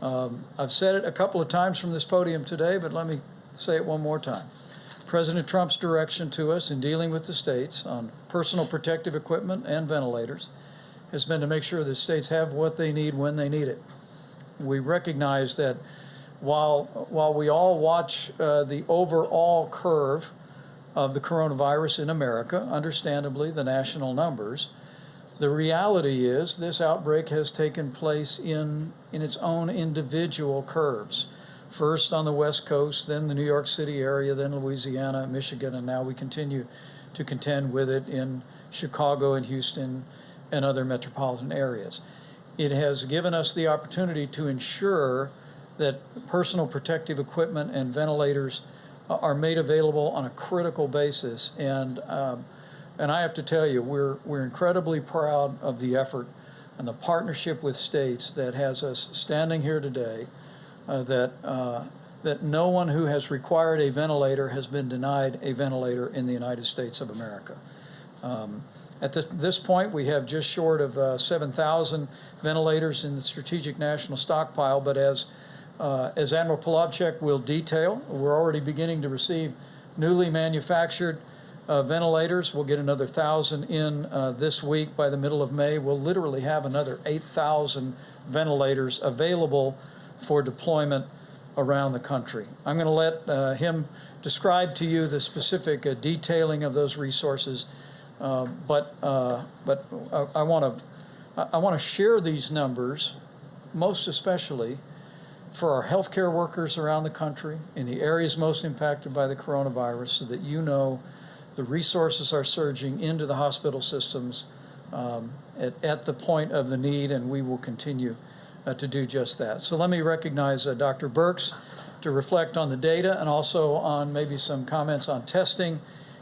I've said it a couple of times from this podium today, but let me say it one more time. President Trump's direction to us in dealing with the states on personal protective equipment and ventilators has been to make sure the states have what they need when they need it. We recognize that while we all watch the overall curve of the coronavirus in America, understandably the national numbers, the reality is this outbreak has taken place in its own individual curves. First on the West Coast, then the New York City area, then Louisiana, Michigan, and now we continue to contend with it in Chicago and Houston and other metropolitan areas. It has given us the opportunity to ensure that personal protective equipment and ventilators are made available on a critical basis. And I have to tell you, we're incredibly proud of the effort and the partnership with states that has us standing here today, that no one who has required a ventilator has been denied a ventilator in the United States of America. At this point, we have just short of 7,000 ventilators in the Strategic National Stockpile, but as Admiral Polovchek will detail, we're already beginning to receive newly manufactured ventilators. We'll get another 1,000 in this week. By the middle of May, we'll literally have another 8,000 ventilators available for deployment around the country. I'm going to let him describe to you the specific detailing of those resources, but I want to share these numbers, most especially for our healthcare workers around the country in the areas most impacted by the coronavirus, so that you know the resources are surging into the hospital systems at the point of the need, and we will continue to do just that. So let me recognize Dr. Birx to reflect on the data and also on maybe some comments on testing.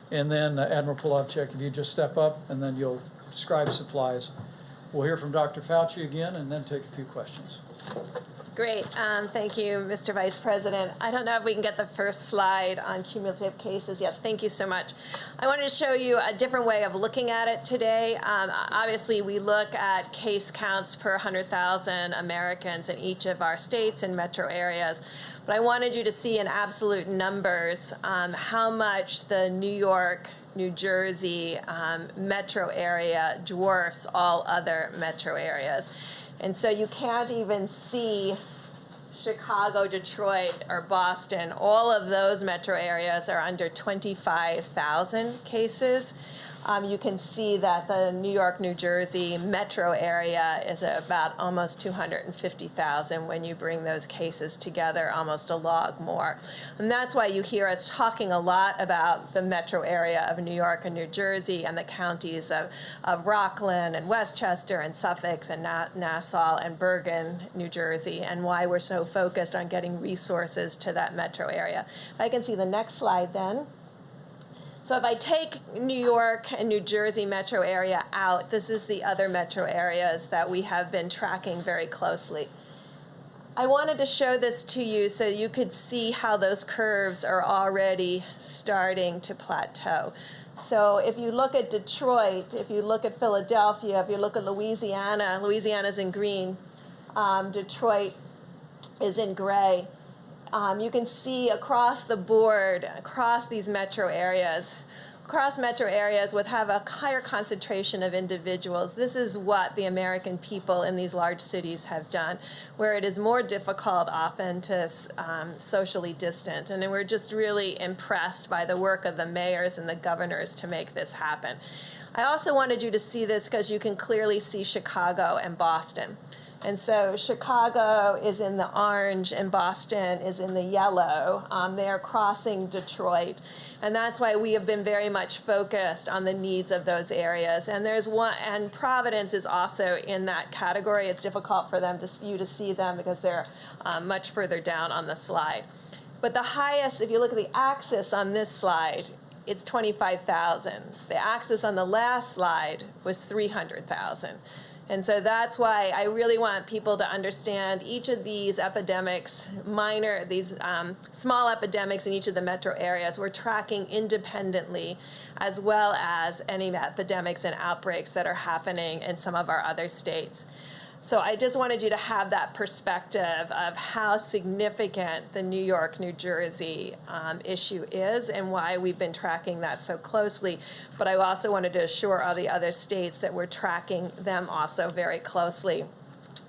And then Admiral Polovchek, if you just step up and then you'll describe supplies. We'll hear from Dr. Fauci again and then take a few questions. Great. Thank you, Mr. Vice President. I don't know if we can get the first slide on cumulative cases. Yes, thank you so much. I wanted to show you a different way of looking at it today. Obviously, we look at case counts per 100,000 Americans in each of our states and metro areas. But I wanted you to see in absolute numbers how much the New York, New Jersey metro area dwarfs all other metro areas. And so you can't even see Chicago, Detroit, or Boston. All of those metro areas are under 25,000 cases. You can see that the New York, New Jersey metro area is about almost 250,000 when you bring those cases together, almost a log more. And that's why you hear us talking a lot about the metro area of New York and New Jersey and the counties of Rockland and Westchester and Suffolk and Nassau and Bergen, New Jersey, and why we're so focused on getting resources to that metro area. If I can see the next slide then. So if I take New York and New Jersey metro area out, this is the other metro areas that we have been tracking very closely. I wanted to show this to you so you could see how those curves are already starting to plateau. So if you look at Detroit, if you look at Philadelphia, if you look at Louisiana, Louisiana's in green, Detroit is in gray. You can see across the board, across these metro areas would have a higher concentration of individuals. This is what the American people in these large cities have done, where it is more difficult often to socially distant. And we're just really impressed by the work of the mayors and the governors to make this happen. I also wanted you to see this because you can clearly see Chicago and Boston. And so Chicago is in the orange and Boston is in the yellow. They are crossing Detroit. And that's why we have been very much focused on the needs of those areas. And there's one, and Providence is also in that category. It's difficult for you to see them because they're much further down on the slide. But the highest, if you look at the axis on this slide, it's 25,000. The axis on the last slide was 300,000. And so that's why I really want people to understand each of these epidemics, small epidemics in each of the metro areas, we're tracking independently, as well as any epidemics and outbreaks that are happening in some of our other states. So I just wanted you to have that perspective of how significant the New York, New Jersey issue is and why we've been tracking that so closely. But I also wanted to assure all the other states that we're tracking them also very closely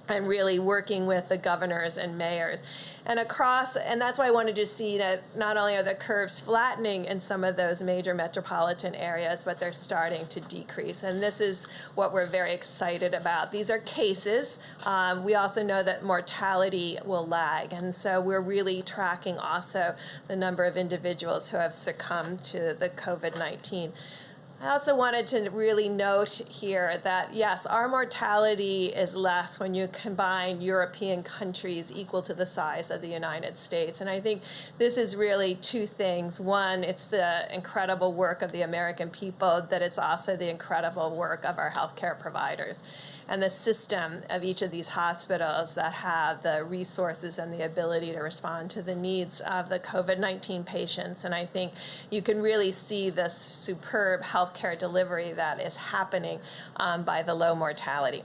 and really working with the governors and mayors. And that's why I wanted to see that not only are the curves flattening in some of those major metropolitan areas, but they're starting to decrease. And this is what we're very excited about. These are cases. We also know that mortality will lag. And so we're really tracking also the number of individuals who have succumbed to the COVID-19. I also wanted to really note here that, yes, our mortality is less when you combine European countries equal to the size of the United States. And I think this is really two things. One, it's the incredible work of the American people, but it's also the incredible work of our healthcare providers and the system of each of these hospitals that have the resources and the ability to respond to the needs of the COVID-19 patients. And I think you can really see this superb healthcare delivery that is happening by the low mortality.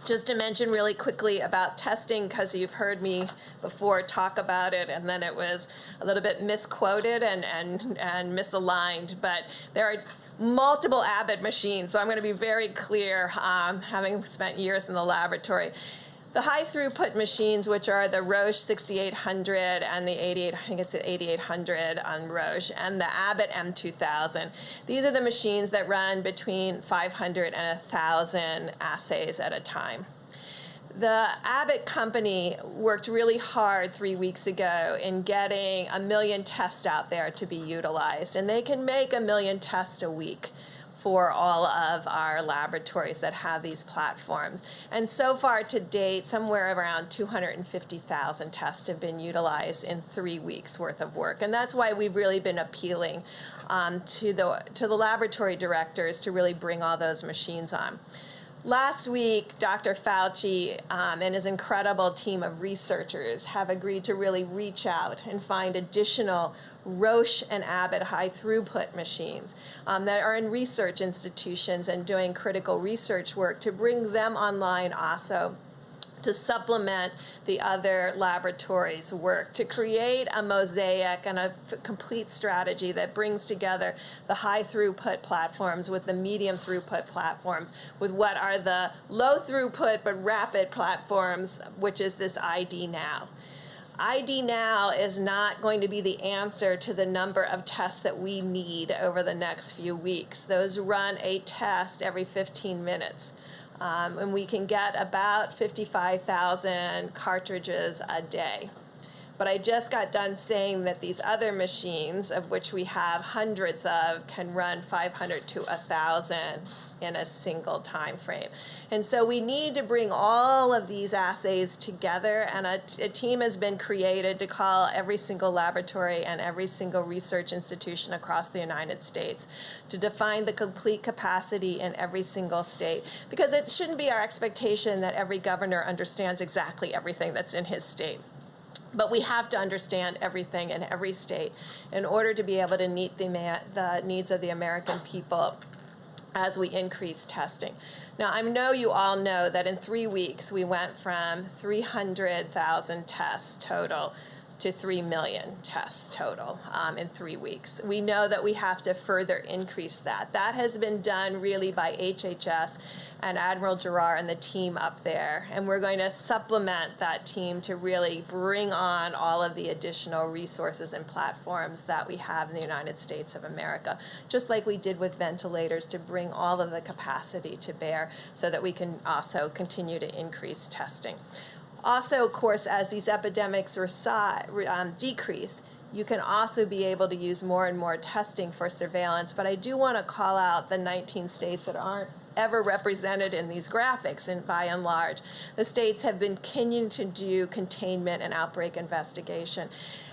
Just to mention really quickly about testing, because you've heard me before talk about it, and then it was a little bit misquoted and misaligned, but there are multiple Abbott machines, so I'm going to be very clear, having spent years in the laboratory. The high throughput machines, which are the Roche 6800 and the 8800 on Roche, and the Abbott M2000, these are the machines that run between 500 and 1,000 assays at a time. The Abbott company worked really hard 3 weeks ago in getting 1 million tests out there to be utilized, and they can make 1 million tests a week for all of our laboratories that have these platforms. And so far to date, somewhere around 250,000 tests have been utilized in 3 weeks worth of work. And that's why we've really been appealing to the laboratory directors to really bring all those machines on. Last week, Dr. Fauci and his incredible team of researchers have agreed to really reach out and find additional Roche and Abbott high throughput machines that are in research institutions and doing critical research work, to bring them online also, to supplement the other laboratories' work, to create a mosaic and a complete strategy that brings together the high throughput platforms with the medium throughput platforms, with what are the low throughput but rapid platforms, which is this ID Now. ID Now is not going to be the answer to the number of tests that we need over the next few weeks. Those run a test every 15 minutes. And we can get about 55,000 cartridges a day. But I just got done saying that these other machines, of which we have hundreds of, can run 500 to 1,000 in a single time frame. And so we need to bring all of these assays together, and a team has been created to call every single laboratory and every single research institution across the United States to define the complete capacity in every single state, because it shouldn't be our expectation that every governor understands exactly everything that's in his state. But we have to understand everything in every state in order to be able to meet the needs of the American people as we increase testing. Now, I know you all know that in 3 weeks we went from 300,000 tests total to 3 million tests total in 3 weeks. We know that we have to further increase that. That has been done really by HHS and Admiral Giroir and the team up there. And we're going to supplement that team to really bring on all of the additional resources and platforms that we have in the United States of America, just like we did with ventilators, to bring all of the capacity to bear so that we can also continue to increase testing. Also, of course, as these epidemics decrease, you can also be able to use more and more testing for surveillance. But I do want to call out the 19 states that aren't ever represented in these graphics, and by and large. The states have been continuing to do containment and outbreak investigation.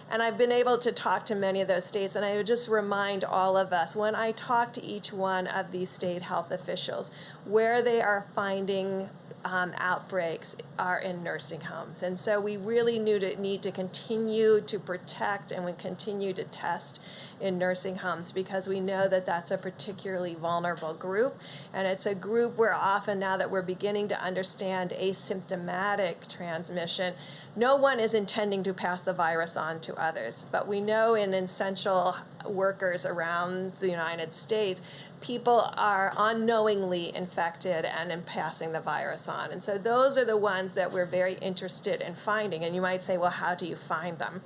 And I've been able to talk to many of those states, and I would just remind all of us, when I talk to each one of these state health officials, where they are finding outbreaks are in nursing homes. And so we really need to continue to protect and we continue to test in nursing homes, because we know that that's a particularly vulnerable group. And it's a group where often, now that we're beginning to understand asymptomatic transmission, no one is intending to pass the virus on to others. But we know in essential workers around the United States, people are unknowingly infected and in passing the virus on. And so those are the ones that we're very interested in finding. And you might say, well, how do you find them?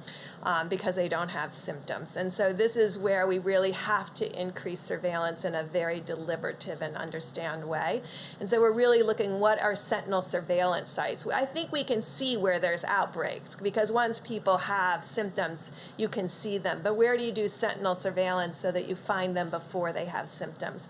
Because they don't have symptoms. And so this is where we really have to increase surveillance in a very deliberative and understand way. And so we're really looking, what are sentinel surveillance sites? I think we can see where there's outbreaks, because once people have symptoms, you can see them. But where do you do sentinel surveillance so that you find them before they have symptoms? systems.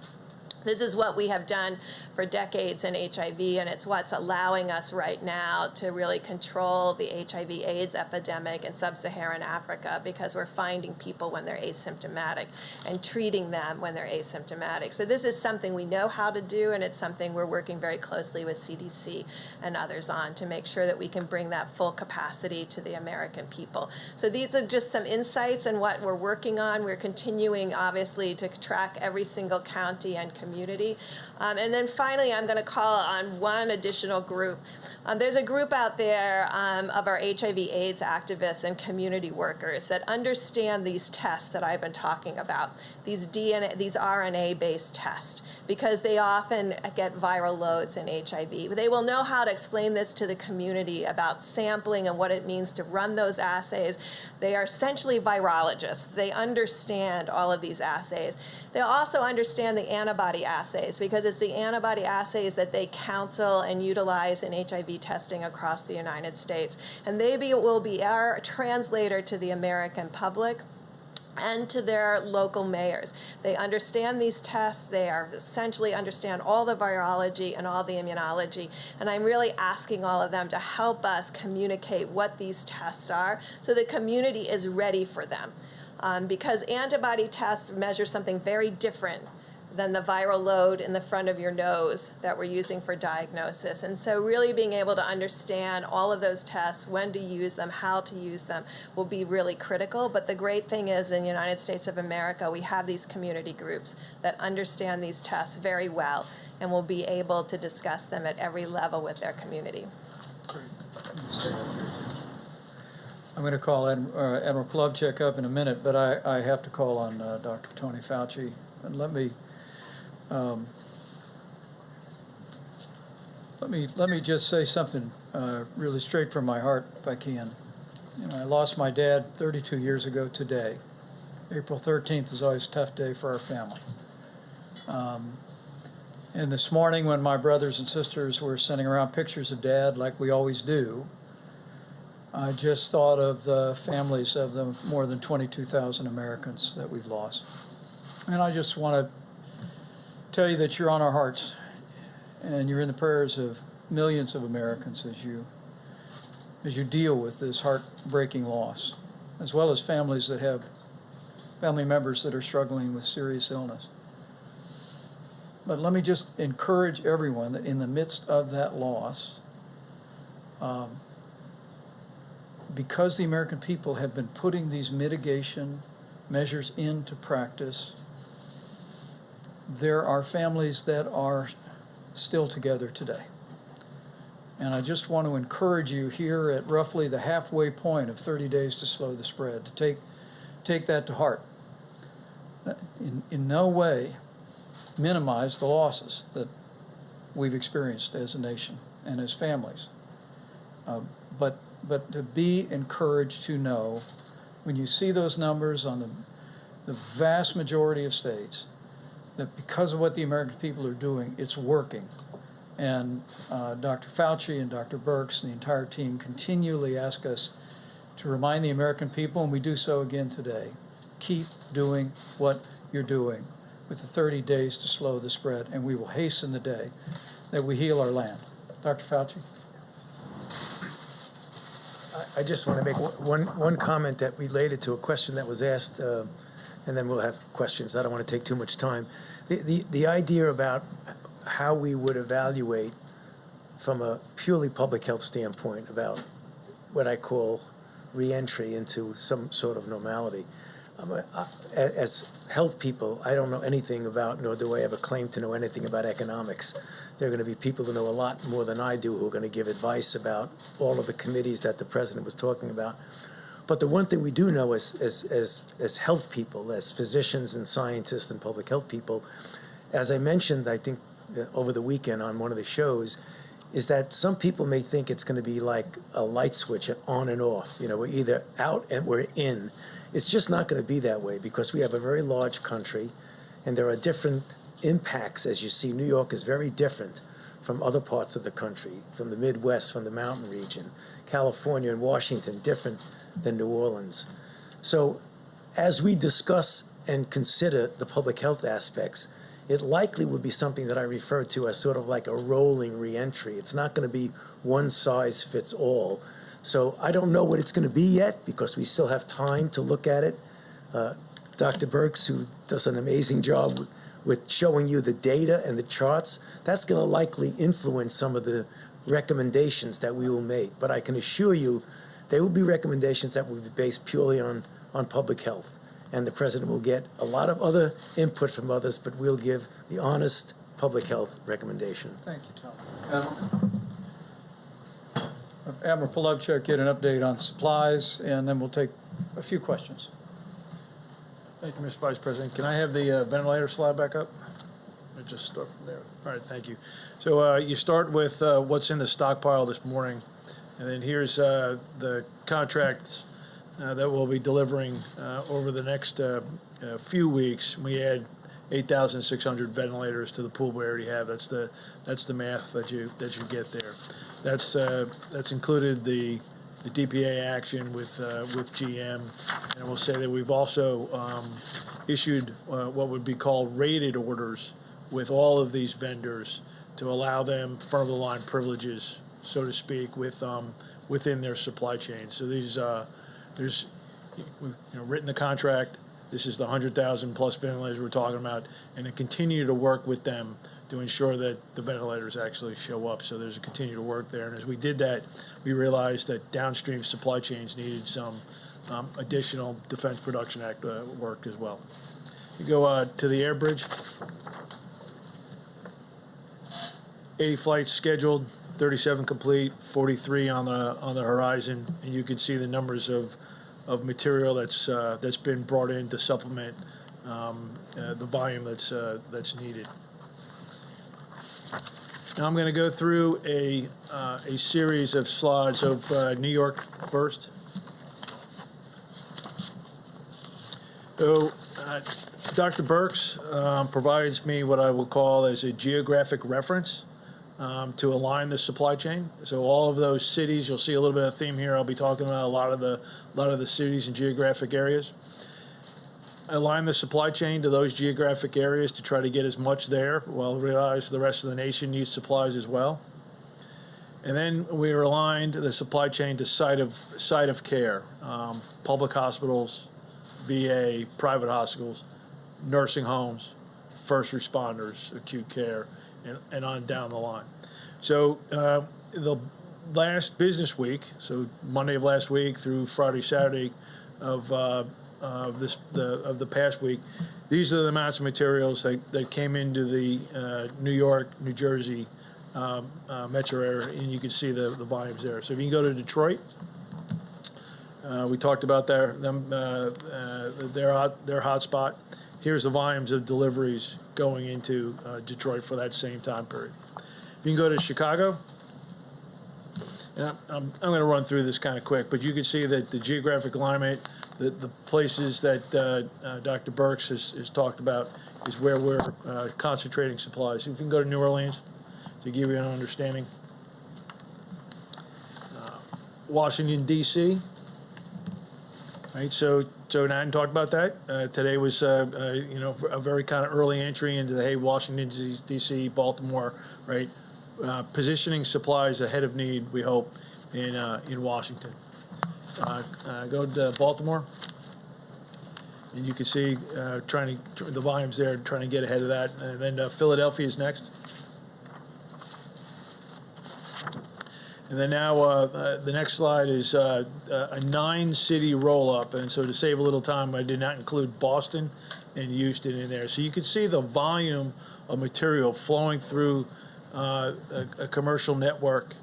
This is what we have done for decades in HIV, and it's what's allowing us right now to really control the HIV/AIDS epidemic in sub-Saharan Africa, because we're finding people when they're asymptomatic and treating them when they're asymptomatic. So this is something we know how to do, and it's something we're working very closely with CDC and others on to make sure that we can bring that full capacity to the American people. So these are just some insights in what we're working on. We're continuing, obviously, to track every single county and community. And then finally, I'm going to call on one additional group. There's a group out there of our HIV/AIDS activists and community workers that understand these tests that I've been talking about, these RNA-based tests, because they often get viral loads in HIV. They will know how to explain this to the community about sampling and what it means to run those assays. They are essentially virologists. They understand all of these assays. They also understand the antibody assays, because it's the antibody assays that they counsel and utilize in HIV testing across the United States. And they will be our translator to the American public and to their local mayors. They understand these tests. They are essentially understand all the virology and all the immunology. And I'm really asking all of them to help us communicate what these tests are so the community is ready for them. Because antibody tests measure something very different than the viral load in the front of your nose that we're using for diagnosis. And so really being able to understand all of those tests, when to use them, how to use them, will be really critical. But the great thing is, in the United States of America, we have these community groups that understand these tests very well and will be able to discuss them at every level with their community. I'm going to call Admiral Plavchik up in a minute, but I have to call on Dr. Tony Fauci. And let me just say something really straight from my heart, if I can. You know, I lost my dad 32 years ago today. April 13th is always a tough day for our family. And this morning, when my brothers and sisters were sending around pictures of Dad, like we always do, I just thought of the families of the more than 22,000 Americans that we've lost. And I just want to tell you that you're on our hearts, and you're in the prayers of millions of Americans as you deal with this heartbreaking loss, as well as families that have family members that are struggling with serious illness. But let me just encourage everyone that in the midst of that loss, because the American people have been putting these mitigation measures into practice, there are families that are still together today. And I just want to encourage you here at roughly the halfway point of 30 days to slow the spread to take that to heart. In no way minimize the losses that we've experienced as a nation and as families. But to be encouraged to know, when you see those numbers on the vast majority of states, that because of what the American people are doing, it's working. And Dr. Fauci and Dr. Birx and the entire team continually ask us to remind the American people, and we do so again today, keep doing what you're doing with the 30 days to slow the spread, and we will hasten the day that we heal our land. Dr. Fauci? I just want to make one comment that related to a question that was asked, and then we'll have questions. I don't want to take too much time. The idea about how we would evaluate from a purely public health standpoint about what I call re-entry into some sort of normality. As health people, I don't know anything about, nor do I have a claim to know anything about economics. There are going to be people who know a lot more than I do who are going to give advice about all of the committees that the president was talking about. But the one thing we do know as health people, as physicians and scientists and public health people, as I mentioned, I think over the weekend on one of the shows, is that some people may think it's going to be like a light switch on and off. You know, we're either out and we're in. It's just not going to be that way because we have a very large country and there are different impacts. As you see, New York is very different from other parts of the country, from the Midwest, from the mountain region. California and Washington, different than New Orleans. So as we discuss and consider the public health aspects, it likely would be something that I refer to as sort of like a rolling reentry. It's not going to be one size fits all. So I don't know what it's going to be yet because we still have time to look at it. Dr. Birx, who does an amazing job with showing you the data and the charts, that's going to likely influence some of the recommendations that we will make. But I can assure you they will be recommendations that will be based purely on public health. And the president will get a lot of other input from others, but we'll give the honest public health recommendation. Thank you, Tom. Admiral Polovchuk, get an update on supplies, and then we'll take a few questions. Thank you, Mr. Vice President. Can I have the ventilator slide back up? Let me just start from there. All right, thank you. So you start with what's in the stockpile this morning, and then here's the contracts that we'll be delivering over the next few weeks. We add 8,600 ventilators to the pool we already have. That's the math that you get there. That's included the DPA action with GM, and we'll say that we've also issued what would be called rated orders with all of these vendors to allow them front of the line privileges, so to speak, within their supply chain. So we've written the contract. This is the 100,000 plus ventilators we're talking about, and to continue to work with them to ensure that the ventilators actually show up. So there's a continue to work there. And as we did that, we realized that downstream supply chains needed some additional Defense Production Act work as well. You go to the air bridge. 80 flights scheduled, 37 complete, 43 on the horizon, and you can see the numbers of material that's been brought in to supplement the volume that's needed. Now I'm going to go through a series of slides of New York first. So Dr. Birx provides me what I will call as a geographic reference to align the supply chain. So all of those cities, you'll see a little bit of theme here. I'll be talking about a lot of the cities and geographic areas. Align the supply chain to those geographic areas to try to get as much there, while realize the rest of the nation needs supplies as well. And then we aligned the supply chain to site of care, public hospitals, VA, private hospitals, nursing homes, first responders, acute care, and on down the line. So the last business week, so Monday of last week through Friday, Saturday of the past week, these are the amounts of materials that came into the New York, New Jersey metro area, and you can see the volumes there. So if you can go to Detroit, we talked about their hotspot. Here's the volumes of deliveries going into Detroit for that same time period. You can go to Chicago, and I'm going to run through this kind of quick, but you can see that the geographic alignment, the places that Dr. Birx has talked about is where we're concentrating supplies. If you can go to New Orleans to give you an understanding. Washington, D.C. Right, so I hadn't talked about that. Today was, a very kind of early entry into the Washington, D.C., Baltimore, right? Positioning supplies ahead of need, we hope, in Washington. Go to Baltimore, and you can see the volumes there, trying to get ahead of that. And then Philadelphia is next. And then now the next slide is a 9-city roll-up. And so to save a little time, I did not include Boston and Houston in there. So you can see the volume of material flowing through a commercial network,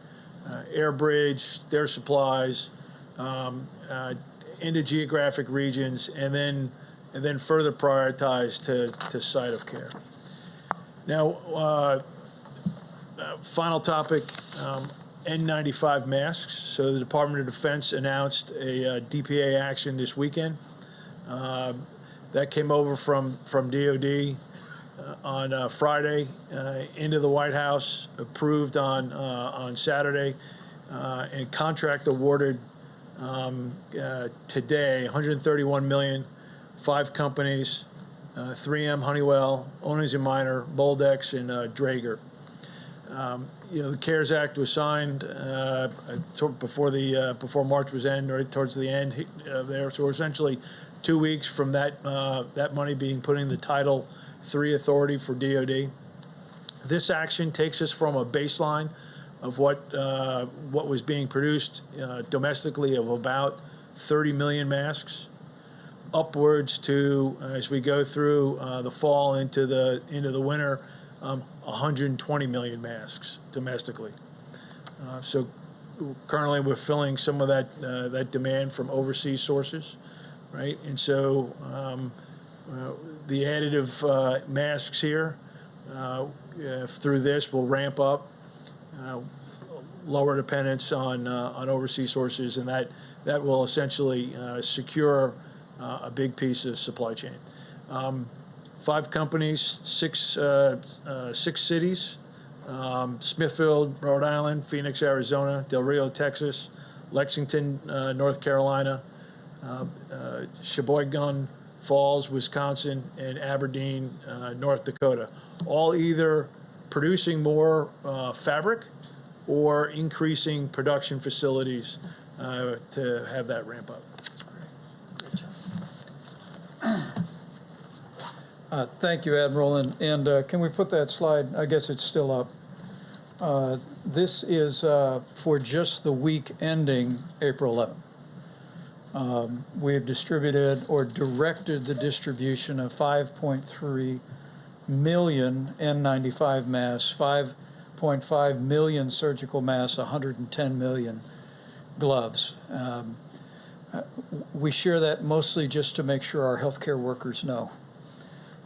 air bridge, their supplies, into geographic regions, and then further prioritized to site of care. Now, final topic. N95 masks. So the Department of Defense announced a DPA action this weekend. That came over from DOD on Friday into the White House, approved on Saturday, and contract awarded today. $131 million, 5 companies, 3M, Honeywell, Owens & Minor, Boldex, and Draeger. The CARES Act was signed before March was end, right towards the end there. So essentially 2 weeks from that money being put in the Title III authority for DoD. This action takes us from a baseline of what was being produced domestically of about 30 million masks, upwards to, as we go through the fall into the winter, 120 million masks domestically. So currently we're filling some of that demand from overseas sources, right? And so the additive masks here through this will ramp up, lower dependence on overseas sources, and that will essentially secure a big piece of supply chain. 5 companies, 6 cities: Smithfield, Rhode Island; Phoenix, Arizona; Del Rio, Texas; Lexington, North Carolina; Sheboygan Falls, Wisconsin; and Aberdeen, North Dakota. All either producing more fabric or increasing production facilities to have that ramp up. Thank you, Admiral. And can we put that slide? I guess it's still up. This is for just the week ending April 11th. We have distributed or directed the distribution of 5.3 million N95 masks, 5.5 million surgical masks, 110 million gloves. We share that mostly just to make sure our healthcare workers know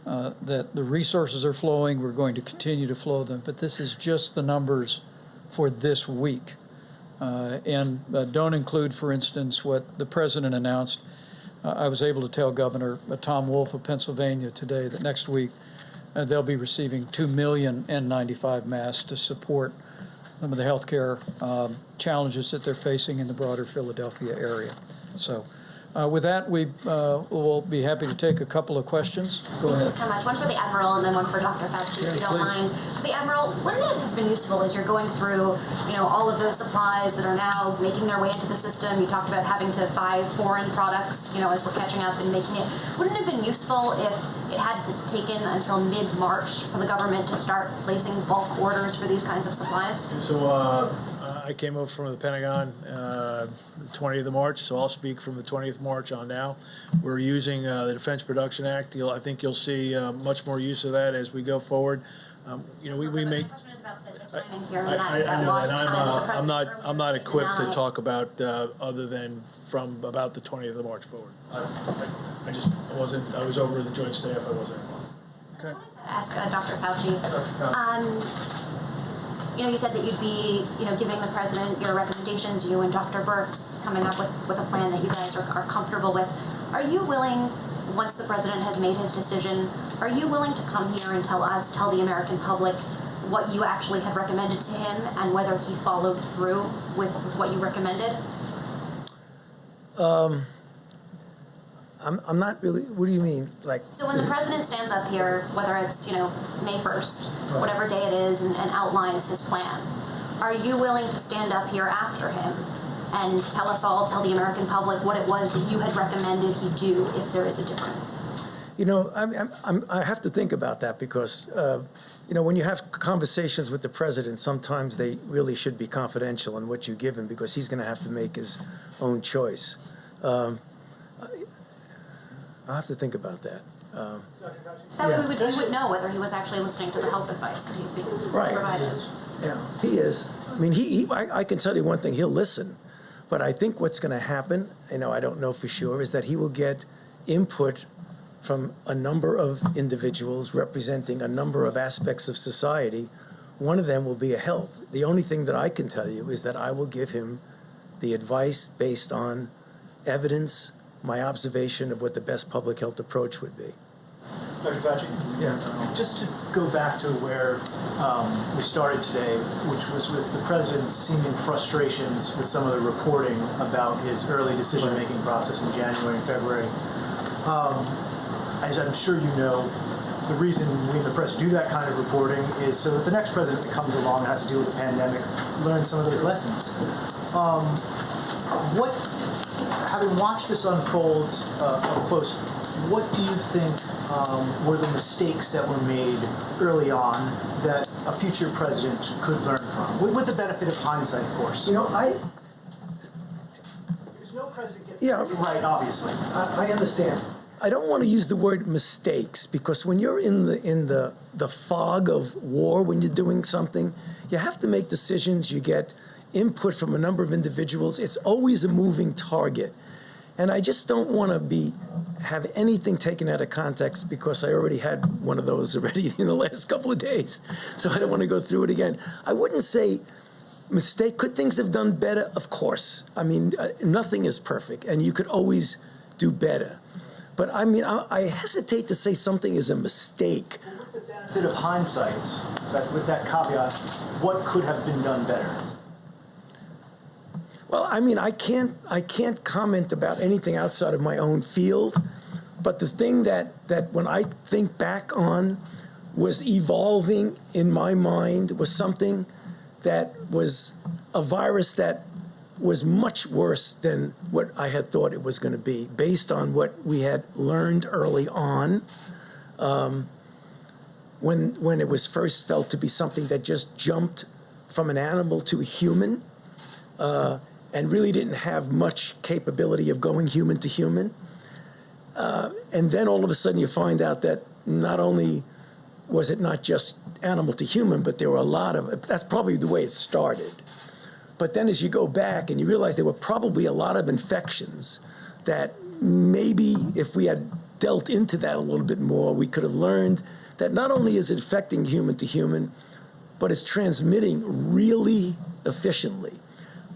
that the resources are flowing. We're going to continue to flow them, but this is just the numbers for this week. And don't include, for instance, what the president announced. I was able to tell Governor Tom Wolf of Pennsylvania today that next week they'll be receiving 2 million N95 masks to support some of the healthcare challenges that they're facing in the broader Philadelphia area. So with that, we will be happy to take a couple of questions. Go ahead. Thank you so much. One for the Admiral and then one for Dr. Fauci, if you don't mind. For the Admiral, wouldn't it have been useful as you're going through, all of those supplies that are now making their way into the system? You talked about having to buy foreign products, as we're catching up and making it. Wouldn't it have been useful if it had taken until mid-March for the government to start placing bulk orders for these kinds of supplies? So I came over from the Pentagon the 20th of March, so I'll speak from the 20th of March on now. We're using the Defense Production Act. I think you'll see much more use of that as we go forward. We make. The question is about the timing here. I know that. I'm not equipped to talk about other than from about the 20th of March forward. I wasn't. I was over the Joint Staff. I wasn't. Okay. I wanted to ask Dr. Fauci. You said that you'd be, giving the president your recommendations, you and Dr. Birx coming up with a plan that you guys are comfortable with. Are you willing, once the president has made his decision, are you willing to come here and tell the American public what you actually had recommended to him and whether he followed through with what you recommended? I'm not really. What do you mean? So when the president stands up here, whether it's May 1st, whatever day it is, and outlines his plan, are you willing to stand up here after him and tell the American public what it was that you had recommended he do if there is a difference? I have to think about that because when you have conversations with the president, sometimes they really should be confidential in what you give him because he's going to have to make his own choice. I'll have to think about that. So that way we would know whether he was actually listening to the health advice that he's being provided. Yeah, he is. I mean, I can tell you one thing, he'll listen. But I think what's going to happen, I don't know for sure, is that he will get input from a number of individuals representing a number of aspects of society. One of them will be a health. The only thing that I can tell you is that I will give him the advice based on evidence, my observation of what the best public health approach would be. Dr. Fauci? Yeah. Just to go back to where we started today, which was with the president's seeming frustrations with some of the reporting about his early decision-making process in January and February. as I'm sure you know, the reason we in the press do that kind of reporting is so that the next president that comes along and has to deal with the pandemic learns some of those lessons. Having watched this unfold up close, what do you think were the mistakes that were made early on that a future president could learn from, with the benefit of hindsight, of course? You know, there's no president gets Yeah. it right, obviously. I understand. I don't want to use the word mistakes because when you're in the fog of war, when you're doing something, you have to make decisions. You get input from a number of individuals. It's always a moving target. And I just don't want to have anything taken out of context because I already had one of those already in the last couple of days. So I don't want to go through it again. I wouldn't say mistake. Could things have done better? Of course. I mean, nothing is perfect, and you could always do better. But I mean, I hesitate to say something is a mistake. With the benefit of hindsight, with that caveat, what could have been done better? Well, I mean, I can't comment about anything outside of my own field, but the thing that when I think back on was evolving in my mind was something that was a virus that was much worse than what I had thought it was going to be, based on what we had learned early on, when it was first felt to be something that just jumped from an animal to a human, and really didn't have much capability of going human to human. And then all of a sudden you find out that not only was it not just animal to human, but there were a lot of, that's probably the way it started. But then as you go back and you realize there were probably a lot of infections that maybe if we had dealt into that a little bit more, we could have learned that not only is it affecting human to human, but it's transmitting really efficiently.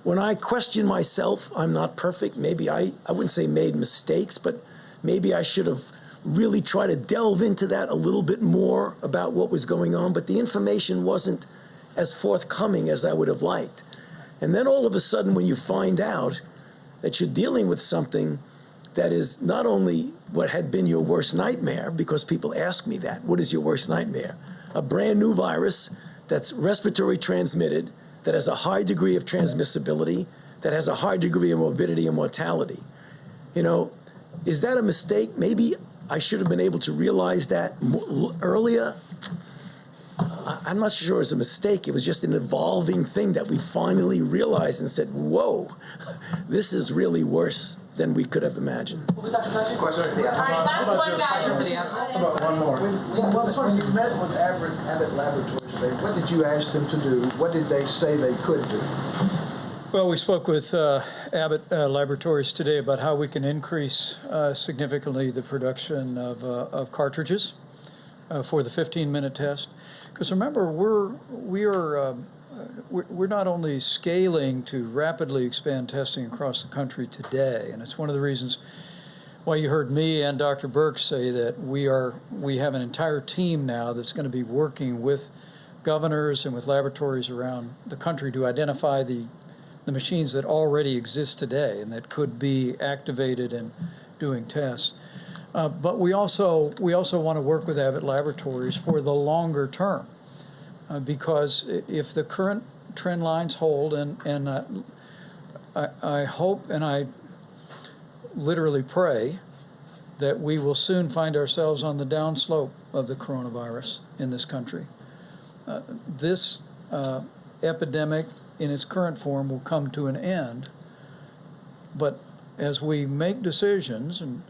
When I question myself, I'm not perfect. Maybe I wouldn't say made mistakes, but maybe I should have really tried to delve into that a little bit more about what was going on, but the information wasn't as forthcoming as I would have liked. And then all of a sudden, when you find out that you're dealing with something that is not only what had been your worst nightmare, because people ask me that, what is your worst nightmare? A brand new virus that's respiratory transmitted, that has a high degree of transmissibility, that has a high degree of morbidity and mortality. You know, is that a mistake? Maybe I should have been able to realize that earlier. I'm not sure it was a mistake. It was just an evolving thing that we finally realized and said, whoa, this is really worse than we could have imagined. Last one, guys. How about one more? When you met with Abbott Laboratories today, what did you ask them to do? What did they say they could do? Well, we spoke with Abbott Laboratories today about how we can increase significantly the production of cartridges for the 15-minute test. Because remember, we're not only scaling to rapidly expand testing across the country today, and it's one of the reasons why you heard me and Dr. Birx say that we have an entire team now that's going to be working with governors and with laboratories around the country to identify the machines that already exist today and that could be activated and doing tests. But we also want to work with Abbott Laboratories for the longer term, because if the current trend lines hold, and I hope and I literally pray that we will soon find ourselves on the downslope of the coronavirus in this country. This epidemic in its current form will come to an end, but as we make decisions and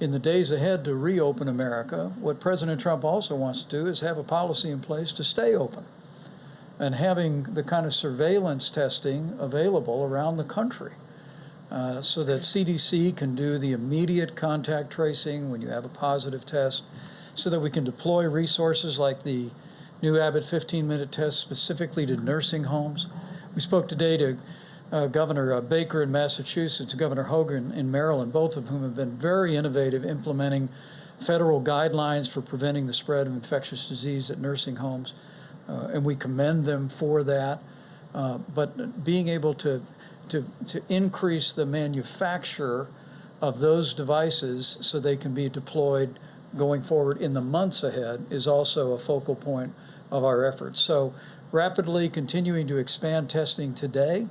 in the days ahead to reopen America, what President Trump also wants to do is have a policy in place to stay open, and having the kind of surveillance testing available around the country so that CDC can do the immediate contact tracing when you have a positive test, so that we can deploy resources like the new Abbott 15-minute test specifically to nursing homes. We spoke today to Governor Baker in Massachusetts, Governor Hogan in Maryland, both of whom have been very innovative implementing federal guidelines for preventing the spread of infectious disease at nursing homes, and we commend them for that. But being able to increase the manufacture of those devices so they can be deployed going forward in the months ahead is also a focal point of our efforts. So rapidly continuing to expand testing today.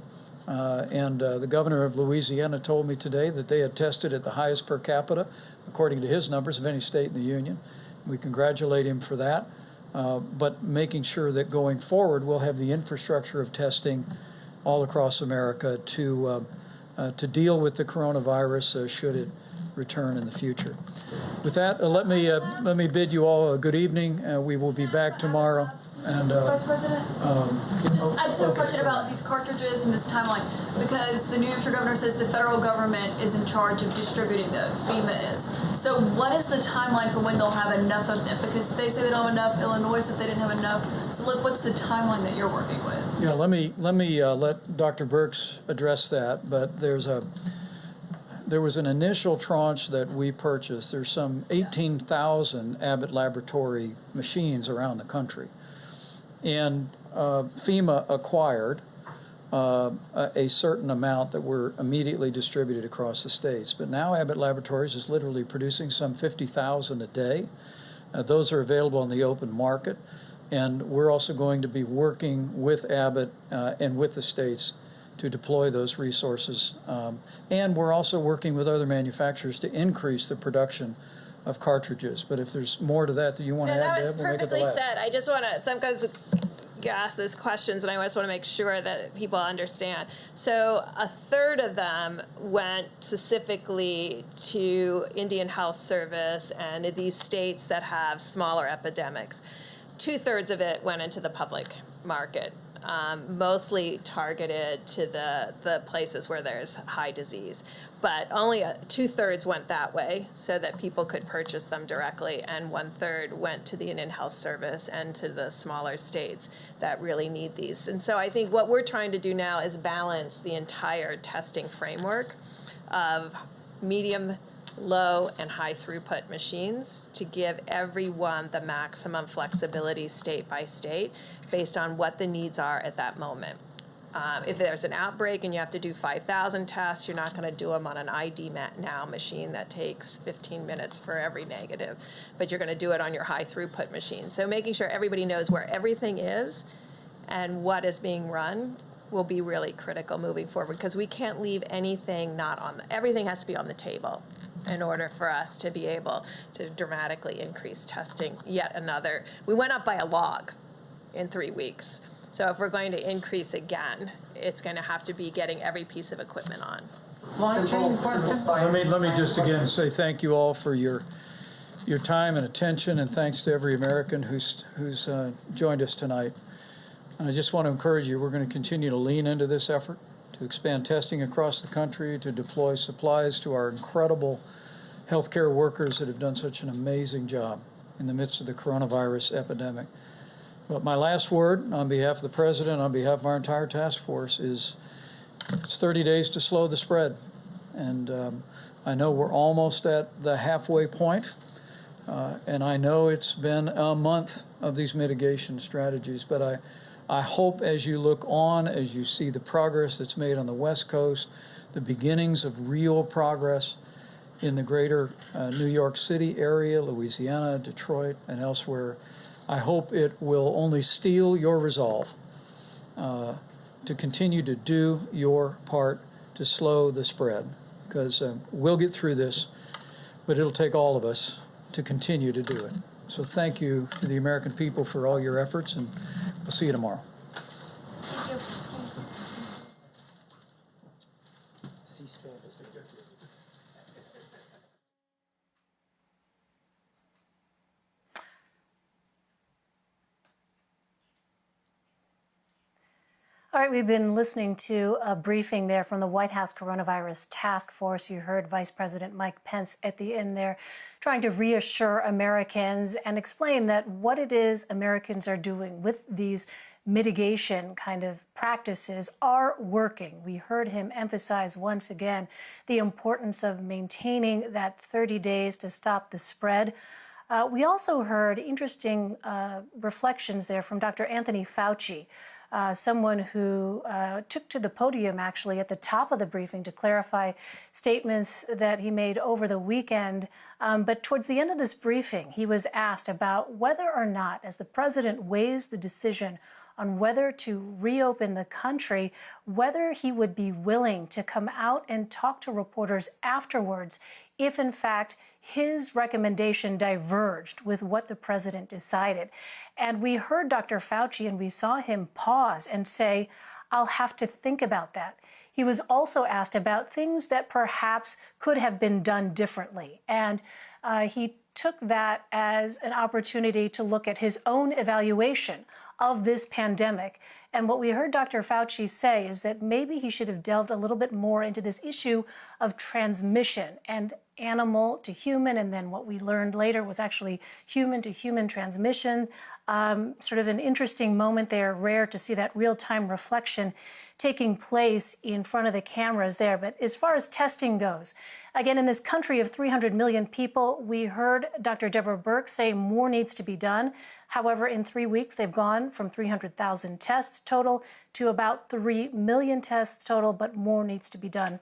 The governor of Louisiana told me today that they had tested at the highest per capita, according to his numbers, of any state in the union. We congratulate him for that. But making sure that going forward we'll have the infrastructure of testing all across America to deal with the coronavirus should it return in the future. With that, let me bid you all a good evening. We will be back tomorrow. And Vice President, I just have a question about these cartridges and this timeline, because the New Hampshire governor says the federal government is in charge of distributing those, FEMA is. So what is the timeline for when they'll have enough of them? Because they say they don't have enough, Illinois said they didn't have enough. So look, what's the timeline that you're working with? Yeah, let me let Dr. Birx address that, but there was an initial tranche that we purchased. There's some 18,000 Abbott Laboratory machines around the country. And FEMA acquired a certain amount that were immediately distributed across the states. But now Abbott Laboratories is literally producing some 50,000 a day. Those are available on the open market. And we're also going to be working with Abbott and with the states to deploy those resources. And we're also working with other manufacturers to increase the production of cartridges. But if there's more to that you want to add, that was Deb, we'll make it the perfectly last. said. I just want to, sometimes you ask these questions and I just want to make sure that people understand. So a third of them went specifically to Indian Health Service and these states that have smaller epidemics. 2/3 of it went into the public market. Mostly targeted to the places where there's high disease. But only 2/3 went that way so that people could purchase them directly, and 1/3 went to the Indian Health Service and to the smaller states that really need these. And so I think what we're trying to do now is balance the entire testing framework of medium, low, and high throughput machines to give everyone the maximum flexibility state by state based on what the needs are at that moment. If there's an outbreak and you have to do 5,000 tests, you're not going to do them on an ID Now machine that takes 15 minutes for every negative, but you're going to do it on your high throughput machine. So making sure everybody knows where everything is and what is being run will be really critical moving forward, because we can't leave anything not on, everything has to be on the table in order for us to be able to dramatically increase testing. Yet another, we went up by a log in 3 weeks. So if we're going to increase again, it's going to have to be getting every piece of equipment on. Let me just again say thank you all for your time and attention, and thanks to every American who's joined us tonight. And I just want to encourage you, we're going to continue to lean into this effort to expand testing across the country, to deploy supplies to our incredible healthcare workers that have done such an amazing job in the midst of the coronavirus epidemic. But my last word on behalf of the President, on behalf of our entire task force, is it's 30 days to slow the spread. And I know we're almost at the halfway point, and I know it's been a month of these mitigation strategies, but I hope as you look on, as you see the progress that's made on the West Coast, the beginnings of real progress in the greater New York City area, Louisiana, Detroit, and elsewhere, I hope it will only steel your resolve to continue to do your part to slow the spread, because we'll get through this, but it'll take all of us to continue to do it. So thank you to the American people for all your efforts, and we'll see you tomorrow. Thank you. All right, we've been listening to a briefing there from the White House Coronavirus Task Force. You heard Vice President Mike Pence at the end there trying to reassure Americans and explain that what it is Americans are doing with these mitigation kind of practices are working. We heard him emphasize once again the importance of maintaining that 30 days to stop the spread. We also heard interesting reflections there from Dr. Anthony Fauci someone who took to the podium actually at the top of the briefing to clarify statements that he made over the weekend. But towards the end of this briefing, he was asked about whether or not, as the president weighs the decision on whether to reopen the country, whether he would be willing to come out and talk to reporters afterwards if, in fact, his recommendation diverged with what the president decided. And we heard Dr. Fauci and we saw him pause and say, "I'll have to think about that." He was also asked about things that perhaps could have been done differently. And he took that as an opportunity to look at his own evaluation of this pandemic. And what we heard Dr. Fauci say is that maybe he should have delved a little bit more into this issue of transmission and animal to human, and then what we learned later was actually human to human transmission. Sort of an interesting moment there, rare to see that real-time reflection taking place in front of the cameras there. But as far as testing goes, again, in this country of 300 million people, we heard Dr. Deborah Birx say more needs to be done. However, in 3 weeks, they've gone from 300,000 tests total to about 3 million tests total, but more needs to be done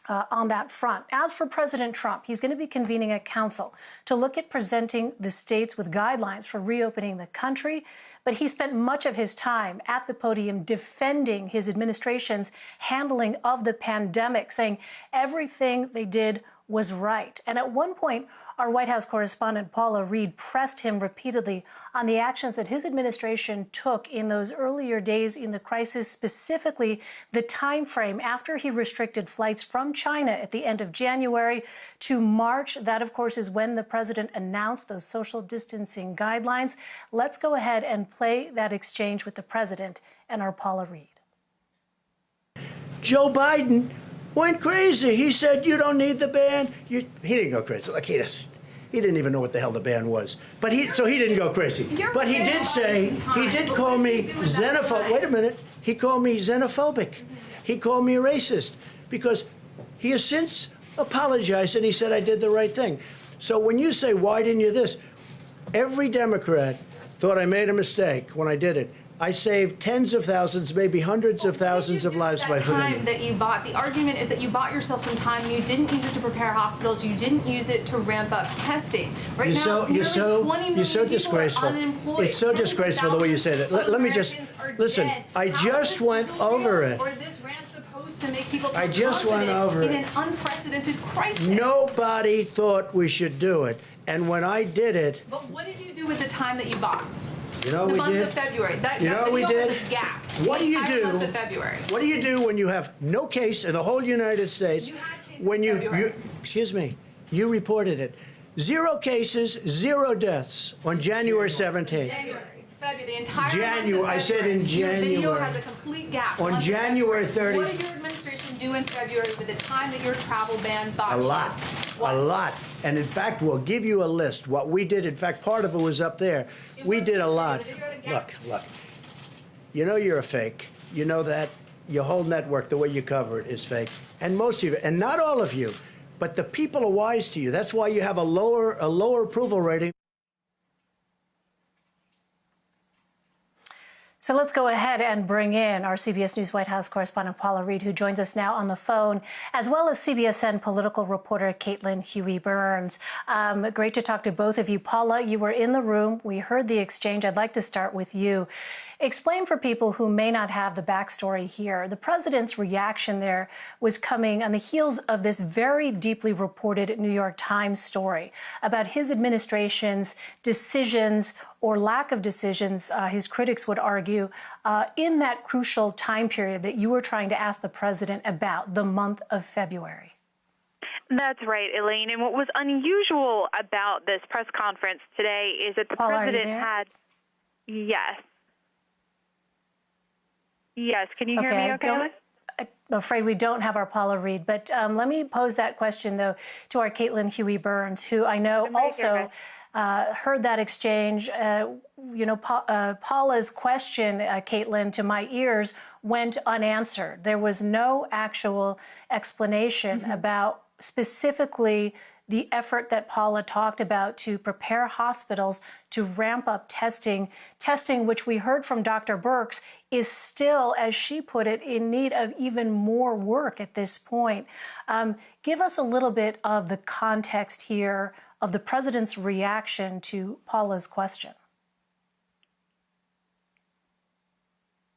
on that front. As for President Trump, he's going to be convening a council to look at presenting the states with guidelines for reopening the country. But he spent much of his time at the podium defending his administration's handling of the pandemic, saying everything they did was right. And at one point, our White House correspondent Paula Reed pressed him repeatedly on the actions that his administration took in those earlier days in the crisis, specifically the time frame after he restricted flights from China at the end of January to March. That, of course, is when the president announced those social distancing guidelines. Let's go ahead and play that exchange with the president and our Paula Reed. Joe Biden went crazy. He said, "You don't need the ban." He didn't go crazy. Like he didn't even know what the hell the ban was. But he didn't go crazy. But he did say, he did call me xenophobic. Wait a minute. He called me xenophobic. He called me a racist because he has since apologized and he said I did the right thing. So when you say, why didn't you this? Every Democrat thought I made a mistake when I did it. I saved tens of thousands, maybe hundreds of thousands of lives by putting time that you bought. The argument is that you bought yourself some time. You didn't use it to prepare hospitals. You didn't use it to ramp up testing. Right now, nearly 20 million people disgraceful. are unemployed. It's so disgraceful the way you say that. Let me just listen. I just went over it. Or this rant supposed to make people feel I just went over in it. an unprecedented crisis. Nobody thought we should do it, and when I did it. But what did you do with the time that you bought? You know the we month did? of February. That What we video did? was a gap. What do you The do? entire month of February. What do you do when you have no case in the whole United States? You had cases when in February. excuse me, you reported it. 0 cases, 0 deaths on January 17th. February, the entire January. month of I said in February. Your video January. has a complete gap. On Month of January February. 30th. What did your administration do in February with the time that your travel ban bought A you? lot. A lot. And in fact, we'll give you a list. What we did, in fact, part of it was up there. We did a lot. Look. You know you're a fake. You know that. Your whole network, the way you cover it, is fake. And most of you, and not all of you, but the people are wise to you. That's why you have a lower approval rating. So let's go ahead and bring in our CBS News White House correspondent Paula Reed, who joins us now on the phone, as well as CBSN political reporter Caitlin Huey Burns. Great to talk to both of you. Paula, you were in the room. We heard the exchange. I'd like to start with you. Explain for people who may not have the backstory here. The president's reaction there was coming on the heels of this very deeply reported New York Times story about his administration's decisions or lack of decisions, his critics would argue, in that crucial time period that you were trying to ask the president about, the month of February. That's right, Elaine. And what was unusual about this press conference today is that the Paula, president had... Yes. Yes, can you hear me okay? I'm afraid we don't have our Paula Reed, but let me pose that question, though, to our Caitlin Huey Burns, who I know also heard that exchange. Paula's question, Caitlin, to my ears went unanswered. There was no actual explanation about specifically the effort that Paula talked about to prepare hospitals to ramp up testing, which we heard from Dr. Birx is still, as she put it, in need of even more work at this point. Give us a little bit of the context here of the president's reaction to Paula's question.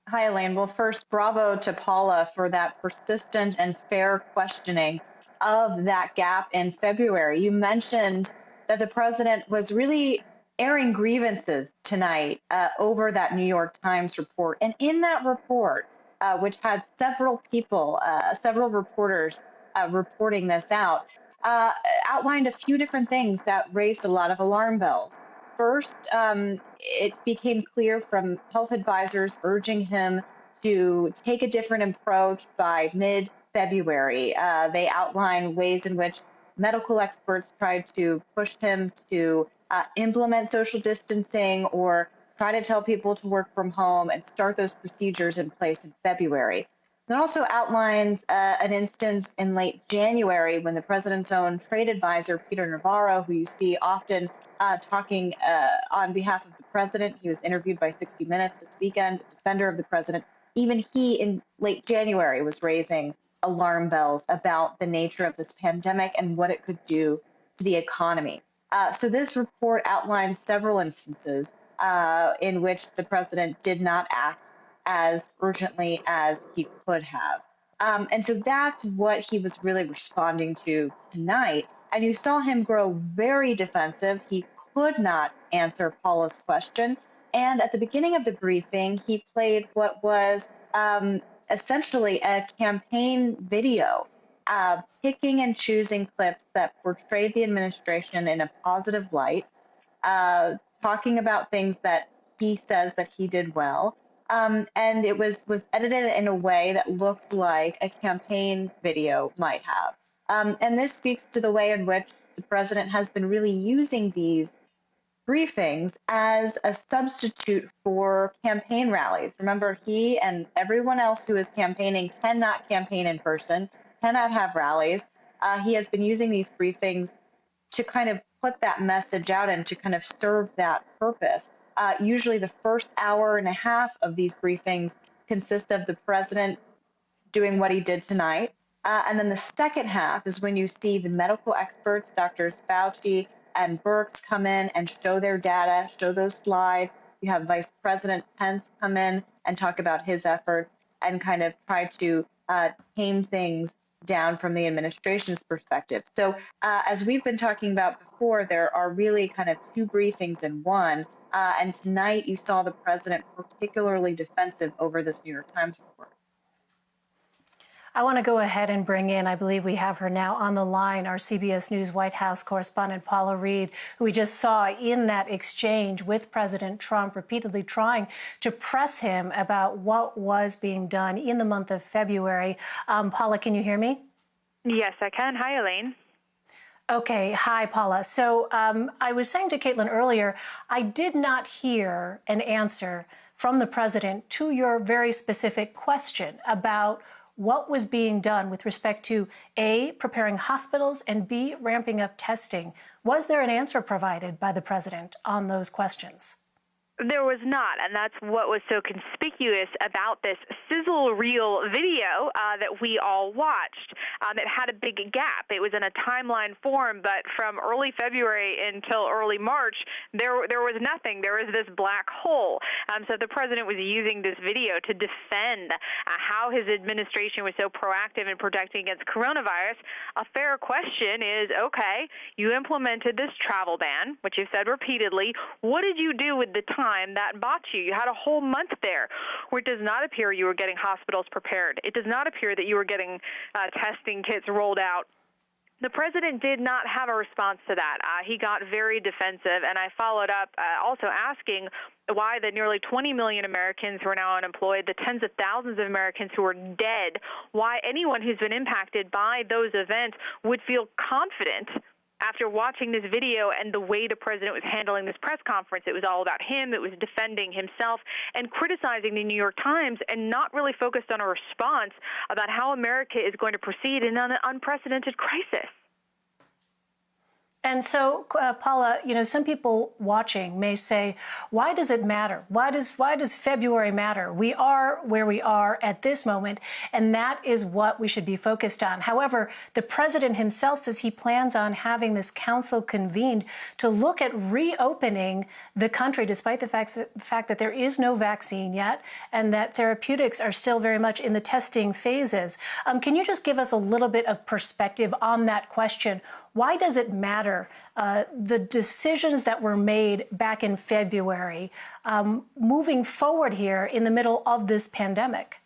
Hi, Elaine. Well, first, bravo to Paula for that persistent and fair questioning of that gap in February. You mentioned that the president was really airing grievances tonight over that New York Times report. And in that report, which had several people, several reporters reporting this out, outlined a few different things that raised a lot of alarm bells. First, it became clear from health advisors urging him to take a different approach by mid-February. They outlined ways in which medical experts tried to push him to implement social distancing or try to tell people to work from home and start those procedures in place in February. It also outlines an instance in late January when the president's own trade advisor, Peter Navarro, who you see often talking on behalf of the president, he was interviewed by 60 Minutes this weekend, a defender of the president. Even he, in late January, was raising alarm bells about the nature of this pandemic and what it could do to the economy. So this report outlines several instances in which the president did not act as urgently as he could have. And so that's what he was really responding to tonight. And you saw him grow very defensive. He could not answer Paula's question. And at the beginning of the briefing, he played what was essentially a campaign video, picking and choosing clips that portrayed the administration in a positive light, talking about things that he says that he did well. And it was edited in a way that looked like a campaign video might have. And this speaks to the way in which the president has been really using these briefings as a substitute for campaign rallies. Remember, he and everyone else who is campaigning cannot campaign in person, cannot have rallies. He has been using these briefings to kind of put that message out and to kind of serve that purpose. Usually the first hour and a half of these briefings consist of the president doing what he did tonight. And then the second half is when you see the medical experts, Drs. Fauci and Birx, come in and show their data, show those slides. You have Vice President Pence come in and talk about his efforts and kind of try to tame things down from the administration's perspective. So as we've been talking about before, there are really kind of two briefings in one. And tonight you saw the president particularly defensive over this New York Times report. I want to go ahead and bring in, I believe we have her now on the line, our CBS News White House correspondent, Paula Reed, who we just saw in that exchange with President Trump, repeatedly trying to press him about what was being done in the month of February. Paula, can you hear me? Yes, I can. Hi, Elaine. Okay. Hi, Paula. So I was saying to Caitlin earlier, I did not hear an answer from the president to your very specific question about what was being done with respect to A, preparing hospitals, and B, ramping up testing. Was there an answer provided by the president on those questions? There was not, and that's what was so conspicuous about this sizzle reel video that we all watched. It had a big gap. It was in a timeline form, but from early February until early March, there was nothing. There was this black hole. So the president was using this video to defend how his administration was so proactive in protecting against coronavirus. A fair question is, okay, you implemented this travel ban, which you've said repeatedly. What did you do with the time that bought you? You had a whole month there where it does not appear you were getting hospitals prepared. It does not appear that you were getting testing kits rolled out. The president did not have a response to that. He got very defensive, and I followed up also asking why the nearly 20 million Americans who are now unemployed, the tens of thousands of Americans who are dead, why anyone who's been impacted by those events would feel confident after watching this video and the way the president was handling this press conference. It was all about him. It was defending himself and criticizing the New York Times and not really focused on a response about how America is going to proceed in an unprecedented crisis. And so, Paula, some people watching may say, why does it matter? Why does February matter? We are where we are at this moment, and that is what we should be focused on. However, the president himself says he plans on having this council convened to look at reopening the country, despite the fact that there is no vaccine yet and that therapeutics are still very much in the testing phases. Can you just give us a little bit of perspective on that question? Why does it matter, the decisions that were made back in February, moving forward here in the middle of this pandemic?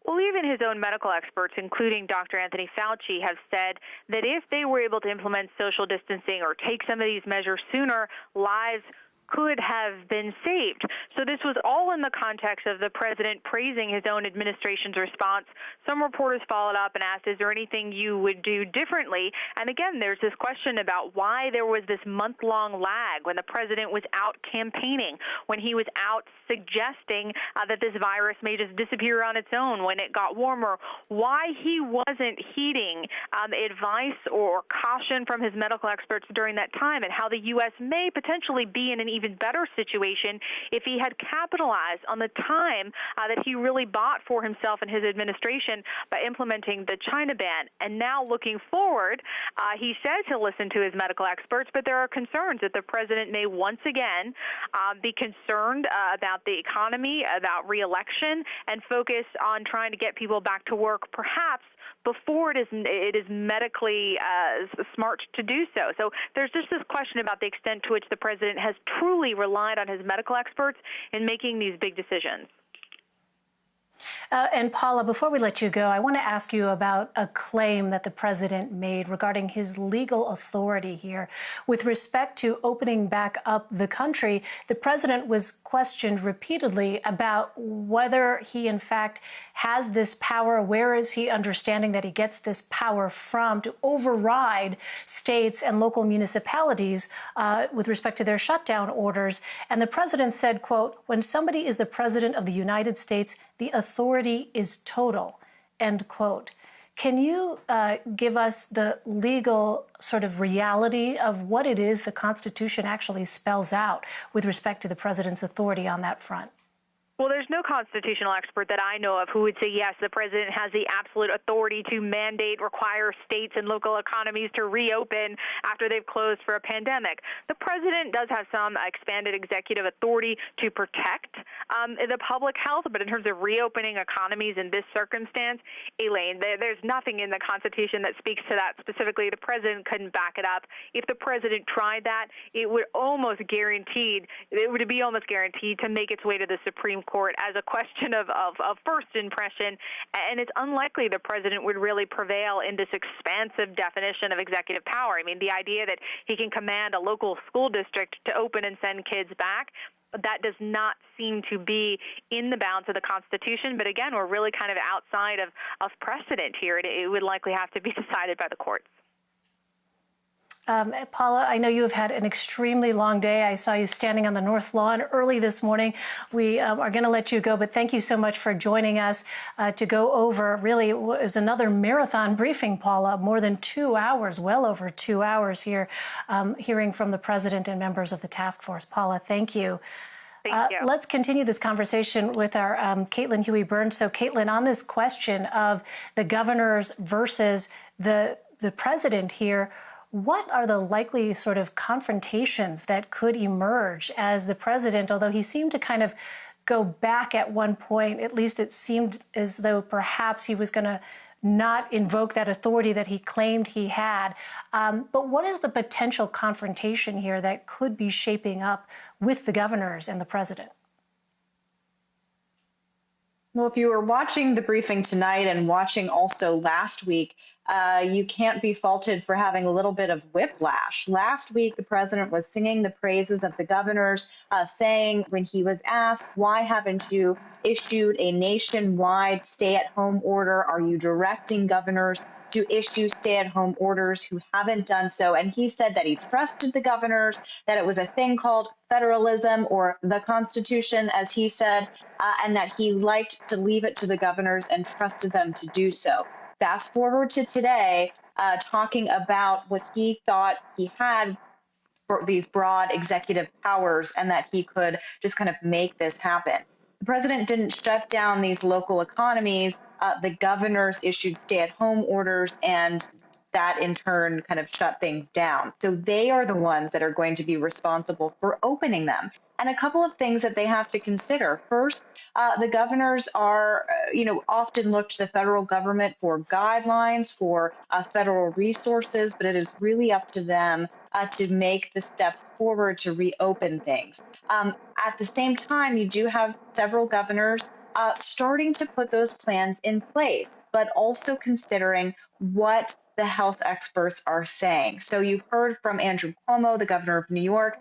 Well, even his own medical experts, including Dr. Anthony Fauci, have said that if they were able to implement social distancing or take some of these measures sooner, lives could have been saved. So this was all in the context of the president praising his own administration's response. Some reporters followed up and asked, is there anything you would do differently? And again, there's this question about why there was this month-long lag when the president was out campaigning, when he was out suggesting that this virus may just disappear on its own when it got warmer, why he wasn't heeding advice or caution from his medical experts during that time, and how the U.S. may potentially be in an even better situation if he had capitalized on the time that he really bought for himself and his administration by implementing the China ban. And now looking forward, he says he'll listen to his medical experts, but there are concerns that the president may once again be concerned about the economy, about re-election, and focus on trying to get people back to work, perhaps before it is medically smart to do so. So there's just this question about the extent to which the president has truly relied on his medical experts in making these big decisions. And Paula, before we let you go, I want to ask you about a claim that the president made regarding his legal authority here. With respect to opening back up the country, the president was questioned repeatedly about whether he, in fact, has this power. Where is he understanding that he gets this power from to override states and local municipalities with respect to their shutdown orders? And the president said, quote, when somebody is the president of the United States, the authority is total, end quote. Can you give us the legal sort of reality of what it is the Constitution actually spells out with respect to the president's authority on that front? Well, there's no constitutional expert that I know of who would say, yes, the president has the absolute authority to mandate, require states and local economies to reopen after they've closed for a pandemic. The president does have some expanded executive authority to protect the public health, but in terms of reopening economies in this circumstance, Elaine, there's nothing in the Constitution that speaks to that specifically. The president couldn't back it up. If the president tried that, it would be almost guaranteed to make its way to the Supreme Court as a question of first impression, and it's unlikely the president would really prevail in this expansive definition of executive power. I mean, the idea that he can command a local school district to open and send kids back, that does not seem to be in the bounds of the Constitution. But again, we're really kind of outside of precedent here. It would likely have to be decided by the courts. Paula, I know you have had an extremely long day. I saw you standing on the North Lawn early this morning. We are going to let you go, but thank you so much for joining us to go over really is another marathon briefing, Paula, more than 2 hours, well over 2 hours here, hearing from the president and members of the task force. Paula, thank you. Thank you. Let's continue this conversation with our Caitlin Huey-Burns. So, Caitlin, on this question of the governors versus the president here, what are the likely sort of confrontations that could emerge as the president, although he seemed to kind of go back at one point, at least it seemed as though perhaps he was going to not invoke that authority that he claimed he had. But what is the potential confrontation here that could be shaping up with the governors and the president? Well, if you were watching the briefing tonight and watching also last week, you can't be faulted for having a little bit of whiplash. Last week, the president was singing the praises of the governors, saying when he was asked, why haven't you issued a nationwide stay-at-home order? Are you directing governors to issue stay-at-home orders who haven't done so? And he said that he trusted the governors, that it was a thing called federalism or the Constitution, as he said, and that he liked to leave it to the governors and trusted them to do so. fast forward to today, talking about what he thought he had for these broad executive powers and that he could just kind of make this happen. The president didn't shut down these local economies. The governors issued stay-at-home orders, and that in turn kind of shut things down. So they are the ones that are going to be responsible for opening them. And a couple of things that they have to consider. First, the governors are, often look to the federal government for guidelines, for federal resources, but it is really up to them to make the steps forward to reopen things. At the same time, you do have several governors starting to put those plans in place, but also considering what the health experts are saying. So you've heard from Andrew Cuomo, the governor of New York,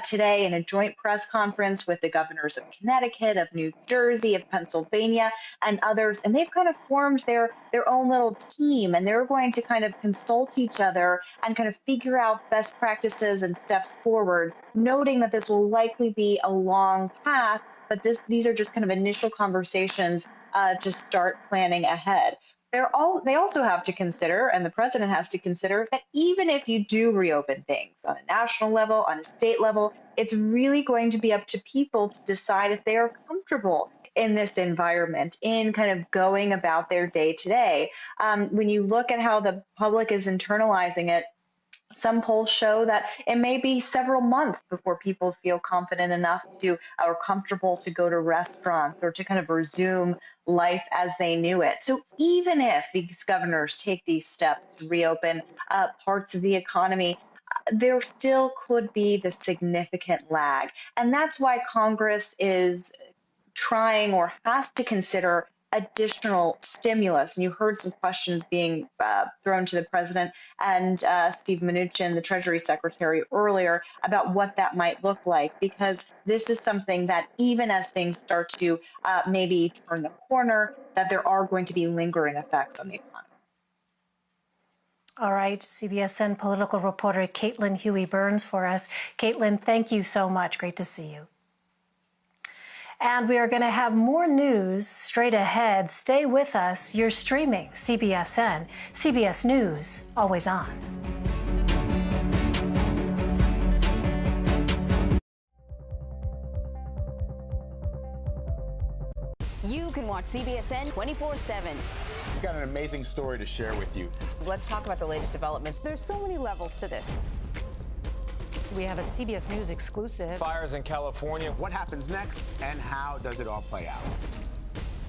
today in a joint press conference with the governors of Connecticut, of New Jersey, of Pennsylvania, and others. And they've kind of formed their own little team, and they're going to kind of consult each other and kind of figure out best practices and steps forward, noting that this will likely be a long path, but these are just kind of initial conversations to start planning ahead. They also have to consider, and the president has to consider, that even if you do reopen things on a national level, on a state level, it's really going to be up to people to decide if they are comfortable in this environment, in kind of going about their day to day. When you look at how the public is internalizing it, some polls show that it may be several months before people feel confident enough to or comfortable to go to restaurants or to kind of resume life as they knew it. So even if these governors take these steps to reopen parts of the economy, there still could be the significant lag. And that's why Congress is trying or has to consider additional stimulus. And you heard some questions being thrown to the president and Steve Mnuchin, the Treasury Secretary, earlier about what that might look like, because this is something that even as things start to maybe turn the corner, that there are going to be lingering effects on the economy. All right, CBSN political reporter Caitlin Huey-Burns for us. Caitlin, thank you so much. Great to see you. And we are going to have more news straight ahead. Stay with us. You're streaming CBSN, CBS News, always on. You can watch CBSN 24/7. We've got an amazing story to share with you. Let's talk about the latest developments. There's so many levels to this. We have a CBS News exclusive. Fires in California. What happens next and how does it all play out?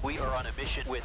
We are on a mission with